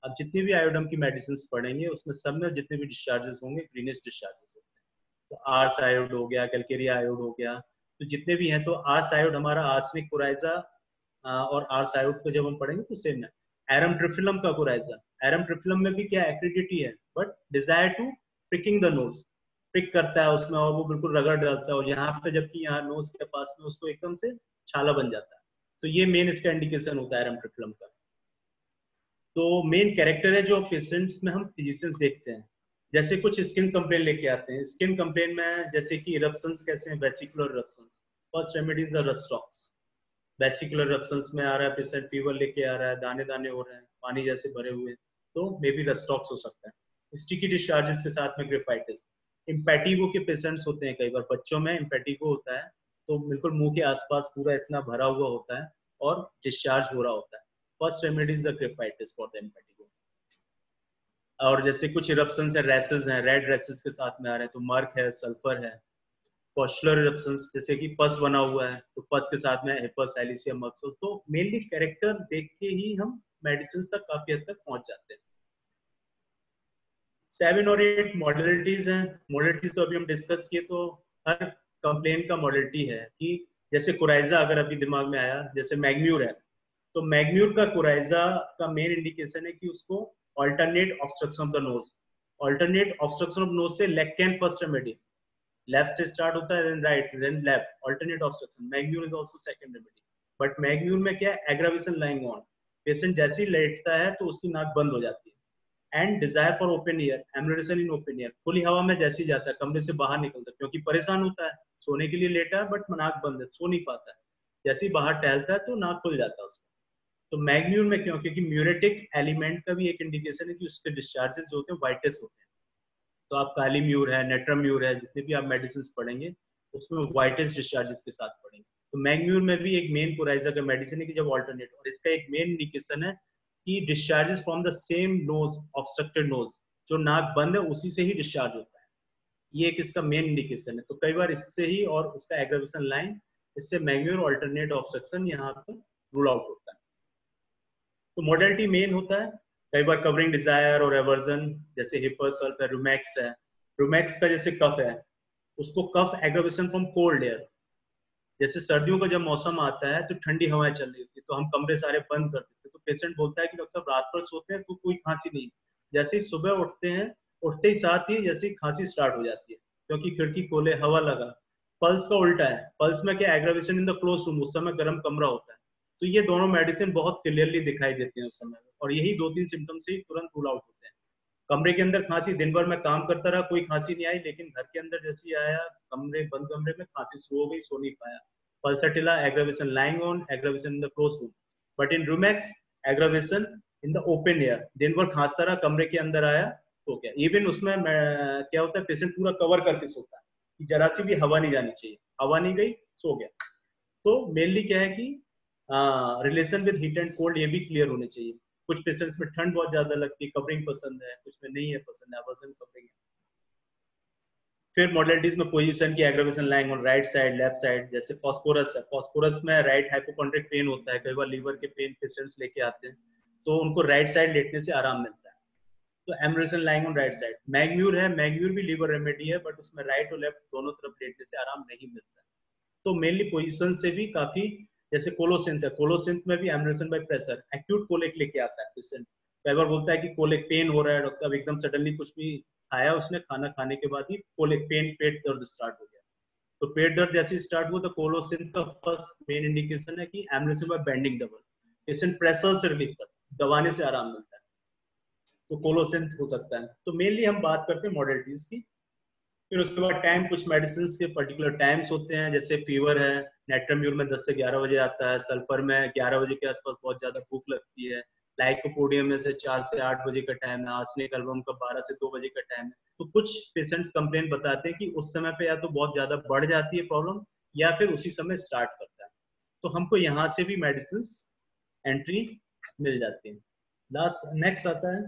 अब जितनी भी आयोडम की मेडिसिन पढ़ेंगे उसमें सब में जितने भी डिस्चार्जेस होंगे ग्रीनिश डिस्चार्जेस होते हैं। तो आर्स आयोड हो गया, कैलकेरिया आयोड हो गया, तो जितने भी हैं, तो आर्स आयोड हमारा आर्सेनिक कुराइजा, और आर्स आयोड को जब हम पढ़ेंगे तो सेम है। एरम ट्रिफिलम का कुराइजा, एरम ट्रिफिलम में भी क्या एक्रिडिटी है, but desire to pricking the nose, prick करता है उसमें और वो बिल्कुल रगड़ डालता है, और यहाँ पे जबकि यहाँ नोज के पास में उसको एकदम से छाला बन जाता है। तो ये मेन इसका इंडिकेशन होता है एरम ट्रिफिलम का। तो मेन कैरेक्टर है जो पेशेंट्स में हम फिजिशियंस देखते हैं। जैसे कुछ स्किन कंप्लेन लेके आते हैं, स्किन कंप्लेन में जैसे कि इरप्शंस कैसे हैं, vesicular eruptions, first remedy is the rhus tox. Vesicular eruptions में आ रहा है पेशेंट, फीवर लेके आ रहा है, दाने दाने हो रहे हैं, पानी जैसे भरे हुए, तो मे बी रस्टॉक्स हो सकता है। स्टिकी डिस्चार्जेस के साथ में ग्रेफाइटिस। इम्पेटिगो के पेशेंट्स होते हैं, कई बार बच्चों में इम्पेटिगो होता है, तो बिल्कुल मुंह के आसपास पूरा इतना भरा हुआ होता है और डिस्चार्ज हो रहा होता है। First remedy is the graphites for the impetigo. और जैसे कुछ इरप्शंस है, रैसेस हैं, रेड रैसेस के साथ में आ रहे हैं, तो मर्क है, सल्फर है। पॉस्चुलर इरप्शंस जैसे कि पस बना हुआ है, तो पस के साथ में हिपस, एलिसियम, मक्सो। तो मेनली कैरेक्टर देख के ही हम मेडिसिन तक काफी हद तक पहुंच जाते हैं। 7 और 8 मॉडलिटीज हैं। मॉडलिटीज तो अभी हम डिस्कस किए, तो हर कंप्लेन का मॉडलिटी है कि जैसे कुराइजा अगर अभी दिमाग में आया, जैसे मैग्म्यूर है, तो मैग्म्यूर का कुराइजा का मेन इंडिकेशन है कि उसको alternate obstruction of the nose. Alternate obstruction of nose से लेक्केन फर्स्ट रेमेडी, लेफ्ट से स्टार्ट होता है, then right, then left, alternate obstruction. Mag mur is also second remedy. But mag mur में क्या है, एग्रावेशन लाइंग ऑन, पेशेंट जैसे ही लेटता है तो उसकी नाक बंद हो जाती है। And desire for open air, amelioration in open air, खुली हवा में जैसे ही जाता है, कमरे से बाहर निकलता है, क्योंकि परेशान होता है, सोने के लिए लेटा है बट नाक बंद है, सो नहीं पाता है, जैसे ही बाहर टहलता है तो नाक खुल जाता है उसका। तो मैग्म्यूर में क्यों, क्योंकि म्यूरेटिक एलिमेंट का भी एक इंडिकेशन है कि उसके डिस्चार्जेस जो होते हैं वाइटेस होते हैं। तो आप काली म्यूर है, नेट्राम्यूर है, जितने भी आप मेडिसिन पढ़ेंगे उसमें वाइटेस्ट डिस्चार्जेस के साथ पढ़ेंगे। तो मैग्म्यूर में भी एक मेन कोराइजा का मेडिसिन है कि जब ऑल्टरनेट, और इसका एक मेन इंडिकेशन है कि discharges from the same nose, obstructed nose, जो नाक बंद है उसी से ही डिस्चार्ज होता है। ये एक इसका मेन इंडिकेशन है। तो कई बार इससे ही, और उसका एग्रावेशन लाइन, इससे मैग्म्यूर ऑल्टरनेट ऑब्स्ट्रक्शन यहाँ पर रूल आउट होता है। तो मॉडलिटी मेन होता है, कई बार कवरिंग डिजायर और एवर्जन, जैसे हिपस और रूमैक्स है। रूमैक्स का जैसे कफ है, उसको कफ एग्रावेशन फ्रॉम कोल्ड एयर। जैसे सर्दियों का जब मौसम आता है तो ठंडी हवाएं चल रही होती है, तो हम कमरे सारे बंद कर देते हैं, तो पेशेंट बोलता है कि डॉक्टर साहब रात भर सोते हैं तो कोई खांसी नहीं, जैसे ही सुबह उठते हैं, उठते ही साथ ही जैसे ही खांसी स्टार्ट हो जाती है, क्योंकि खिड़की खोले, हवा लगा। पल्स का उल्टा है, पल्स में क्या, aggravation in the close room, उस समय गर्म कमरा होता है। तो ये दोनों मेडिसिन बहुत क्लियरली दिखाई देती है उस समय, और यही 2-3 सिम्टम से ही तुरंत रूल आउट होते हैं। कमरे के अंदर खांसी, दिन भर मैं काम करता रहा, कोई खांसी नहीं आई, लेकिन घर के अंदर जैसे ही आया, कमरे बंद कमरे में खांसी शुरू हो गई, सो नहीं पाया। Pulsatilla, aggravation lying on, aggravation in the closed room. But in Rumex, aggravation in the open air. दिन भर खांसता रहा, कमरे के अंदर आया, तो क्या, इवन उसमें क्या होता है, पेशेंट पूरा कवर करके सोता है कि जरा सी भी हवा नहीं जानी चाहिए, हवा नहीं गई, सो गया। तो मेनली क्या है कि relation with heat and cold ये भी क्लियर होने चाहिए। कुछ पेशेंट्स में ठंड बहुत ज्यादा लगती है, कवरिंग पसंद है, कुछ में नहीं है पसंद है, वर्जन कवरिंग है। फिर मॉडलिटीज में पोजीशन की, aggravation lying on right side, left side, जैसे फॉस्फोरस है, फॉस्फोरस में राइट हाइपोकॉन्ड्रिक पेन होता है, कई बार लीवर के पेन पेशेंट्स लेके आते हैं, तो उनको राइट साइड लेटने से आराम मिलता है, तो एमरेशन लाइंग ऑन राइट साइड। मैग्म्यूर है, मैग्म्यूर भी लीवर रेमेडी है, बट उसमें राइट और लेफ्ट दोनों तरफ लेटने से आराम नहीं मिलता है। तो मेनली पोजीशन से भी काफी, जैसे कोलोसिंथ है, कोलोसिंथ में भी एमरेशन बाय प्रेशर, एक्यूट कोलिक लेके आता है पेशेंट, कई बार बोलता है कि कोलिक पेन हो रहा है डॉक्टर साहब, एकदम सडनली कुछ भी खाया उसने, खाना खाने के बाद ही कोलिक पेन, पेट दर्द स्टार्ट हो गया, तो पेट दर्द जैसे स्टार्ट हुआ तो कोलोसिन का फर्स्ट मेन इंडिकेशन है कि एम्ब्रेसिव बेंडिंग डबल, पेशेंट प्रेशर से रिलीफ कर, दबाने से आराम मिलता है, तो कोलोसिन हो सकता है। तो मेनली हम बात करते हैं मॉडलिटीज की। फिर उसके बाद टाइम, कुछ मेडिसिन के पर्टिकुलर टाइम्स होते हैं, जैसे फीवर है, नेट्रम्यूर में 10 से 11 बजे आता है, सल्फर में 11 बजे के आसपास बहुत ज्यादा भूख लगती है, लाइकोपोडियम में से 4 से 8 बजे का टाइम है, आर्सेनिक एल्बम का 12 से 2 बजे का टाइम है। तो कुछ पेशेंट्स कंप्लेन बताते हैं कि उस समय पे या तो बहुत ज्यादा बढ़ जाती है प्रॉब्लम या फिर उसी समय स्टार्ट करता है, तो हमको यहाँ से भी मेडिसिन एंट्री मिल जाती है। लास्ट नेक्स्ट आता है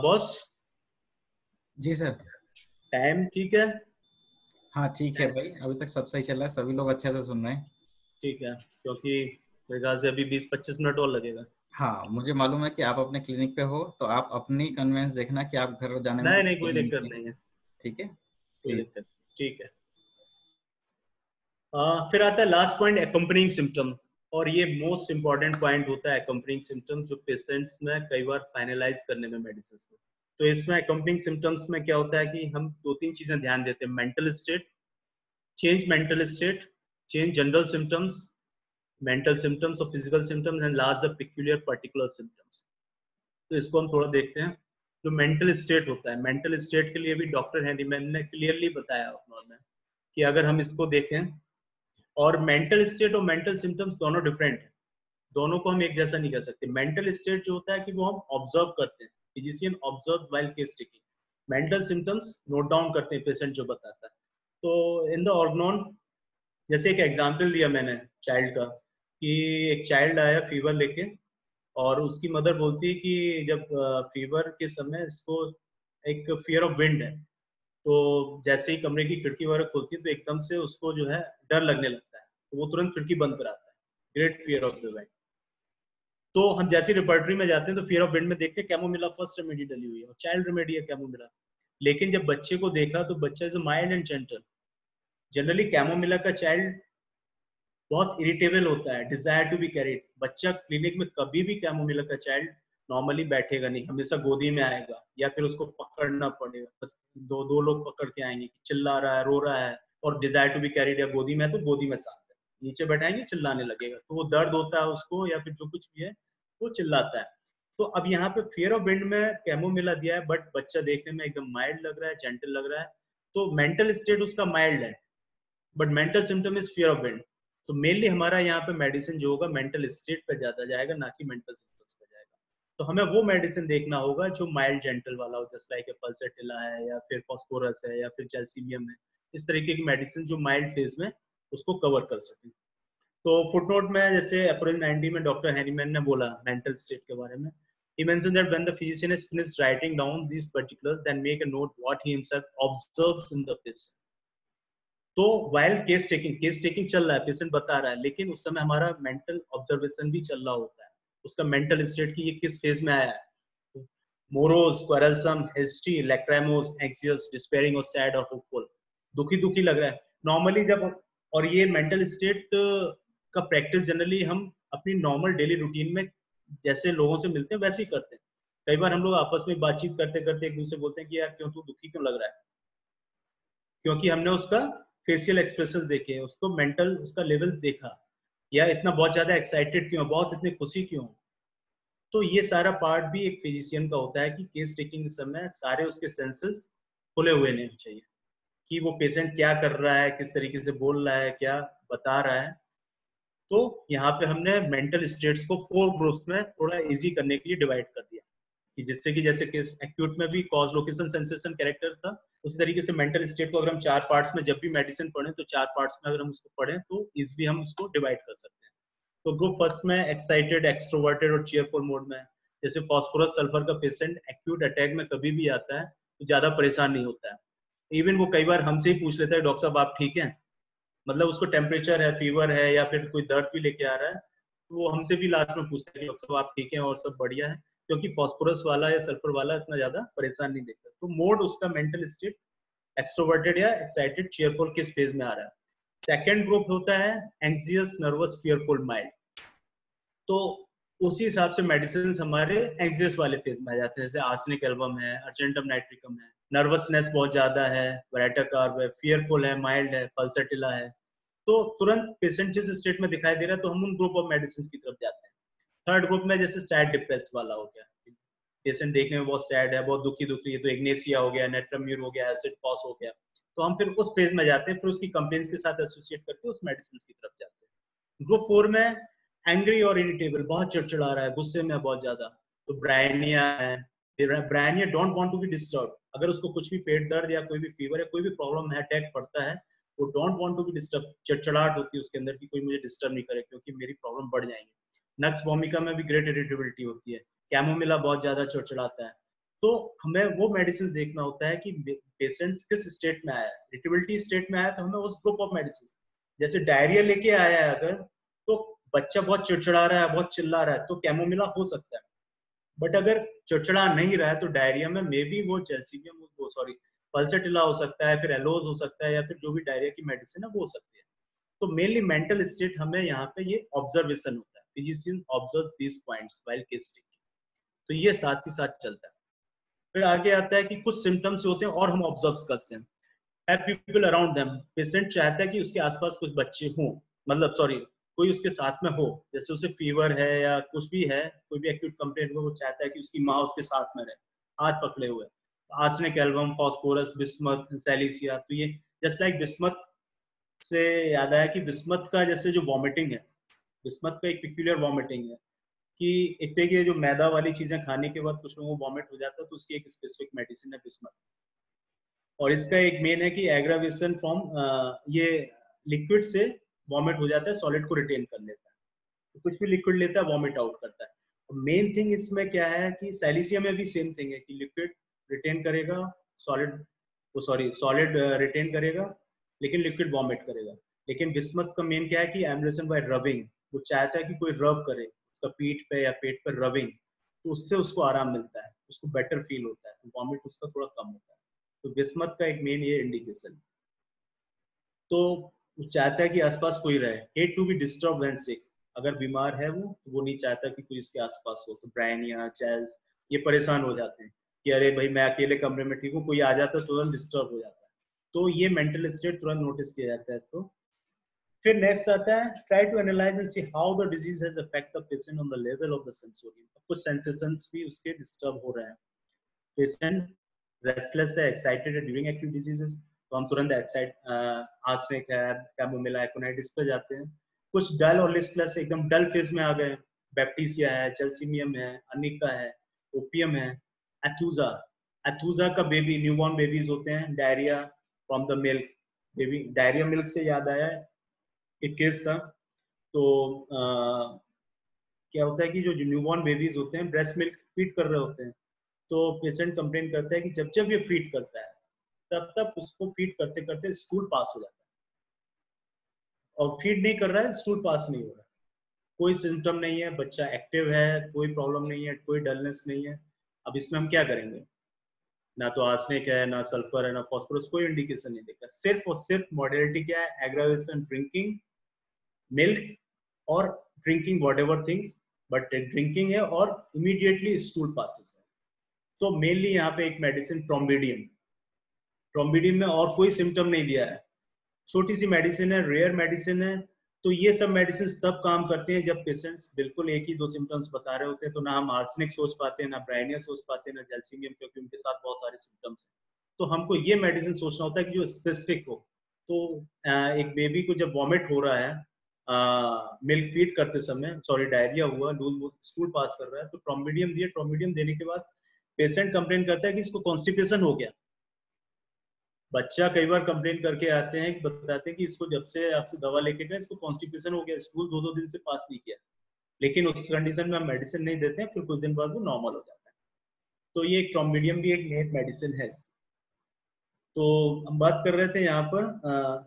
बॉस। जी सर। टाइम ठीक है? हाँ ठीक है भाई, अभी तक सब सही चल रहा है, सभी लोग अच्छे से सुन रहे हैं। ठीक है, क्योंकि मेरे ख्याल से अभी 20-25 मिनट और लगेगा। हाँ मुझे मालूम है कि आप अपने क्लिनिक पे हो, तो आप अपनी कन्वेंस देखना कि आप घर जाने में नहीं नहीं, कोई प्रॉब्लम दिक्कत नहीं है। नहीं है, ठीक है कोई प्लीज। दिक्कत, ठीक है। फिर आता है लास्ट पॉइंट, अकम्पनिंग सिम्टम, और ये मोस्ट इंपॉर्टेंट पॉइंट होता है अकम्पनिंग सिम्टम, जो पेशेंट्स में कई बार फाइनलाइज करने में मेडिसिन में। तो इसमें अकम्पनिंग सिम्टम्स में क्या होता है कि हम 2-3 चीजें ध्यान देते हैं, mental state, change mental state, change general symptoms, mental symptoms और physical symptoms, and last the peculiar particular symptoms. तो इसको हम थोड़ा देखते हैं। जो मेंटल स्टेट होता है, मेंटल स्टेट के लिए भी डॉक्टर हैनीमैन ने क्लियरली बताया उन्होंने कि अगर हम इसको देखें, और मेंटल स्टेट और मेंटल सिम्टम्स दोनों डिफरेंट है, दोनों को हम एक जैसा नहीं कर सकते। मेंटल स्टेट जो होता है कि वो हम ऑब्जर्व करते हैं, physician observe while case taking, mental symptoms note down करते हैं पेशेंट जो बताता है। तो इन द ऑर्गनोन, जैसे एक एग्जांपल दिया मैंने चाइल्ड का, कि एक चाइल्ड आया फीवर लेके, और उसकी मदर बोलती है कि जब फीवर के समय इसको एक फियर ऑफ विंड है, तो जैसे ही कमरे की खिड़की वगैरह खुलती है तो एकदम से उसको जो है डर लगने लगता है, तो वो तुरंत खिड़की बंद कराता है, great fear of the wind. तो हम जैसे रिपर्टरी में जाते हैं तो फियर ऑफ विंड में देखते हैं कैमोमिला फर्स्ट रेमेडी डली हुई है, और चाइल्ड रेमेडी है कैमोमिला। लेकिन जब बच्चे को देखा तो बच्चा is mild and gentle. Generally chamomilla का चाइल्ड बहुत इरिटेबल होता है, डिजायर टू बी कैरिड। बच्चा क्लिनिक में कभी भी कैमोमिला का चाइल्ड नॉर्मली बैठेगा नहीं, हमेशा गोदी में आएगा या फिर उसको पकड़ना पड़ेगा, बस दो लोग पकड़ के आएंगे कि चिल्ला रहा है, रो रहा है, और डिजायर टू बी कैरिड या गोदी में है तो गोदी में शांत है, नीचे बैठाएंगे चिल्लाने लगेगा, तो वो दर्द होता है उसको या फिर जो कुछ भी है वो चिल्लाता है। तो अब यहाँ पे फियर ऑफ विंड में कैमोमिला दिया है, बट बच्चा देखने में एकदम माइल्ड लग रहा है, जेंटल लग रहा है, तो मेंटल स्टेट उसका माइल्ड है, but mental symptom is fear of wind. तो मेनली हमारा यहाँ पे मेडिसिन जो होगा मेंटल स्टेट पे ज्यादा जाएगा, ना कि मेंटल सिम्टम्स पे जाएगा। तो हमें वो मेडिसिन देखना होगा जो माइल्ड जेंटल वाला हो, जैसे लाइक पल्सेटिला है या फिर फॉस्फोरस है या फिर जैल्सीमियम है, इस तरीके की मेडिसिन जो माइल्ड फेज में उसको कवर कर सके। तो फुटनोट में जैसे अप्रैल 90 में डॉक्टर हैनीमैन ने बोला मेंटल स्टेट के बारे में, he mentioned that when the physician is finished writing down these particulars, then make a note what he himself observes in the patient. तो वाइल केस टेकिंग चल रहा है, पेशेंट बता रहा है, लेकिन उस समय हमारा मेंटल ऑब्जर्वेशन भी चल रहा होता है, उसका मेंटल स्टेट की ये किस फेज में आया है, मोरोस, क्वेरलसम, हेस्टी, लैक्राइमोस, एंग्जियस, डिस्पेयरिंग और सैड और होपफुल, दुखी दुखी लग रहा है नॉर्मली जब। और ये मेंटल स्टेट का प्रैक्टिस जनरली हम अपनी नॉर्मल डेली रूटीन में जैसे लोगों से मिलते हैं वैसे ही करते हैं। कई बार हम लोग आपस में बातचीत करते करते एक दूसरे बोलते हैं कि यार क्यों तू दुखी क्यों लग रहा है, क्योंकि हमने उसका फेशियल एक्सप्रेशन देखे, उसको मेंटल उसका लेवल देखा, या इतना बहुत ज्यादा एक्साइटेड क्यों, बहुत इतनी खुशी क्यों। तो ये सारा पार्ट भी एक फिजिशियन का होता है कि केस टेकिंग के समय सारे उसके सेंसेस खुले हुए नहीं चाहिए, कि वो पेशेंट क्या कर रहा है, किस तरीके से बोल रहा है, क्या बता रहा है। तो यहाँ पे हमने मेंटल स्टेट्स को 4 ग्रुप्स में थोड़ा इजी करने के लिए डिवाइड कर दिया, कि जिससे कि जैसे केस एक्यूट में भी कॉज, लोकेशन, सेंसेशन, कैरेक्टर था, उसी तरीके से मेंटल स्टेट को अगर हम 4 पार्ट्स में जब भी मेडिसिन पढ़ें तो 4 पार्ट्स में अगर हम उसको पढ़ें तो इजिली हम उसको डिवाइड कर सकते हैं। तो ग्रुप फर्स्ट में एक्साइटेड, एक्सट्रोवर्टेड और चीयरफुल मोड में। जैसे फास्फोरस सल्फर का पेशेंट एक्यूट अटैक में कभी भी आता है तो ज्यादा परेशान नहीं होता है, इवन वो कई बार हमसे ही पूछ लेता है डॉक्टर साहब आप ठीक हैं, मतलब उसको टेम्परेचर है, फीवर है या फिर कोई दर्द भी लेके आ रहा है, तो वो हमसे भी लास्ट में पूछता है कि डॉक्टर साहब आप ठीक हैं और सब बढ़िया है, क्योंकि फास्फोरस वाला या सल्फर वाला इतना ज्यादा परेशान नहीं देखता। तो मोड उसका मेंटल स्टेट एक्सट्रोवर्टेड या एक्साइटेड चीयरफुल किस फेज में आ रहा है। सेकेंड ग्रुप होता है एंग्जियस, नर्वस, फियरफुल, माइल्ड। तो उसी हिसाब से मेडिसिन हमारे एंग्जियस वाले फेज में आ जाते हैं, जैसे आर्सेनिक एल्बम है, अर्जेंटम नाइट्रिकम है, नर्वसनेस बहुत ज्यादा है, वैराटाकार्ब है, फियरफुल है, माइल्ड है, पल्सेटिला है, तो तुरंत पेशेंट जिस स्टेट में दिखाई दे रहा है तो हम उन ग्रुप ऑफ मेडिसिन की तरफ जाते हैं। थर्ड ग्रुप में जैसे सैड डिप्रेस वाला हो गया, पेशेंट देखने में बहुत सैड है, बहुत दुखी दुखी है, तो इग्नेसिया हो गया, नेट्रम्यूर हो गया, एसिड पॉस हो गया, तो हम फिर उस फेज में जाते हैं, फिर उसकी कंप्लेंट्स के साथ एसोसिएट करके उस मेडिसिन की तरफ जाते हैं। ग्रुप 4 में एंग्री और इरिटेबल, बहुत चिड़चिड़ा रहा है, गुस्से में बहुत ज्यादा, तो ब्रायनिया है। Bryonia don't want to be disturb, अगर उसको कुछ भी पेट दर्द या कोई भी फीवर या कोई भी प्रॉब्लम है, अटैक पड़ता है, वो don't want to be disturb, चिड़चिड़ाहट होती है उसके अंदर कि कोई मुझे डिस्टर्ब नहीं करे क्योंकि मेरी प्रॉब्लम बढ़ जाएंगी। नक्स वोमिका में भी ग्रेट इरिटेबिलिटी होती है, कैमोमिला बहुत ज्यादा चिड़चिड़ाता है। तो हमें वो मेडिसिन देखना होता है कि पेशेंट किस स्टेट में आया है, इरिटेबिलिटी स्टेट में आया तो हमें उस ग्रुप ऑफ मेडिसिन, जैसे डायरिया लेके आया है अगर, तो बच्चा बहुत चिड़चिड़ा रहा है, बहुत चिल्ला रहा है, तो कैमोमिला हो सकता है। बट अगर चिड़चिड़ा नहीं रहा है तो डायरिया में मे बी वो जैल्सीमियम, वो सॉरी पल्सेटिला हो सकता है, फिर एलोज हो सकता है, या फिर जो भी डायरिया की मेडिसिन है वो हो सकती है। तो मेनली मेंटल स्टेट हमें यहाँ पे ये ऑब्जर्वेशन होता है, physician observe these points while case taking, तो ये साथ ही साथ चलता है। फिर आगे आता है कि कुछ सिम्टम्स होते हैं और हम ऑब्जर्व करते हैं, have people around them, patient चाहता है कि उसके आसपास कुछ बच्चे हों, मतलब सॉरी कोई उसके साथ में हो, जैसे उसे फीवर है या कुछ भी है, कोई भी एक्यूट कंप्लेंट हो, वो चाहता है कि उसकी माँ उसके साथ में रहे, हाथ पकड़े हुए। Arsenic album, phosphorus, bismuth, silicea, तो ये जस्ट लाइक बिस्मथ से याद आया कि बिस्मथ का जैसे जो वॉमिटिंग है, बिस्मथ का एक पिक्यूलियर वॉमिटिंग है कि एक तो ये जो मैदा वाली चीजें खाने के बाद कुछ लोगों को वॉमिट हो जाता है, तो उसकी एक स्पेसिफिक मेडिसिन है बिस्मथ। और इसका एक मेन है कि एग्रावेशन फ्रॉम ये लिक्विड से वॉमिट हो जाता है, सॉलिड को रिटेन कर लेता है, तो कुछ भी लिक्विड लेता है वॉमिट आउट करता है। मेन थिंग इसमें क्या है कि सैलिसिया में भी सेम थिंग है कि लिक्विड रिटेन करेगा, सॉलिड वो सॉरी सॉलिड रिटेन करेगा, लेकिन लिक्विड वॉमिट करेगा। लेकिन बिस्मथ का मेन क्या है कि एम्बुलेशन बाय रबिंग, वो चाहता है कि कोई रब करे उसका पीठ पे या पेट पर रबिंग, तो उससे उसको आराम मिलता है, उसको बेटर फील होता है, तो वॉमिट उसका थोड़ा कम होता है। तो बिस्मथ का एक मेन ये इंडिकेशन, तो वो चाहता है कि आसपास कोई रहे, hate to be disturb when sick, अगर बीमार है वो तो वो नहीं चाहता कि कोई इसके आसपास हो। तो ब्रायनिया, चेल्स, ये परेशान हो जाते हैं कि अरे भाई मैं अकेले कमरे में ठीक हूँ, कोई आ जाता है तो तुरंत डिस्टर्ब हो जाता है, तो ये मेंटल स्टेट तुरंत नोटिस किया जाता है। तो फिर नेक्स्ट आता है try to analyse and see how the disease has affect the patient on the level of the sensorium, कुछ सेंसेशंस भी उसके डिस्टर्ब हो रहे हैं, पेशेंट रेस्टलेस है, एक्साइटेड है ड्यूरिंग एक्यूट डिजीजेस, तो हम तुरंत एक्साइट आर्सेनिक है, कैमोमिला, एकोनाइटिस पे जाते हैं। कुछ डल और लिस्टलेस, एकदम डल फेज में आ गए, बैप्टीसिया है, चेल्सीमियम है, अनिका है, ओपियम है, एथूजा, एथूजा का बेबी, न्यूबॉर्न बेबीज होते हैं, diarrhoea from the milk, baby diarrhoea milk से याद आया, एक केस था। तो क्या होता है कि जो न्यूबॉर्न बेबीज होते हैं ब्रेस्ट मिल्क फीड कर रहे होते हैं, तो पेशेंट कंप्लेन करता है कि जब जब ये फीड करता है तब तब उसको फीड करते करते स्टूल पास हो जाता है, और फीड नहीं कर रहा है, स्टूल पास नहीं हो रहा है, कोई सिम्टम नहीं है, बच्चा एक्टिव है, कोई प्रॉब्लम नहीं है, कोई डलनेस नहीं है। अब इसमें हम क्या करेंगे, ना तो आर्सेनिक है, ना सल्फर है, ना फॉस्फोरस, कोई इंडिकेशन नहीं देगा, सिर्फ और सिर्फ मॉडलिटी क्या है, एग्रावेशन ड्रिंकिंग मिल्क और drinking what ever things, but drinking है और इमीडिएटली स्टूल पासिस है। तो मेनली यहाँ पे एक मेडिसिन ट्रोम्बिडियम, ट्रोम्बिडियम में और कोई सिम्टम नहीं दिया है, छोटी सी मेडिसिन है, रेयर मेडिसिन है। तो ये सब मेडिसिन तब काम करते हैं जब पेशेंट्स बिल्कुल एक ही दो सिम्टम्स बता रहे होते हैं, तो ना हम आर्सेनिक सोच पाते हैं, ना ब्रायनिया सोच पाते हैं, ना जैल्सीमियम, क्योंकि उनके साथ बहुत सारे सिम्टम्स हैं। तो हमको ये मेडिसिन सोचना होता है कि जो स्पेसिफिक हो। तो एक बेबी को जब वॉमिट हो रहा है मिल्क फीड करते समय, सॉरी डायरिया हुआ, लूज स्टूल पास कर रहा है, तो ट्रोम्बिडियम दिए, ट्रोम्बिडियम देने के बाद पेशेंट कंप्लेन करता है कि इसको कॉन्स्टिपेशन हो गया। बच्चा कई बार कंप्लेन करके आते हैं, बताते हैं कि इसको जब से आपसे दवा लेके गए इसको कॉन्स्टिपेशन हो गया, स्कूल 2-2 दिन से पास नहीं किया, लेकिन उस कंडीशन में हम मेडिसिन नहीं देते हैं, फिर कुछ दिन बाद वो नॉर्मल हो जाता है। तो ये ट्रोम्बिडियम भी एक नेट मेडिसिन है। तो हम बात कर रहे थे यहाँ पर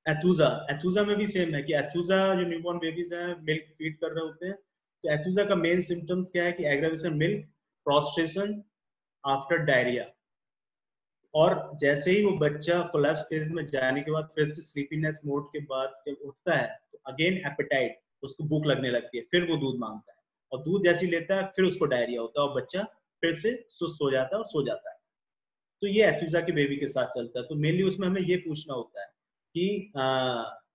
एथूजा, एथूजा में भी सेम है कि एथूजा जो न्यूबॉर्न बेबीज हैं मिल्क फीड कर रहे होते हैं, तो एथूजा का मेन सिम्टम्स क्या है कि aggravation milk, prostration after diarrhoea, और जैसे ही वो बच्चा कोलैप्स फेज में जाने के बाद फिर से स्लीपीनेस मोड के बाद जब उठता है तो अगेन एपेटाइट, उसको भूख लगने लगती है, फिर वो दूध मांगता है, और दूध जैसे लेता है फिर उसको डायरिया होता है और बच्चा फिर से सुस्त हो जाता है और सो जाता है। तो ये एथुसा के बेबी के साथ चलता है। तो मेनली उसमें हमें ये पूछना होता है कि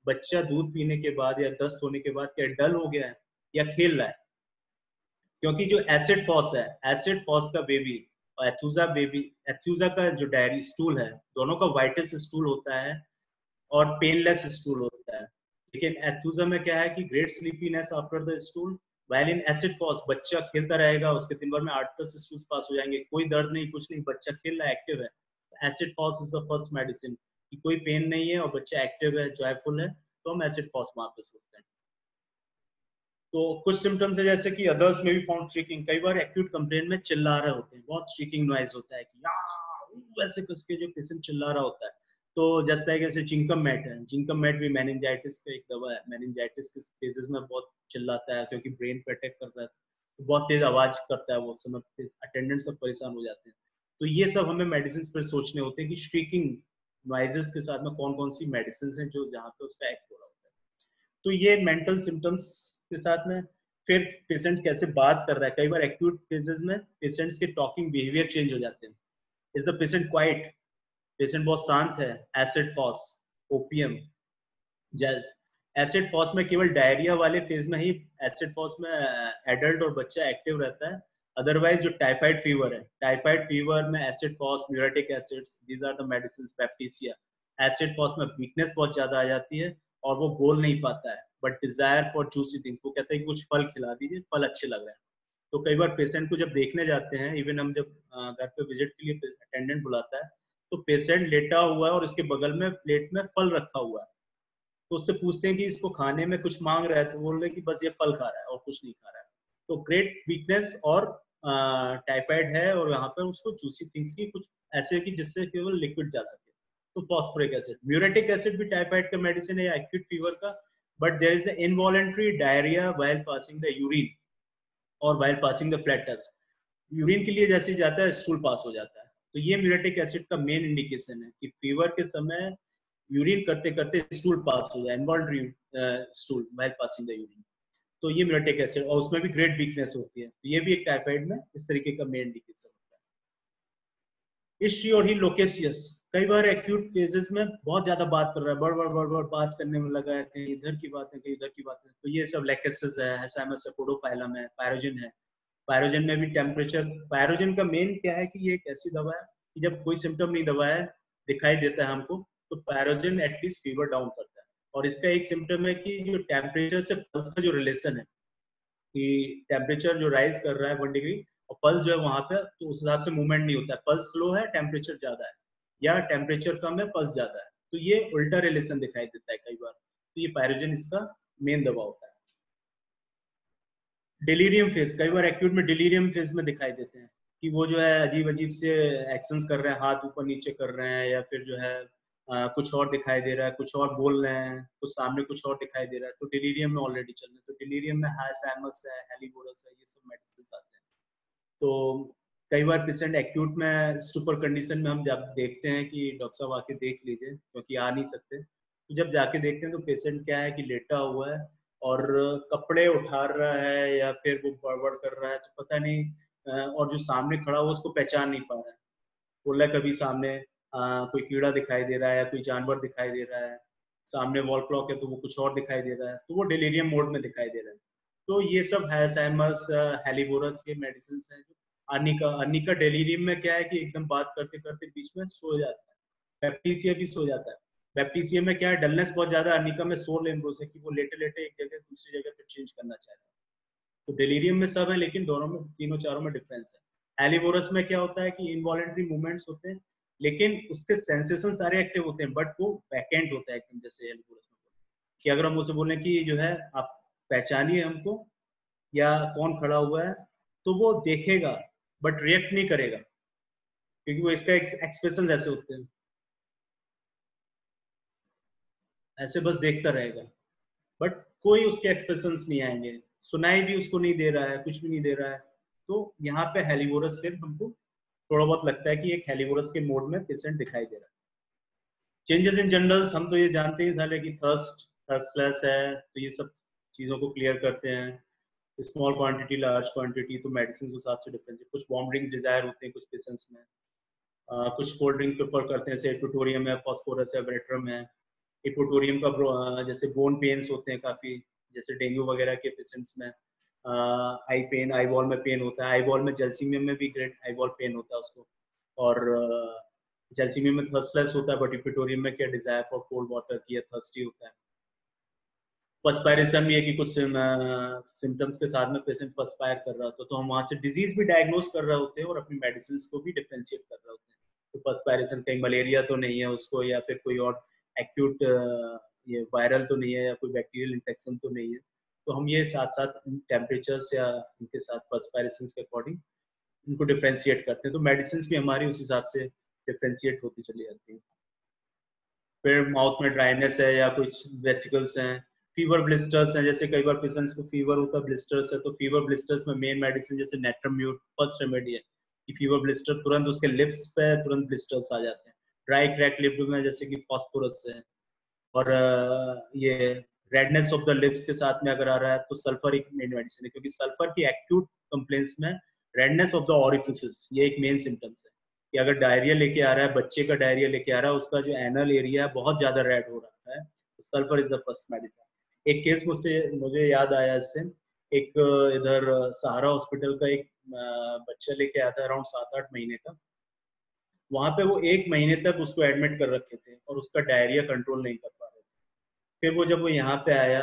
बच्चा दूध पीने के बाद या दस्त होने के बाद क्या डल हो गया है या खेल रहा है, क्योंकि जो एसिड फॉस है, एसिड फॉस का बेबी और एथुसा का जो डायरी स्टूल है, दोनों का वाइटेस्ट स्टूल होता है और पेनलेस स्टूल होता है। लेकिन एथुसा में क्या है कि great sleepiness after the stool, while in acid phos बच्चा खेलता रहेगा, उसके दिन भर में 8-10 स्टूल्स पास हो जाएंगे, कोई दर्द नहीं, कुछ नहीं, बच्चा खेल रहा है, एक्टिव है। Acid FOSS is the first medicine कि कोई पेन नहीं है और बच्चा एक्टिव है, जॉयफुल है, तो हम एसिड फॉस वहां पे सोचते हैं। तो कुछ सिम्टम्स है जैसे कि अदर्स में भी फाउंड स्ट्रीकिंग, कई बार एक्यूट कंप्लेन में चिल्ला रहे होते हैं, बहुत स्ट्रीकिंग नॉइज होता है कि वैसे कसके जो पेशेंट चिल्ला रहा होता है। तो जस्ट लाइक ऐसे जिंकम मैट है, जिंकम मैट भी मेनिंजाइटिस का एक दवा है, मेनिंजाइटिस के केसेस में बहुत चिल्लाता है क्योंकि ब्रेन पे अटैक कर रहा है, तो बहुत तेज आवाज करता है, वो समय अटेंडेंट सब परेशान हो जाते हैं। तो ये सब हमें मेडिसिन पर सोचने होते हैं कि स्ट्रीकिंग नॉइजेस के साथ में कौन कौन सी मेडिसिन है जो जहाँ पे उसका एक्ट हो रहा होता है। तो ये मेंटल सिम्टम्स के साथ में फिर पेशेंट कैसे बात कर रहा है, कई बार एक्यूट फेजेस में पेशेंट्स के टॉकिंग बिहेवियर चेंज हो जाते हैं। Is the patient quiet, patient बहुत शांत है, एसिड फॉस, ओपीएम, जैज। एसिड फॉस में केवल डायरिया वाले फेज में ही एसिड फॉस में एडल्ट और बच्चा एक्टिव रहता है। अदरवाइज जो टाइफाइड फीवर है, टाइफाइड फीवर में acid phos, muriatic acids, these are the medicines, baptisia. Acid phos में वीकनेस बहुत ज्यादा आ जाती है और वो बोल नहीं पाता है, but desire for juicy things, वो कहते हैं कुछ फल खिला दीजिए, फल अच्छे लग रहे हैं। तो कई बार पेशेंट को जब देखने जाते हैं, इवन हम जब घर पे विजिट के लिए अटेंडेंट बुलाता है, तो पेशेंट लेटा हुआ है और उसके बगल में प्लेट में फल रखा हुआ है, तो उससे पूछते हैं कि इसको खाने में कुछ मांग रहा है, तो बोल रहे हैं कि बस ये फल खा रहा है और कुछ नहीं खा रहा है। तो ग्रेट वीकनेस और टाइफाइड है और यहाँ पर उसको जूसी थिंग्स की कुछ ऐसे कि जिससे केवल लिक्विड जा सके। तो फॉस्फोरिक एसिड, म्यूरेटिक एसिड भी टाइफाइड का मेडिसिन है या एक्यूट फीवर का, but there is involuntary diarrhoea while passing the urine और while passing the flatus. Urine के लिए जैसे जाता है स्टूल पास हो जाता है, तो ये म्यूरेटिक एसिड का मेन इंडिकेशन है कि फीवर के समय यूरिन करते करते स्टूल पास हो जाए, involuntary stool while passing the urine, तो ये म्यूरेटिक एसिड, और उसमें भी ग्रेट वीकनेस होती है, तो ये भी एक टाइफाइड में इस तरीके का मेन इंडिकेशन होता है। इश्यू और ही लोकेसियस, कई बार एक्यूट फेजेस में बहुत ज्यादा बात कर रहा है, बड़ बड़ बड़ बड़ बात करने में लगा है, कहीं इधर की बात है कहीं इधर की बात है, तो ये सब लैकेसिस है, हेसाइमस है, पोडोफाइलम है, पायरोजन है। पायरोजन में भी टेम्परेचर, पायरोजन का मेन क्या है कि ये एक ऐसी दवा है कि जब कोई सिम्टम नहीं दवा है दिखाई देता है हमको, तो पायरोजन एटलीस्ट फीवर डाउन करता है। और इसका एक सिम्टम है कि जो टेम्परेचर से पल्स का जो रिलेशन है, कि टेम्परेचर जो राइज कर रहा है 1 डिग्री और पल्स जो है वहां पे, तो उस हिसाब से मूवमेंट नहीं होता है, पल्स स्लो है टेम्परेचर ज्यादा है, या टेम्परेचर कम है पल्स ज्यादा है, तो ये उल्टा रिलेशन दिखाई देता है कई बार। तो ये पायरोजन इसका मेन दवा होता है। डिलीरियम फेज, कई बार एक्यूट में डिलीरियम फेज में दिखाई देते हैं कि वो जो है अजीब अजीब से एक्शंस कर रहे हैं, हाथ ऊपर नीचे कर रहे हैं, या फिर जो है कुछ और दिखाई दे रहा है, कुछ और बोल रहे हैं, कुछ सामने कुछ और दिखाई दे रहा है, तो डिलीरियम में ऑलरेडी चल रहे हैं। तो डिलीरियम में हाइसैमस है, हेलीबोरस है, ये सब मेडिसिन आते हैं। तो कई बार पेशेंट एक्यूट में सुपर कंडीशन में हम जब देखते हैं कि डॉक्टर साहब आके देख लीजिए क्योंकि आ नहीं सकते, तो जब जाके देखते हैं तो पेशेंट क्या है कि लेटा हुआ है और कपड़े उठा रहा है या फिर वो बड़बड़ कर रहा है, तो पता नहीं, और जो सामने खड़ा हुआ उसको पहचान नहीं पा रहा है, बोल रहा है कभी सामने कोई कीड़ा दिखाई दे रहा है, कोई जानवर दिखाई दे रहा है, सामने वॉल क्लॉक है तो वो कुछ और दिखाई दे रहा है, तो वो डिलीरियम मोड में दिखाई दे रहा है। तो ये सब हाइसैमस, हेलीबोरस के मेडिसिन हैं। अनिका डेलीरियम में क्या है कि एकदम बात करते करते बीच में सो जाता है, बैप्टीसिया भी सो जाता है। बैप्टीसिया में क्या है, डलनेस बहुत ज्यादा, अनिका में सोर लेम्ब्रोस है कि वो लेटे लेटे एक जगह दूसरी जगह पे चेंज करना चाह रहा है। तो डिलीरियम में सब है, लेकिन दोनों में, तीनों चारों में डिफरेंस है। हेलीबोरस में क्या होता है कि इनवॉलेंट्री मूवमेंट्स होते हैं, लेकिन उसके सेंसेशन सारे एक्टिव होते हैं, बट वो वैकेंट होता है एकदम, जैसे हेलीबोरस में कि अगर हम उसे बोलें कि जो है आप पहचानिए हमको या कौन खड़ा हुआ है, तो वो देखेगा बट रिएक्ट नहीं करेगा, क्योंकि वो इसका एक्सप्रेशन ऐसे होते हैं, ऐसे बस देखता रहेगा, बट कोई उसके एक्सप्रेशंस नहीं आएंगे, सुनाई भी उसको नहीं दे रहा है, कुछ भी नहीं दे रहा है। तो यहाँ पे हेलीबोरस फिर हमको थोड़ा बहुत लगता है कि एक हेलीबोरस के मोड में पेशेंट दिखाई दे रहा है। चेंजेस इन जनरल्स हम तो ये जानते हैं साले कि थर्स्टलेस है, तो ये सब चीज़ों को क्लियर करते हैं। स्मॉल क्वांटिटी, लार्ज क्वांटिटी, तो मेडिसिन के हिसाब से डिफरेंस है। कुछ वार्म ड्रिंक्स डिजायर होते हैं कुछ पेशेंट्स में, कुछ कोल्ड ड्रिंक प्रेफर करते हैं, जैसे इक्वेटोरियम है, फॉस्फोरस है, वेट्रम है। इक्वेटोरियम का जैसे बोन पेन्स होते हैं काफ़ी, जैसे डेंगू वगैरह के पेशेंट्स में। आई पेन, आई वॉल में पेन होता है, आई वॉल में जैल्सीमियम में भी ग्रेट आई वॉल पेन होता है उसको। और जैल्सीमियम में थर्स्टलेस होता है, बट इक्वेटोरियम में क्या डिजायर फॉर कोल्ड वाटर की है, थर्स्टी होता है। पर्सपायरेशन भी है कि कुछ सिम्टम्स के साथ में पेशेंट पर्सपायर कर रहा होता है, तो हम वहाँ से डिजीज भी डायग्नोज कर रहे होते हैं और अपनी मेडिसिन को भी डिफरेंशिएट कर रहे होते हैं। तो पर्सपायरेशन कहीं मलेरिया तो नहीं है उसको, या फिर कोई और एक्यूट ये वायरल तो नहीं है, या कोई बैक्टीरियल इन्फेक्शन तो नहीं है। तो हम ये साथ साथ टेम्परेचर्स या उनके साथ पर्सपायरेशन के अकॉर्डिंग उनको डिफरेंशिएट करते हैं। तो मेडिसिन भी हमारी उस हिसाब से डिफरेंशिएट होती चली जाती है। फिर माउथ में ड्राइनेस है या कुछ वेसिकल्स हैं, फीवर ब्लिस्टर्स हैं, जैसे कई बार पेशेंट्स को फीवर होता है, ब्लिस्टर्स है, तो फीवर ब्लिस्टर्स में मेन मेडिसिन जैसे नेट्रम्यूट फर्स्ट रेमेडी है कि फीवर ब्लिस्टर तुरंत उसके लिप्स पे तुरंत ब्लिस्टर्स आ जाते हैं। ड्राई क्रैक लिप में जैसे कि फॉस्फोरस है। और ये रेडनेस ऑफ द लिप्स के साथ में अगर आ रहा है तो सल्फर एक मेन मेडिसिन है, क्योंकि सल्फर की एक्यूट कंप्लेंट्स में रेडनेस ऑफ द ऑरिफिसेस ये एक मेन सिम्टम्स है कि अगर डायरिया लेके आ रहा है, बच्चे का डायरिया लेके आ रहा है, उसका जो एनल एरिया है बहुत ज्यादा रेड हो रहा है, तो sulphur is the first medicine. एक केस मुझे याद आया इससे, एक इधर सहारा हॉस्पिटल का एक बच्चा लेके आया था अराउंड 7-8 महीने का। वहां पे वो 1 महीने तक उसको एडमिट कर रखे थे और उसका डायरिया कंट्रोल नहीं कर पा रहे थे। फिर वो जब वो यहाँ पे आया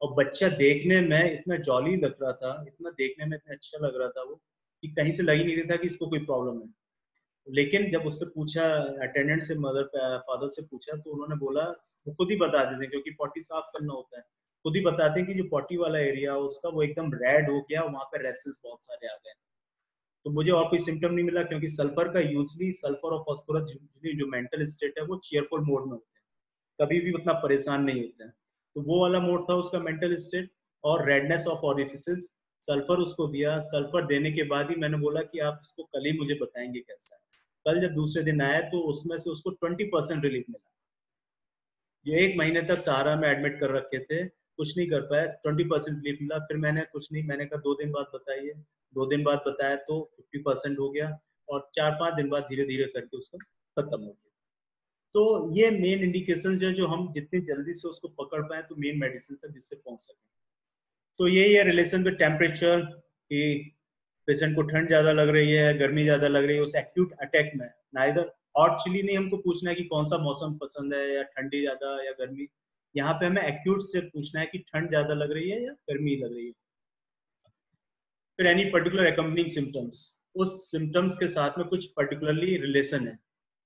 और बच्चा देखने में इतना जॉली लग रहा था, इतना देखने में इतना अच्छा लग रहा था वो, कि कहीं से लग ही नहीं रहा था कि इसको कोई प्रॉब्लम है। लेकिन जब उससे पूछा, अटेंडेंट से, मदर फादर से पूछा, तो उन्होंने बोला, वो खुद ही बता देते हैं क्योंकि पॉटी साफ करना होता है, खुद ही बताते हैं कि जो पॉटी वाला एरिया उसका वो एकदम रेड हो गया, वहां पे रेसेस बहुत सारे आ गए। तो मुझे और कोई सिम्टम नहीं मिला, क्योंकि सल्फर का यूजली, सल्फर और फॉस्फोरस यूजली जो मेंटल स्टेट है वो चीयरफुल मोड में होते हैं, कभी भी उतना परेशान नहीं होते हैं। तो वो वाला मोड था उसका मेंटल स्टेट। और रेडनेस ऑफ ऑरिफिसेस, सल्फर उसको दिया। सल्फर देने के बाद ही मैंने बोला कि आप इसको कल ही मुझे बताएंगे कैसा है। कल जब दूसरे दिन आया तो उसमें से उसको 20% रिलीफ मिला। जो 1 महीने तक सहारा में एडमिट कर रखे थे, कुछ नहीं कर पाया, 20% रिलीफ मिला। फिर मैंने कुछ नहीं, मैंने कहा 2 दिन बाद बताइए। 2 दिन बाद बताया तो 50% हो गया, और 4-5 दिन बाद धीरे धीरे करके उसको खत्म हो गया। तो ये मेन इंडिकेशन है जो हम जितनी जल्दी से उसको पकड़ पाए तो मेन मेडिसिन तक जिससे पहुंच सके। तो यही है रिलेशन विद टेम्परेचर, कि पेशेंट को ठंड ज्यादा लग रही है, गर्मी ज्यादा लग रही है, उस एक्यूट अटैक में ना इधर हॉट चिली नहीं हमको पूछना है कि कौन सा मौसम पसंद है, या ठंडी ज्यादा या गर्मी। यहाँ पे हमें एक्यूट से पूछना है कि ठंड ज्यादा लग रही है या गर्मी लग रही है। फिर एनी पर्टिकुलर अकम्पनिंग सिम्टम्स, उस सिम्टम्स के साथ में कुछ पर्टिकुलरली रिलेशन है,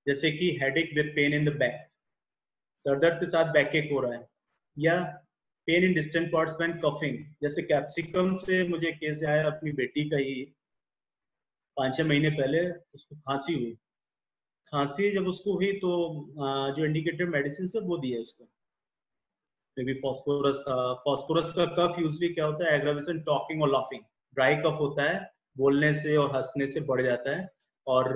जैसे कि headache with pain in the back, sir दर्द के साथ बैक एक हो रहा है, या pain in distant parts when coughing. जैसे कैप्सिकम से मुझे केस आया अपनी बेटी का ही, 5-6 महीने पहले उसको खांसी हुई। खांसी जब उसको हुई तो जो इंडिकेटेड मेडिसिन है वो दिया उसको, मे बी फॉस्फोरस था। फॉस्फोरस का कफ यूजली क्या होता है, एग्रावेशन टॉकिंग और लाफिंग, ड्राई कफ होता है, बोलने से और हंसने से बढ़ जाता है, और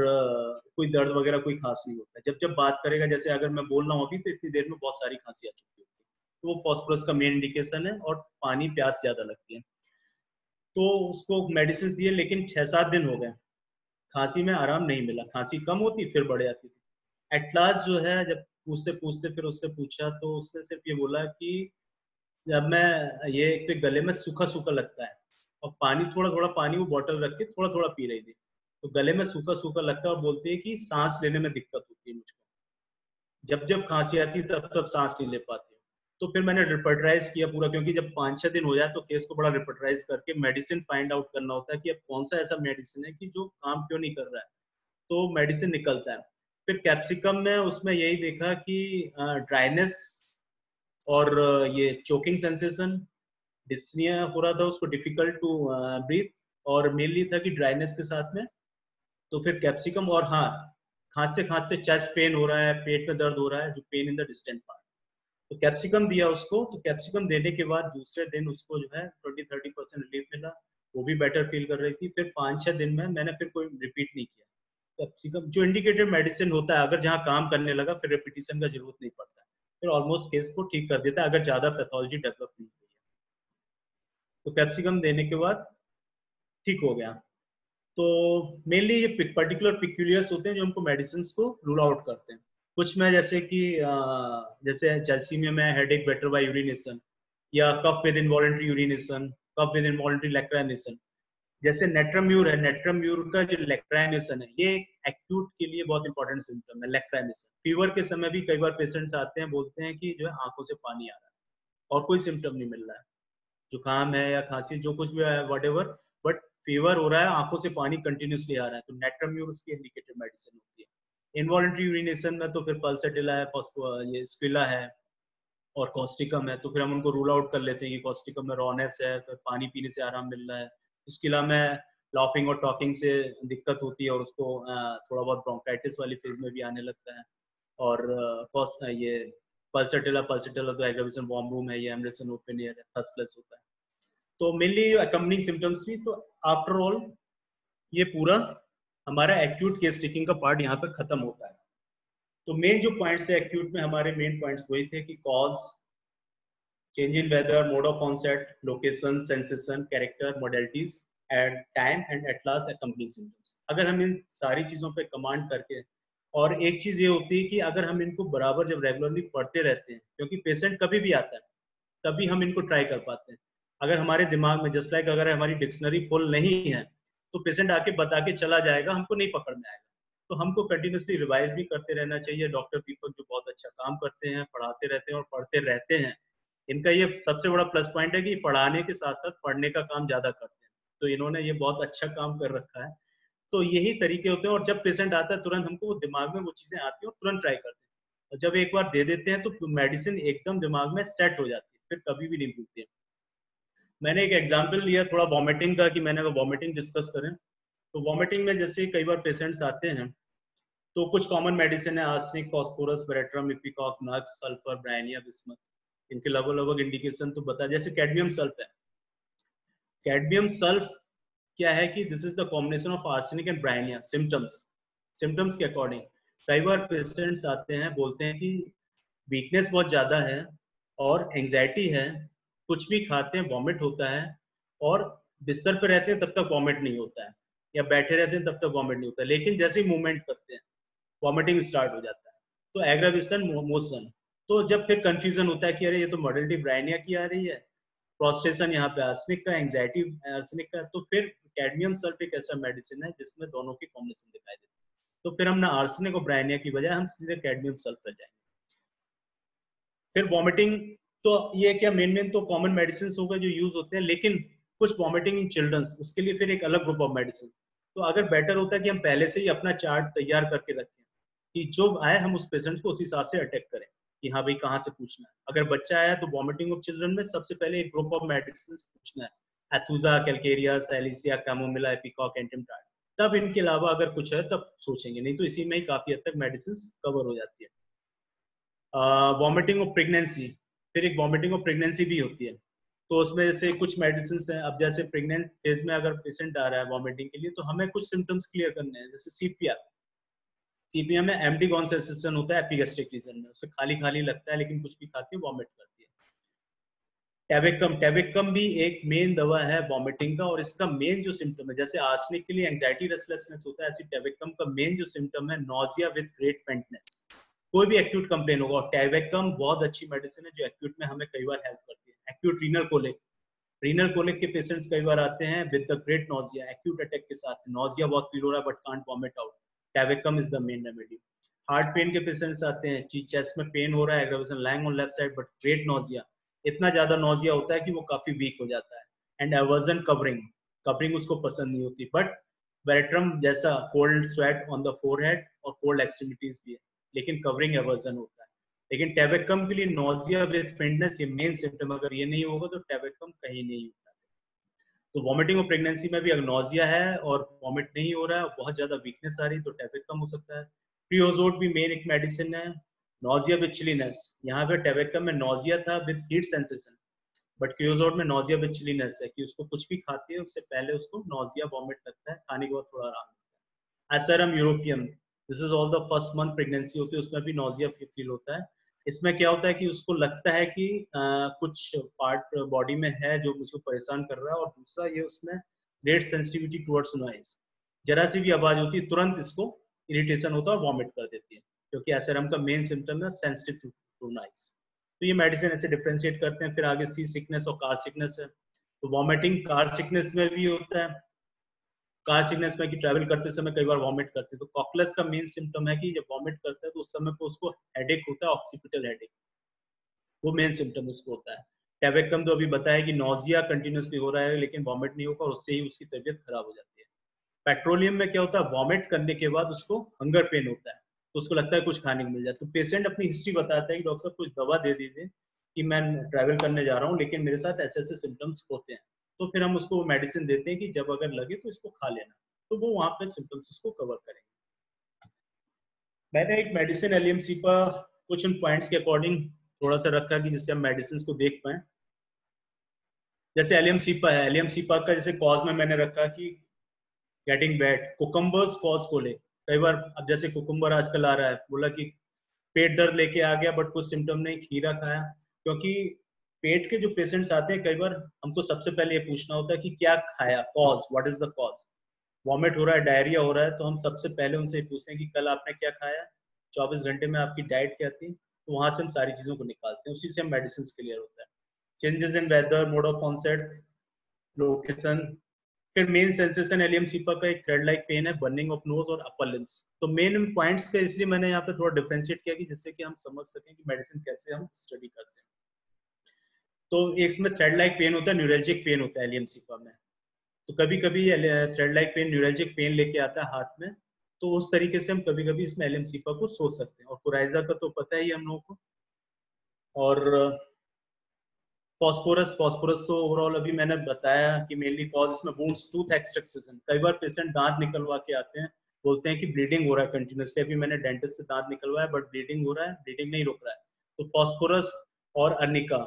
कोई दर्द वगैरह कोई खास नहीं होता है। जब जब बात करेगा, जैसे अगर मैं बोल रहा हूँ अभी, तो इतनी देर में बहुत सारी खांसी आ चुकी होती है, तो वो फॉस्फोरस का मेन इंडिकेशन है। और पानी, प्यास ज्यादा लगती है, तो उसको मेडिसिन दिए, लेकिन 6-7 दिन हो गए, खांसी में आराम नहीं मिला। खांसी कम होती फिर बढ़ जाती थी। एट लास्ट जो है, जब पूछते पूछते फिर उससे पूछा, तो उसने सिर्फ ये बोला कि जब मैं, ये एक तो गले में सूखा सूखा लगता है, और पानी, थोड़ा थोड़ा पानी वो बोतल रख के थोड़ा थोड़ा पी रही थी, तो गले में सूखा सूखा लगता है, और बोलती है कि सांस लेने में दिक्कत होती है मुझको, जब जब खांसी आती है तब तब सांस नहीं ले पाती। तो फिर मैंने रिपर्टराइज किया पूरा, क्योंकि जब 5-6 दिन हो जाए तो केस को बड़ा रिपर्टराइज करके मेडिसिन फाइंड आउट करना होता है कि अब कौन सा ऐसा मेडिसिन है कि जो काम क्यों नहीं कर रहा है, तो मेडिसिन निकलता है। फिर कैप्सिकम में उसमें यही देखा कि ड्राइनेस और ये चोकिंग सेंसेशन, डिस्निया हो रहा था उसको, डिफिकल्ट टू ब्रीथ, और मेनली था कि ड्राइनेस के साथ में। तो फिर कैप्सिकम, और हाँ, खांसते खांसते चेस्ट पेन हो रहा है, पेट में दर्द हो रहा है, जो pain in the distant part, तो कैप्सिकम दिया उसको। तो कैप्सिकम देने के बाद दूसरे दिन उसको जो है 20-30% रिलीफ मिला, वो भी बेटर फील कर रही थी। फिर 5-6 दिन में मैंने फिर कोई रिपीट नहीं किया। कैप्सिकम जो इंडिकेटेड मेडिसिन होता है, अगर जहाँ काम करने लगा फिर रिपीटिशन का जरूरत नहीं पड़ता है, फिर ऑलमोस्ट केस को ठीक कर देता है, अगर ज्यादा पैथोलॉजी डेवलप नहीं हुई है। तो कैप्सिकम देने के बाद ठीक हो गया। तो मेनली ये पर्टिकुलर पिक्यूलियर्स होते हैं जो हमको मेडिसिन को रूल आउट करते हैं। कुछ में जैसे कि जैसे जैल्सीमिया में हेडेक बेटर बाय यूरिनेशन, या cough with involuntary urination, cough with involuntary lacrimation. जैसे नेट्रम्यूर है, नेट्रम्यूर का जो लैक्राइमेशन है ये एक्यूट के लिए बहुत इंपॉर्टेंट सिम्टम है, लैक्राइमेशन। फीवर के समय भी कई बार पेशेंट्स आते हैं, बोलते हैं कि जो है आंखों से पानी आ रहा है और कोई सिम्टम नहीं मिल रहा है, जुकाम है या खांसी जो कुछ भी है व्हाटएवर, बट फीवर हो रहा है, आंखों से पानी कंटिन्यूसली आ रहा है, तो नेट्रम्यूर उसकी इंडिकेटेड मेडिसिन होती है। इनवॉलंटरी यूरिनेशन में तो फिर पल्सेटिला है, ये स्क्विला है और कॉस्टिकम है, तो फिर हम उनको रूल आउट कर लेते हैं कि कॉस्टिकम में रॉनेस है, तो पानी पीने से आराम मिल रहा है। स्क्विला में लाफिंग और टॉकिंग से दिक्कत होती है और उसको थोड़ा बहुत ब्रोंकाइटिस वाली फेज में भी आने लगता है। और ये पल्सेटिला तो एग्रावेशन वॉर्म रूम है, ये एमरेसन ओपन एयर है, थर्स्टलेस होता है। तो मेनली अकम्पनिंग सिम्टम्स भी, तो आफ्टर ऑल ये पूरा हमारा एक्यूट केस टेकिंग का पार्ट यहाँ पे खत्म होता है। तो मेन जो पॉइंट्स है एक्यूट में, हमारे मेन पॉइंट्स वही थे कि cause, change in weather, mode of onset, location, sensation, character, modalities at time and at last accompanying symptoms. अगर हम इन सारी चीजों पे कमांड करके, और एक चीज ये होती है कि अगर हम इनको बराबर जब रेगुलरली पढ़ते रहते हैं, क्योंकि पेशेंट कभी भी आता है तभी हम इनको ट्राई कर पाते हैं। अगर हमारे दिमाग में जस्ट लाइक अगर हमारी डिक्शनरी फुल नहीं है तो पेशेंट आके बता के चला जाएगा, हमको नहीं पकड़ में आएगा। तो हमको कंटिन्यूसली रिवाइज भी करते रहना चाहिए। डॉक्टर दीपक जो बहुत अच्छा काम करते हैं, पढ़ाते रहते हैं और पढ़ते रहते हैं, इनका ये सबसे बड़ा प्लस पॉइंट है कि पढ़ाने के साथ साथ पढ़ने का काम ज्यादा करते हैं, तो इन्होंने ये बहुत अच्छा काम कर रखा है। तो यही तरीके होते हैं, और जब पेशेंट आता है तुरंत हमको वो दिमाग में वो चीजें आती है और तुरंत ट्राई करते हैं, और जब एक बार दे देते हैं तो मेडिसिन एकदम दिमाग में सेट हो जाती है, फिर कभी भी नहीं भूलते। मैंने एक एग्जाम्पल लिया थोड़ा वॉमिटिंग का, कि मैंने अगर वॉमिटिंग डिस्कस करें तो वॉमिटिंग में जैसे कई बार पेशेंट्स आते हैं तो कुछ कॉमन मेडिसिन है, आर्सेनिक, फास्फोरस, बेरेट्रम, इपिकॉक, नक्स, सल्फर, ब्रायनिया, बिस्मथ। इनके लगभग लगभग इंडिकेशन तो बता, जैसे कैडमियम सल्फ है। कैडमियम सल्फ क्या है कि this is the combination of arsenic and Bryonia. Symptoms के अकॉर्डिंग कई बार पेशेंट्स आते हैं, बोलते हैं कि वीकनेस बहुत ज्यादा है और एंजाइटी है, कुछ भी खाते हैं वॉमिट होता है, और बिस्तर पे रहते हैं तब तक वॉमिट नहीं होता है, या बैठे रहते हैं तब तक वॉमिट नहीं होता है, लेकिन जैसे ही मूवमेंट करते हैं वॉमिटिंग स्टार्ट हो जाता है। तो एग्रावेशन, मोशन। तो जब फिर कंफ्यूजन होता है कि अरे ये तो मॉडलिटी ब्रायनिया की आ रही है, प्रोस्टेशन यहाँ पे आर्सेनिक का, एंजाइटी आर्सेनिक का, तो फिर कैडमियम सल्फ एक ऐसा मेडिसिन है जिसमें दोनों की कॉम्बिनेशन दिखाई देती है। तो फिर हम ना आर्सेनिक और ब्रायनिया की बजाय हम सीधे कैडमियम सल्फ पर जाएंगे। फिर वॉमिटिंग, तो ये क्या मेन तो कॉमन मेडिसिन हो गए जो यूज होते हैं, लेकिन कुछ वॉमिटिंग इन चिल्ड्रंस, उसके लिए फिर एक अलग ग्रुप ऑफ मेडिसिन। तो अगर बेटर होता है कि हम पहले से ही अपना चार्ट तैयार करके रखें कि जो आए हम उस पेशेंट को उस हिसाब से अटैक करें कि हाँ भाई कहाँ से पूछना है। अगर बच्चा आया तो वॉमिटिंग ऑफ चिल्ड्रन में सबसे पहले एक ग्रुप ऑफ मेडिसिन पूछना है, एथुजा, कैलकेरिया, सैलिसिया, कैमोमिला, एपिकॉक, एंटिमटाड। तब इनके अलावा अगर कुछ है तब सोचेंगे, नहीं तो इसी में ही काफी हद तक मेडिसिन कवर हो जाती है। वॉमिटिंग ऑफ प्रेगनेंसी, फिर एक वॉमिटिंग ऑफ प्रेगनेंसी भी होती है। तो उसमें जैसे कुछ मेडिसिन हैं, अब जैसे प्रेग्नेंट फेज में अगर पेशेंट आ रहा है वॉमिटिंग के लिए, तो हमें कुछ सिम्टम्स क्लियर करने हैं, जैसे सीपीआर में एम्प्टी गॉन सेंसेशन होता है एपिगैस्ट्रिक रीजन में, उसे खाली खाली लगता है लेकिन कुछ भी खाती है वॉमिट करती है। टेविकम भी एक मेन दवा है वॉमिटिंग का, और इसका मेन जो सिम्टम है, जैसे आर्सेनिक के लिए एंजाइटी रेस्टलेसनेस होता है, ऐसी टेविकम का मेन जो सिम्टम है नॉजिया विद ग्रेट फेंटनेस। कोई भी एक्यूट कंप्लेन होगा, और टेविकम बहुत अच्छी मेडिसिन है जो एक्यूट में हमें कई बार हेल्प करती है। एक्यूट रीनल कोलिक के पेशेंट्स कई बार आते हैं with the great nausea, acute attack के साथ, नॉजिया बहुत फील हो रहा है but can't vomit out, tabacum is the main remedy. Heart pain के पेशेंट्स आते हैं, चेस्ट में पेन हो रहा है, aggravation lying on left side but great nausea, इतना ज्यादा नॉजिया होता है कि वो काफी वीक हो जाता है। एंड एवर्जन कवरिंग उसको पसंद नहीं होती, बट बेरेट्रम जैसा cold sweat on the forehead और कोल्ड एक्सट्रीमिटीज भी है, लेकिन कवरिंग एवर्जन होता है। लेकिन टेविकम के लिए नॉजिया विद फेंटनेस ये मेन सिम्टम, अगर ये नहीं होगा तो टेविकम कहीं नहीं होता। तो वॉमिटिंग और प्रेगनेंसी में भी अगर नॉजिया है और वॉमिट नहीं हो रहा है, बहुत ज्यादा वीकनेस आ रही है, तो टेविकम हो सकता है। क्रियोजोट भी मेन एक मेडिसिन है, नॉजिया विद चिलीनेस। यहाँ पे टेविकम में नॉजिया था with heat sensation, but creosote में नॉजिया विद चिलीनेस है कि उसको कुछ भी खाती है उससे पहले उसको नॉजिया वॉमिट लगता है, खाने के बाद थोड़ा आराम लगता है। Asarum europaeum, this is all the first month pregnancy होती है, उसमें भी नॉजिया फील होता है, इसमें क्या होता है कि उसको लगता है कि कुछ पार्ट बॉडी में है जो मुझको परेशान कर रहा है, और दूसरा ये उसमें ग्रेट सेंसिटिविटी टुवर्ड्स नॉइज, जरा सी भी आवाज होती है तुरंत इसको इरिटेशन होता है और वॉमिट कर देती है, क्योंकि एसआरएम का मेन सिम्टम है सेंसिटिव टू नॉइज। तो ये मेडिसिन ऐसे डिफरेंशिएट करते हैं। फिर आगे सी सिकनेस और कार सिकनेस है। तो वॉमिटिंग कार सिकनेस में भी होता है। कार सिकनेस में कि ट्रैवल करते समय कई बार वॉमिट करते हैं। तो कॉकलेस का मेन सिम्टम है कि जब वॉमिट करता है तो उस समय पे उसको हेडेक होता है, ऑक्सीपिटल हेडेक, वो मेन सिम्टम उसको होता है। टैबेकम तो अभी बताया कि नोजिया कंटिन्यूसली हो रहा है लेकिन वॉमिट नहीं होगा, और उससे ही उसकी तबीयत खराब हो जाती है। पेट्रोलियम में क्या होता है, वॉमिट करने के बाद उसको हंगर पेन होता है, तो उसको लगता है कुछ खाने को मिल जाए। तो पेशेंट अपनी हिस्ट्री बताता है कि डॉक्टर साहब कुछ दवा दे दीजिए कि मैं ट्रैवल करने जा रहा हूँ लेकिन मेरे साथ ऐसे ऐसे सिम्टम्स होते हैं। तो फिर हम उसको मेडिसिन देते हैं कि जब अगर लगे तो इसको खा लेना, तो वो वहां पे सिम्टम्स उसको कवर करेंगे। मैंने एक मेडिसिन एलियमसीपा कुछ उन पॉइंट्स के अकॉर्डिंग थोड़ा सा रखा कि जिससे हम मेडिसिन को देख पाए। जैसे एलियमसीपा है, एलियमसीपा का जैसे कॉज में मैंने रखा कि गेटिंग वेट, कुकुम्बर्स कॉज को ले। कई बार अब जैसे कुकुम्बर आजकल आ रहा है, बोला कि पेट दर्द लेके आ गया बट कुछ सिम्टम नहीं, खीरा खाया। क्योंकि पेट के जो पेशेंट्स आते हैं कई बार हमको सबसे पहले ये पूछना होता है कि क्या खाया, cause, what is the cause. Vomit हो रहा है, डायरिया हो रहा है, तो हम सबसे पहले उनसे पूछते हैं कि कल आपने क्या खाया, 24 घंटे में आपकी डाइट क्या थी। तो वहां से हम सारी चीजों को निकालते हैं, उसी से हम मेडिसिन क्लियर होता है। Changes in weather, mode of onset, location. फिर मेन सेंसेशन एलियमसीपा का एक थ्रेड लाइक पेन है, बर्निंग ऑफ नोज और अपर लिम्स। तो मेन पॉइंट्स का इसलिए मैंने यहाँ पे थोड़ा डिफरेंशिएट किया कि जिससे कि हम समझ सकें कि मेडिसिन कैसे हम स्टडी करते हैं। तो एक इसमें थ्रेड लाइक पेन होता है, न्यूरल्जिक पेन होता है एलियमसीपा में। तो कभी कभी thread like pen neuralgic pen लेके आता है हाथ में, तो उस तरीके से हम कभी कभी इसमें एलियमसीपा को सोच सकते हैं। और कोराइजा का तो पता ही हम लोगों को। और फॉस्फोरस, फॉस्फोरस तो ओवरऑल अभी मैंने बताया कि मेनली कॉज इसमें वुंड्स, टूथ एक्सट्रैक्शन। कई बार पेशेंट दांत निकलवा के आते हैं, बोलते हैं कि ब्लीडिंग हो रहा है कंटिन्यूसली, अभी मैंने डेंटिस्ट से दांत निकलवाया बट ब्लीडिंग हो रहा है, ब्लीडिंग नहीं रुक रहा है। तो फॉस्फोरस और अर्निका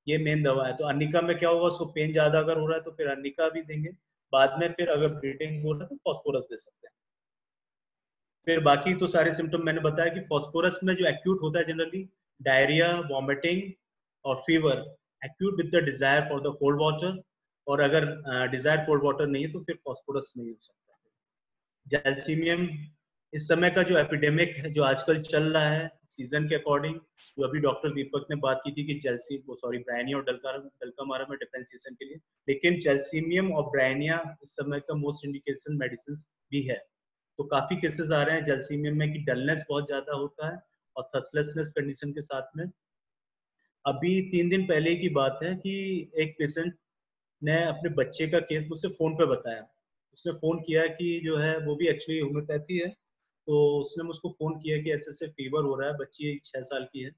ये मेन दवा है। तो अर्निका में क्या होगा, उसको पेन ज्यादा अगर हो रहा है तो फिर अर्निका भी देंगे, बाद में फिर अगर ब्लीडिंग हो रहा है तो फॉस्फोरस दे सकते हैं। फिर बाकी तो सारे सिम्टम मैंने बताया कि फॉस्फोरस में जो एक्यूट होता है जनरली डायरिया, वॉमिटिंग और fever, acute with the desire for the cold water. और अगर डिजायर कोल्ड वाटर नहीं है तो फिर फॉस्फोरस नहीं हो सकता। जैल्सीमियम, इस समय का जो एपिडेमिक है जो आजकल चल रहा है सीजन के अकॉर्डिंग, जो अभी डॉक्टर दीपक ने बात की थी कि ब्रायनिया और डल्कामारा में डिफरेंशिएशन के लिए, लेकिन जैल्सीमियम और ब्रायनिया इस समय का मोस्ट इंडिकेशन मेडिसिन भी है। तो काफी केसेस आ रहे हैं जैल्सीमियम में कि डलनेस बहुत ज्यादा होता है और थर्स्टलेसनेस कंडीशन के साथ में। अभी 3 दिन पहले की बात है कि एक पेशेंट ने अपने बच्चे का केस मुझसे फोन पे बताया। उसने फोन किया कि जो है वो भी एक्चुअली होम्योपैथी है, तो उसने मुझको फोन किया कि ऐसे ऐसे फीवर हो रहा है, बच्ची 6 साल की है,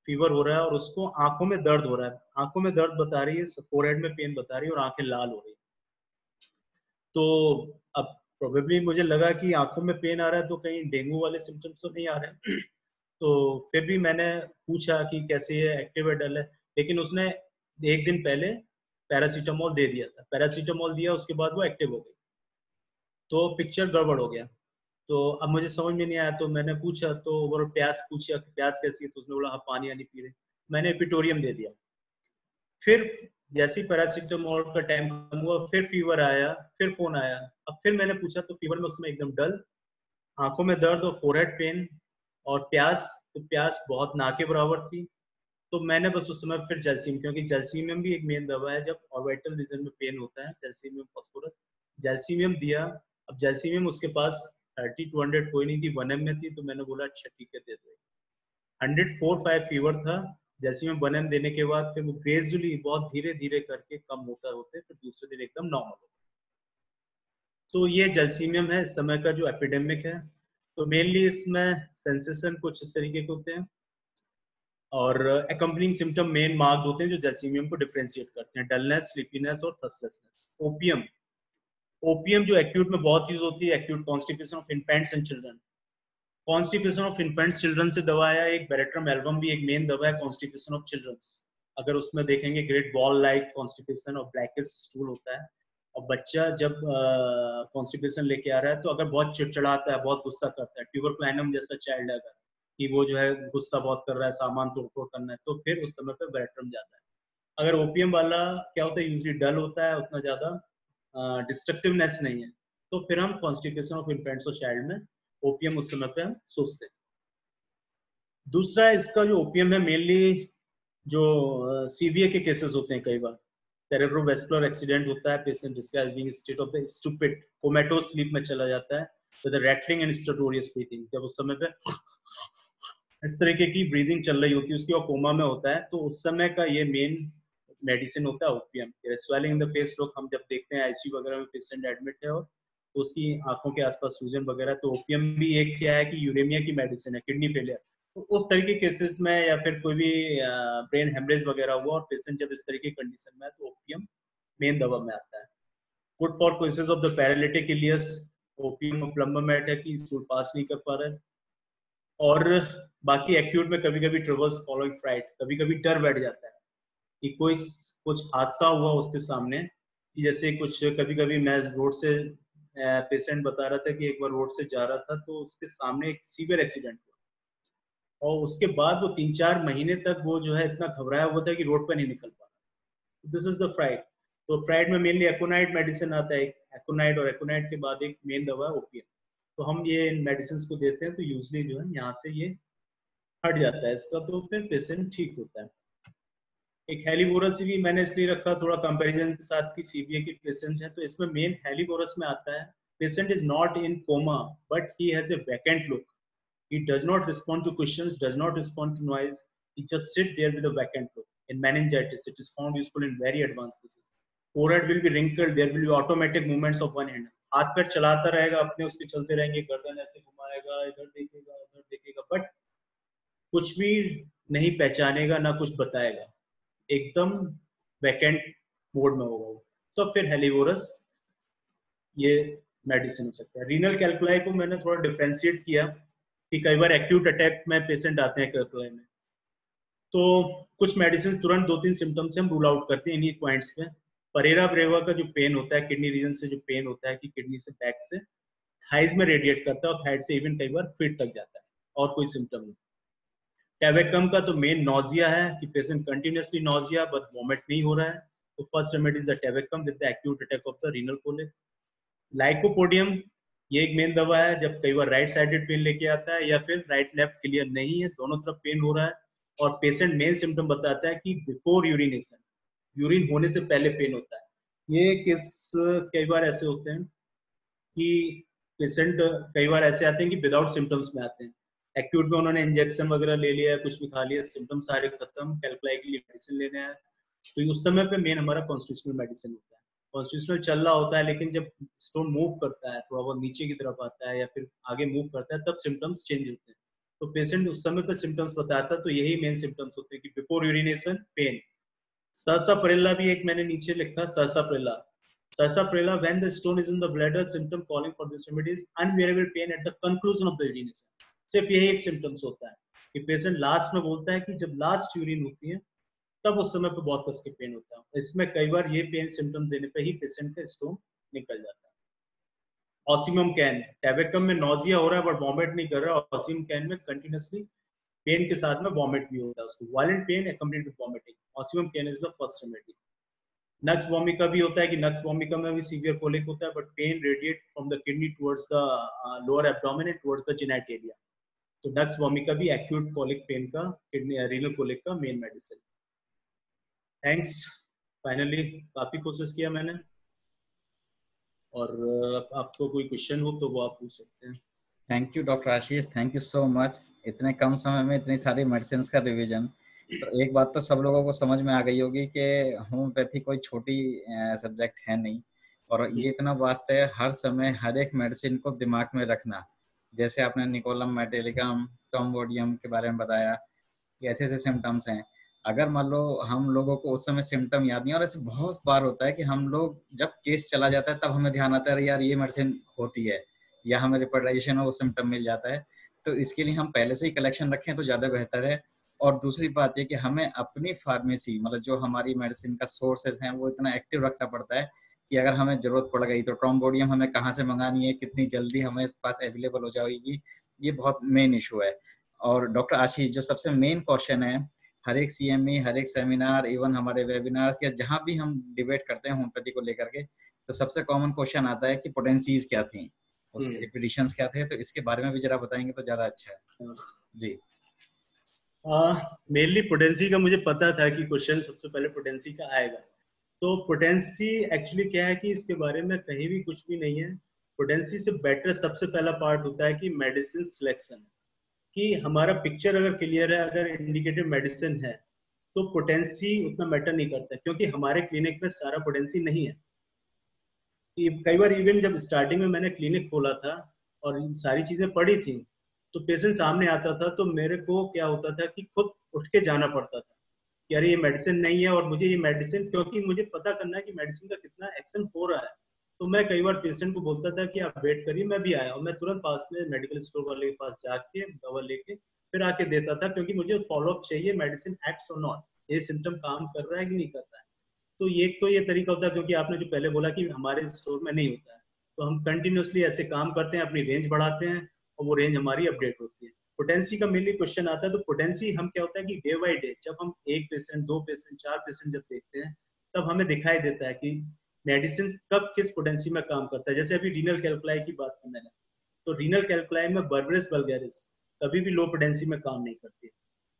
फीवर हो रहा है और उसको आंखों में दर्द हो रहा है, आंखों में दर्द बता रही है, फोरहेड में पेन बता रही है और आंखें लाल हो रही है। तो अब प्रोबेबली मुझे लगा कि आंखों में पेन आ रहा है तो कहीं डेंगू वाले सिम्टम्स तो नहीं आ रहे हैं। तो फिर भी मैंने पूछा कि कैसे है, एक्टिव है, डल है, लेकिन उसने 1 दिन पहले पैरासीटामोल दे दिया था। पैरासीटामोल दिया उसके बाद वो एक्टिव हो गई, तो पिक्चर गड़बड़ हो गया। तो अब मुझे समझ में नहीं आया, तो मैंने पूछा, तो वो प्यास पूछा कि प्यास कैसी है, तो उसने बोला हाँ पानी आनी पी रहे। मैंने एपिटोरियम दे दिया। फिर जैसे ही पैरासीटामोल का टाइम खत्म हुआ फिर फीवर आया, फिर फोन आया। अब फिर मैंने पूछा तो फीवर में उसमें एकदम डल, आंखों में दर्द और फोरहेड पेन और प्यास, तो प्यास बहुत ना के बराबर थी। तो मैंने बस उस समय फिर जैल्सीमियम, क्योंकि जैल्सीमियम भी एक मेन दवा है जब ऑर्बिटल रीजन में पेन होता है, जैल्सीमियम फॉस्फोरस, जैल्सीमियम दिया। अब जैल्सीमियम उसके पास 30-200 कोई नहीं थी, 1 ml में थी, तो मैंने बोला अच्छा ठीक है दे दो। 104.5 फीवर था। जैल्सीमियम 1 ml देने के बाद फिर वो ग्रेजुअली बहुत धीरे धीरे करके कम होता होते फिर दूसरे दिन एकदम नॉर्मल हो। तो ये जैल्सीमियम है इस समय का जो एपिडेमिक है। तो मेनली इसमें सेंसेशन कुछ इस तरीके के होते हैं और अकम्पनिंग सिम्टम मेन मार्क्ड होते हैं जो जैल्सीमियम को डिफरेंशिएट करते हैं, डलनेस, स्लीपीनेस और थर्स्टलेसनेस। ओपियम, ओपियम जो एक्यूट में बहुत यूज होती है, acute constipation of infants and children. Constipation of infants children से दवा है एक बेरेट्रम एल्बम भी एक मेन दवा है कॉन्स्टिपेशन ऑफ चिल्ड्रंस। अगर उसमें देखेंगे ग्रेट बॉल लाइक कॉन्स्टिपेशन और ब्लैकिश स्टूल होता है। और बच्चा जब कॉन्स्टिपेशन लेके आ रहा है तो अगर बहुत चिड़चिड़ाता है, बहुत गुस्सा करता है, ट्यूबरक्लाइनम जैसा चाइल्ड है अगर, कि वो जो है गुस्सा बहुत कर रहा है, सामान तोड़ फोड़ करना है, तो फिर उस समय पे वेरेट्रम जाता है। अगर ओपीएम वाला क्या होता है, यूजली डल होता है, उतना ज्यादा डिस्ट्रक्टिवनेस नहीं है, तो फिर हम कॉन्स्टिपेशन ऑफ इन्फेंट्स और चाइल्ड में ओपीएम उस समय पे हम सोचते हैं। दूसरा इसका जो ओपीएम है, मेनली जो सीवीए के केसेस होते हैं, कई बार सेरेब्रोवैस्कुलर एक्सीडेंट होता है, patient described being state of the stupid comatose sleep में चला जाता है with rattling and stertorous breathing. जब उस समय पे इस तरीके की ब्रीदिंग चल रही होती है उसकी और कोमा में होता है, तो उस समय का ये मेन मेडिसिन होता है opium. Swelling in the face लोग हम जब देखते हैं आईसीयू वगैरह में पेशेंट एडमिट है और तो उसकी आंखों के आसपास सूजन वगैरह, तो ओपीएम भी एक क्या है कि यूरेमिया की मेडिसिन है, किडनी फेलियर। तो उस तरीके के केसेस में या फिर कोई भी ब्रेन हेमरेज वगैरह हुआ और पेशेंट जब इस तरीके की कंडीशन में है, तो ओपीएम मेन दवा में आता है। Good for cases of the paralytic ileus, opium और प्लम्बामेट है कि स्टूल पास नहीं कर पा रहा है। और बाकी एक्यूट में कभी कभी ट्रबल्स फॉलोइंग फ्राइट, कभी कभी डर बैठ जाता है कि कोई कुछ हादसा हुआ उसके सामने, कि जैसे कुछ कभी कभी मैं रोड से पेशेंट बता रहा था कि एक बार रोड से जा रहा था तो उसके सामने एक सीवियर एक्सीडेंट हुआ और उसके बाद वो 3-4 महीने तक वो जो है इतना घबराया हुआ था कि रोड पर नहीं निकल पा रहा। This is the fright. तो फ्राइट में मेनली एकोनाइट मेडिसिन आता है, एकोनाइट, और एकोनाइट के बाद एक मेन दवा है ओपीएम। तो हम ये मेडिसिन को देते हैं तो यूजली जो है यहाँ से ये हट जाता है इसका, तो फिर पेशेंट ठीक होता है। एक हेलीबोरस भी मैंने इसलिए रखा थोड़ा कंपैरिजन के साथ कि सीबीए के पेशेंट है, तो इसमें मेन हेलीबोरस में आता है patient is not in coma but he has a vacant look, he does not respond to questions, does not respond to noise, he just sit there with a vacant look. In meningitis it is found useful in very advanced cases. Forehead will be wrinkled, there will be automatic movements of one hand, हाथ पैर चलाता रहेगा अपने, उसके चलते रहेंगे, गर्दन ऐसे घुमाएगा, इधर देखेगा उधर देखेगा, बट कुछ भी नहीं पहचानेगा ना कुछ बताएगा, एकदम वैकेंट मोड में होगा वो, तो फिर हेलीवोरस ये मेडिसिन हो सकता है। रीनल कैल्कुलाई को मैंने थोड़ा डिफरेंशिएट किया कि कई बार एक्यूट अटैक में पेशेंट आते हैं कैल्कुलाई में, तो कुछ मेडिसिन तुरंत 2-3 सिम्टम्स से हम रूल आउट करते हैं इन्हीं पॉइंट्स पे। परेरा ब्रेवा का जो पेन होता है किडनी रीजन से, जो पेन होता है कि किडनी से बैक से थाइज में रेडिएट करता है और थाइड से इवन कई बार फीट तक जाता है और कोई सिम्टम नहीं। टेवेकम का तो मेन नोजिया है कि patient continuously nausea but vomit नहीं हो रहा है, तो first remedy is the tabacum with the acute attack of the renal colic. Lycopodium ये एक मेन दवा है जब कई बार राइट साइडेड पेन लेके आता है या फिर राइट लेफ्ट क्लियर नहीं है, दोनों तरफ पेन हो रहा है और पेशेंट मेन सिम्टम बताता है कि बिफोर यूरिनेशन, यूरिन होने से पहले पेन होता है। ये केस कई बार ऐसे होते हैं कि पेशेंट कई बार ऐसे आते हैं कि विदाउट सिम्टम्स में आते हैं, एक्यूट में उन्होंने इंजेक्शन वगैरह ले लिया है, कुछ भी खा लिया, सिम्टम सारे खत्म, कैल्कुलाई के लिए मेडिसिन लेने हैं, तो उस समय पे मेन हमारा कॉन्स्टिट्यूशनल मेडिसिन होता है। कॉन्स्टिट्यूशनल चल रहा होता है लेकिन जब स्टोन मूव करता है, थोड़ा बहुत नीचे की तरफ आता है या फिर आगे मूव करता है, तब सिम्टम्स चेंज होते हैं, तो पेशेंट उस समय पे सिम्टम्स बताता है, तो यही मेन सिम्टम्स होते हैं कि बिफोर यूरिनेशन पेन। सर्साप्रेला भी एक मैंने नीचे लिखा, सर्साप्रेला, सर्साप्रेला when the stone is in the bladder, symptom calling for this remedy is unbearable pain at the conclusion of the urination। सिर्फ यही एक सिम्टम्स होता है कि पेशेंट लास्ट में बोलता है कि जब लास्ट यूरिन होती है तब उस समय पे बहुत कस के पेन होता है। इसमें कई बार ये पेन सिम्टम्स देने पे ही पेशेंट का स्टोन निकल जाता है। ऑसिमम कैन, टेवेकम में नोजिया हो रहा है बट वॉमिट नहीं कर रहा, ऑसिमम कैन में कंटिन्यूअसली पेन के साथ में वॉमिट भी होता है, उसको violent pain accompanied with vomiting, ocimum canum is the first remedy. Nux vomica भी होता है कि नक्स वोमिका में भी सीवियर कोलिक होता है but pain radiate from the kidney towards the lower abdomen and towards the genitalia, तो nux vomica भी एक्यूट कोलिक पेन का, किडनी रीनल कोलिक का मेन मेडिसिन। थैंक्स, फाइनली काफी कोशिश किया मैंने, और आपको कोई क्वेश्चन हो तो वो आप पूछ सकते हैं। Thank you doctor Ashish, thank you so much. इतने कम समय में इतनी सारी मेडिसिन का रिवीजन, तो एक बात तो सब लोगों को समझ में आ गई होगी कि होम्योपैथी कोई छोटी सब्जेक्ट है नहीं, और ये इतना वास्ट है, हर समय हर एक मेडिसिन को दिमाग में रखना। जैसे आपने निकोलम मेटेलिकम टॉम्बोडियम के बारे में बताया कि ऐसे ऐसे सिम्टम्स हैं, अगर मान लो हम लोगों को उस समय सिम्टम याद नहीं, और ऐसे बहुत बार होता है कि हम लोग जब केस चला जाता है तब हमें ध्यान आता है यार ये मेडिसिन होती है, या हमें रिपोर्टाइजेशन में वो सिम्टम मिल जाता है, तो इसके लिए हम पहले से ही कलेक्शन रखें तो ज़्यादा बेहतर है। और दूसरी बात ये कि हमें अपनी फार्मेसी, मतलब जो हमारी मेडिसिन का सोर्सेज हैं, वो इतना एक्टिव रखना पड़ता है कि अगर हमें ज़रूरत पड़ गई तो ट्रोम्बोडियम हमें कहाँ से मंगानी है, कितनी जल्दी हमें पास अवेलेबल हो जाएगी, ये बहुत मेन इशू है। और डॉक्टर आशीष, जो सबसे मेन क्वेश्चन है हर एक सीएमई, हर एक सेमिनार, इवन हमारे वेबिनार्स या जहां भी हम डिबेट करते हैं होम्योपैथी को लेकर के, तो सबसे कॉमन क्वेश्चन आता है कि पोटेंसीज क्या थी, उसके रिपीटिशंस क्या थे। तो इसके बारे में भी जरा बताएंगे तो ज्यादा अच्छा है जी। मेनली पोटेंसी का मुझे पता था कि क्वेश्चन सबसे पहले पोटेंसी का आएगा। तो पोटेंसी एक्चुअली क्या है कि इसके बारे में कहीं भी कुछ भी नहीं है। पोटेंसी से बेटर सबसे पहला पार्ट होता है कि मेडिसिन सिलेक्शन, कि हमारा पिक्चर अगर क्लियर है, अगर इंडिकेटेड मेडिसिन है तो पोटेंसी उतना मैटर नहीं करता, क्योंकि हमारे क्लिनिक में सारा पोटेंसी नहीं है। कई बार इवन जब स्टार्टिंग में मैंने क्लिनिक खोला था और सारी चीजें पड़ी थी, तो पेशेंट सामने आता था तो मेरे को क्या होता था कि खुद उठ के जाना पड़ता था कि अरे ये मेडिसिन नहीं है, और मुझे ये मेडिसिन, क्योंकि मुझे पता करना है कि मेडिसिन का कितना एक्शन हो रहा है। तो मैं कई बार पेशेंट को बोलता था कि आप वेट करिए, मैं भी आया, और मैं तुरंत पास में मेडिकल स्टोर वाले के पास जाके दवा लेके फिर आके देता था, क्योंकि मुझे फॉलोअप चाहिए, मेडिसिन एक्ट्स और नॉट, ये सिम्टम काम कर रहा है कि नहीं कर रहा है। तो ये तरीका होता है, क्योंकि आपने जो पहले बोला कि हमारे स्टोर में नहीं होता है, तो हम कंटिन्यूसली ऐसे काम करते हैं, अपनी रेंज बढ़ाते हैं और वो रेंज हमारी अपडेट होती है। पोटेंसी का मेनली क्वेश्चन आता है, तो पोटेंसी हम क्या होता है कि डे बाय डे जब हम एक पेशेंट, दो पेशेंट, चार पेशेंट जब देखते हैं, तब हमें दिखाई देता है कि मेडिसिन कब किस पोटेंसी में काम करता है। जैसे अभी रीनल कैल्कुलाई की बात की मैंने, तो रीनल कैल्कुलाई में बर्बेरिस वल्गैरिस कभी भी लो पोटेंसी में काम नहीं करती।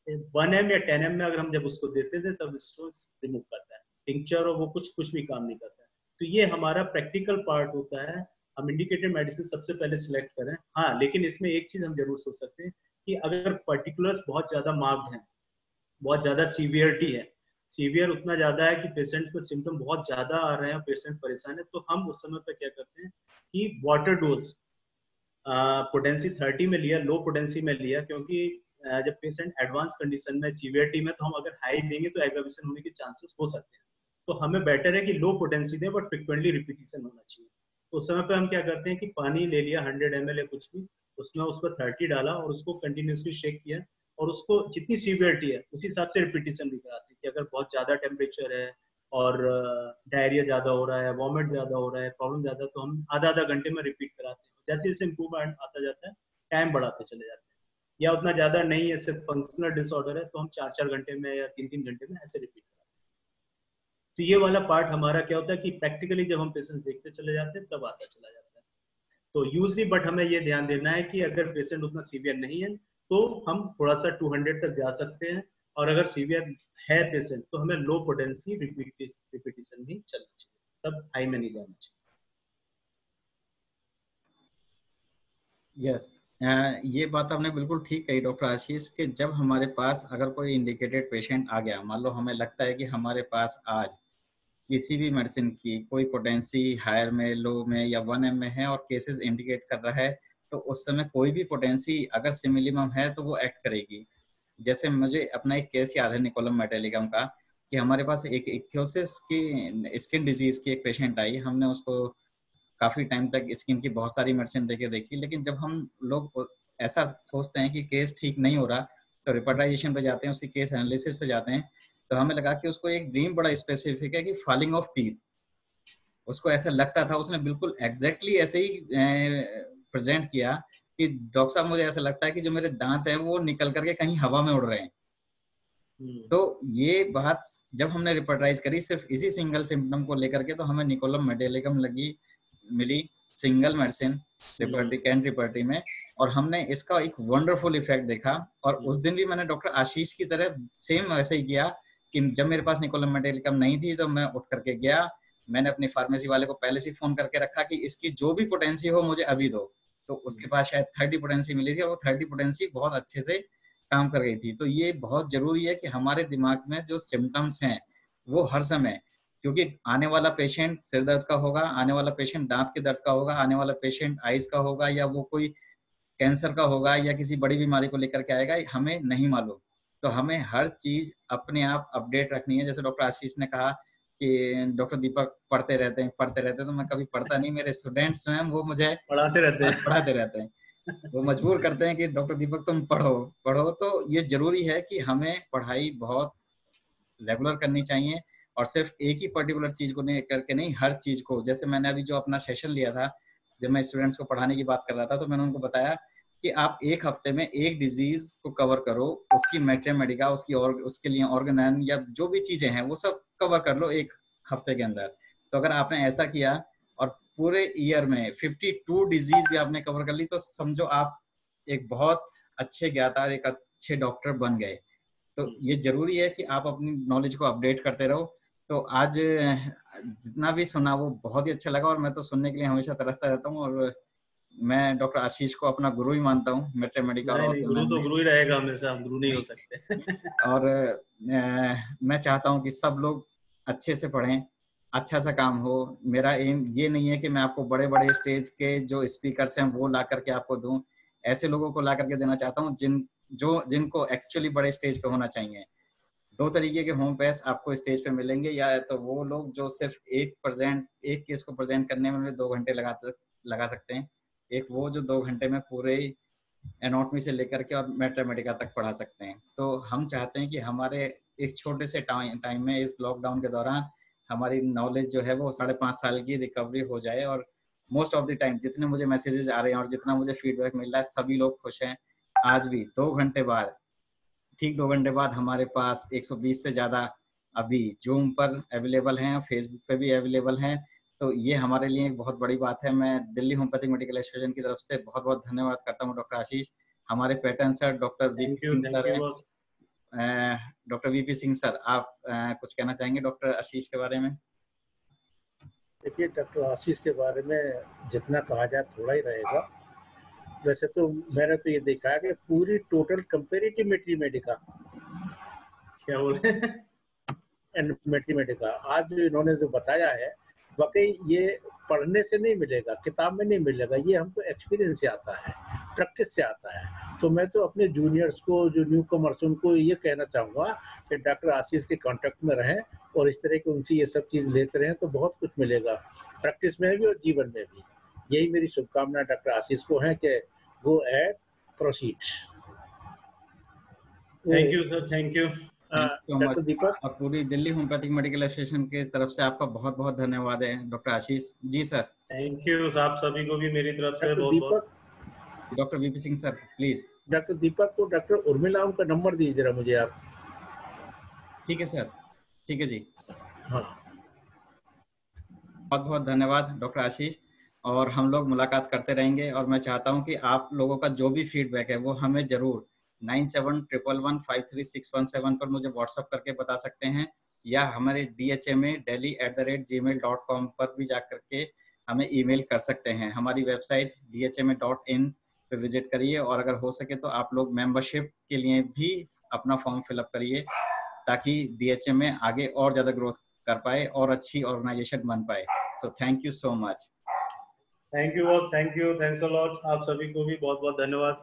1 m या 10 m में अगर हम जब उसको देते थे तब स्टोन रिमूव करता है, टिंक्चर और वो कुछ भी काम नहीं करता है। तो ये हमारा प्रैक्टिकल पार्ट होता है। हम इंडिकेटेड मेडिसिन सबसे पहले सिलेक्ट करें। हाँ, लेकिन इसमें एक चीज हम जरूर सोच सकते हैं कि अगर पर्टिकुलर्स बहुत ज्यादा मार्क्ड हैं, बहुत ज्यादा सीवियरिटी है, सीवियर उतना ज्यादा है कि पेशेंट में सिम्टम बहुत ज्यादा आ रहे हैं, पेशेंट परेशान है, तो हम उस समय पर क्या करते हैं कि वाटर डोज पोटेंसी 30 में लिया, लो पोटेंसी में लिया, क्योंकि जब पेशेंट एडवांस कंडीशन में, सीवियरिटी में, तो हम अगर हाई देंगे तो एग्रावेशन होने के चांसेस हो सकते हैं। तो हमें बेटर है कि लो पोटेंसी दें, बट फ्रिक्वेंटली रिपीटिशन होना चाहिए। तो उस समय पे हम क्या करते हैं कि पानी ले लिया 100 ml या कुछ भी, उसमें उस पर 30 डाला और उसको कंटिन्यूसली शेक किया, और उसको जितनी सीवियरिटी है उस हिसाब से रिपीटिशन भी कराते हैं कि अगर बहुत ज्यादा टेम्परेचर है और डायरिया ज्यादा हो रहा है, वॉमिट ज्यादा हो रहा है, प्रॉब्लम ज्यादा, तो हम आधा आधा घंटे में रिपीट कराते हैं। जैसे जैसे इम्प्रूवमेंट आता जाता है, टाइम बढ़ाते चले जाते हैं। या उतना ज्यादा नहीं है, सिर्फ फंक्शनल डिसऑर्डर है, तो हम 4-4 घंटे में या 3-3 घंटे में ऐसे रिपीट कराते हैं। तो ये वाला पार्ट हमारा क्या होता है कि प्रैक्टिकली जब हम पेशेंट देखते चले जाते हैं तब आता चला जाता है। तो यूजली बट हमें ये ध्यान देना है कि अगर पेशेंट उतना सीवियर नहीं है तो हम थोड़ा सा 200 तक जा सकते हैं, और अगर सीवियर है पेशेंट तो हमें लो पोटेंसी रिपीटिशन ही चलना चाहिए, तब हाई में नहीं जाना चाहिए। यस, ये बात आपने बिल्कुल ठीक कही डॉक्टर आशीष, कि जब हमारे पास अगर कोई इंडिकेटेड पेशेंट आ गया, मान लो हमें लगता है कि हमारे पास आज किसी भी मेडिसिन की कोई पोटेंसी हायर में, लो में या 1 m में है और केसेस इंडिकेट कर रहा है, तो उस समय कोई भी पोटेंसी अगर सिमिलिमम है तो वो एक्ट करेगी। जैसे मुझे अपना एक केस याद है निकोलम मेटेलिकम का, कि हमारे पास एक इक्थियोसिस की स्किन डिजीज की एक पेशेंट आई। हमने उसको काफी टाइम तक स्किन की बहुत सारी मेडिसिन देके देखी, लेकिन जब हम लोग ऐसा सोचते हैं कि केस ठीक नहीं हो रहा तो रिपोर्टाइजेशन पे जाते हैं, उसकी केस एनालिसिस पे जाते हैं, तो हमें लगा कि उसको एक ड्रीम बड़ा स्पेसिफिक है कि फॉलिंग ऑफ टीथ। उसको ऐसा लगता था, उसने बिल्कुल एग्जैक्टली ऐसे ही प्रेजेंट किया कि डॉक्टर साहब मुझे ऐसा लगता है कि जो मेरे दांत हैं वो निकल करके कहीं हवा में उड़ रहे हैं। तो ये बात जब हमने रिपोर्टाइज करी सिर्फ इसी सिंगल सिम्टम को लेकर के, तो हमें निकोलम मेटेलिकम मिली सिंगल मेडिसिन रिपर्टी में, और हमने इसका एक वंडरफुल इफेक्ट देखा। और उस दिन भी मैंने डॉक्टर आशीष की तरह सेम वैसे ही किया कि जब मेरे पास निकोलम मेटेलिकम नहीं थी तो मैं उठ करके गया, मैंने अपनी फार्मेसी वाले को पहले से फोन करके रखा कि इसकी जो भी पोटेंसी हो मुझे अभी दो। तो उसके पास शायद 30 पोटेंसी मिली थी और वो 30 पोटेंसी बहुत अच्छे से काम कर गई थी। तो ये बहुत जरूरी है कि हमारे दिमाग में जो सिम्टम्स हैं वो हर समय, क्योंकि आने वाला पेशेंट सिर दर्द का होगा, आने वाला पेशेंट दांत के दर्द का होगा, आने वाला पेशेंट आइज का होगा, या वो कोई कैंसर का होगा या किसी बड़ी बीमारी को लेकर के आएगा, हमें नहीं मालूम। तो हमें हर चीज अपने आप अपडेट रखनी है। जैसे डॉक्टर आशीष ने कहा कि डॉक्टर दीपक पढ़ते रहते हैं, तो मैं कभी पढ़ता नहीं, मेरे स्टूडेंट्स स्वयं वो मुझे पढ़ाते रहते हैं। वो मजबूर करते हैं कि डॉक्टर दीपक तुम पढ़ो। तो ये जरूरी है कि हमें पढ़ाई बहुत रेगुलर करनी चाहिए, और सिर्फ एक ही पर्टिकुलर चीज को नहीं करके नहीं, हर चीज को। जैसे मैंने अभी जो अपना सेशन लिया था, जब मैं स्टूडेंट्स को पढ़ाने की बात कर रहा था, तो मैंने उनको बताया कि आप एक हफ्ते में एक डिजीज को कवर करो, उसकी मैथमेटिका, उसकी और उसके लिए ऑर्गेनान या जो भी चीजें हैं वो सब कवर कर लो एक हफ्ते के अंदर। तो अगर आपने ऐसा किया और पूरे ईयर में 52 डिजीज भी आपने कवर कर ली, तो समझो आप एक बहुत अच्छे ज्ञाता, एक अच्छे डॉक्टर बन गए। तो ये जरूरी है कि आप अपनी नॉलेज को अपडेट करते रहो। तो आज जितना भी सुना वो बहुत ही अच्छा लगा, और मैं तो सुनने के लिए हमेशा तरसता रहता हूँ। और मैं डॉक्टर आशीष को अपना गुरु ही मानता हूँ मैथमेटिका और नहीं, गुरु ऑर्गेनान तो में। गुरु ही रहेगा हमेशा, हम गुरु नहीं हो सकते। और मैं चाहता हूँ कि सब लोग अच्छे से पढ़ें, अच्छा सा काम हो। मेरा एम ये नहीं है कि मैं आपको बड़े बड़े स्टेज के जो स्पीकर्स हैं वो ला करके आपको दूं। ऐसे लोगों को ला करके देना चाहता हूँ जिनको एक्चुअली बड़े स्टेज पे होना चाहिए। दो तरीके के होम पेस आपको स्टेज पे मिलेंगे, या तो वो लोग जो सिर्फ एक केस को प्रेजेंट करने में 2 घंटे लगा सकते हैं। एक वो जो 2 घंटे में पूरे एनाटॉमी से लेकर के और मैथमेटिका तक पढ़ा सकते हैं। तो हम चाहते हैं कि हमारे इस छोटे से टाइम में, इस लॉकडाउन के दौरान, हमारी नॉलेज जो है वो 5.5 साल की रिकवरी हो जाए। और मोस्ट ऑफ द टाइम जितने मुझे मैसेजेस आ रहे हैं और जितना मुझे फीडबैक मिल रहा है, सभी लोग खुश हैं। आज भी 2 घंटे बाद, ठीक 2 घंटे बाद हमारे पास 120 से ज़्यादा अभी जूम पर अवेलेबल हैं, फेसबुक पे भी अवेलेबल हैं। तो ये हमारे लिए एक बहुत बड़ी बात है। मैं दिल्ली होम्योपैथिक मेडिकल एसोसिएशन की तरफ से बहुत बहुत धन्यवाद करता हूँ डॉक्टर आशीष। हमारे patron sir doctor VP Singh sir thank you हैं। Boss. Doctor VP Singh sir, आप कुछ कहना चाहेंगे डॉक्टर आशीष के बारे में? देखिए, डॉक्टर आशीष के बारे में जितना कहा जाए थोड़ा ही रहेगा। वैसे तो मैंने तो ये देखा है कि पूरी टोटल कंपेरेटिव मैथमेटिका, क्या बोले? मैथमेटिका आज इन्होंने जो बताया है, वाकई ये पढ़ने से नहीं मिलेगा, किताब में नहीं मिलेगा, ये हमको एक्सपीरियंस से आता है, प्रैक्टिस से आता है। तो मैं तो अपने जूनियर्स को, जो न्यू कमर्स, उनको ये कहना चाहूँगा कि डॉक्टर आशीष के कांटेक्ट में रहें और इस तरह के उनसे ये सब चीज़ लेते रहें, तो बहुत कुछ मिलेगा प्रैक्टिस में भी और जीवन में भी। यही मेरी शुभकामना डॉक्टर आशीष को है कि go ahead proceed. Thank you sir, thank you so doctor much. Deepak, और पूरी दिल्ली होम्योपैथिक मेडिकल एसोसिएशन की तरफ से आपका बहुत बहुत धन्यवाद है doctor Ashish ji. Sir thank you, आप सभी को भी मेरी तरफ से डॉक्टर बहुत बहुत। Deepak, doctor VP Singh sir please. Doctor Deepak को डॉक्टर उर्मिला का नंबर दीजिए जरा मुझे आप। ठीक है सर, ठीक है जी। हाँ, बहुत बहुत धन्यवाद डॉक्टर आशीष। और हम लोग मुलाकात करते रहेंगे। और मैं चाहता हूं कि आप लोगों का जो भी फीडबैक है वो हमें जरूर 9711153617 पर मुझे व्हाट्सअप करके बता सकते हैं, या हमारे dhma delhi@gmail.com पर भी जा करके हमें ईमेल कर सकते हैं। हमारी वेबसाइट dhma.in पे विजिट करिए, और अगर हो सके तो आप लोग मेंबरशिप के लिए भी अपना फॉर्म फिलअप करिए, ताकि DHMA आगे और ज़्यादा ग्रोथ कर पाए और अच्छी ऑर्गेनाइजेशन बन पाए। So thank you so much. Thank you boss, thank you, thanks a lot. आप सभी को भी बहुत बहुत धन्यवाद।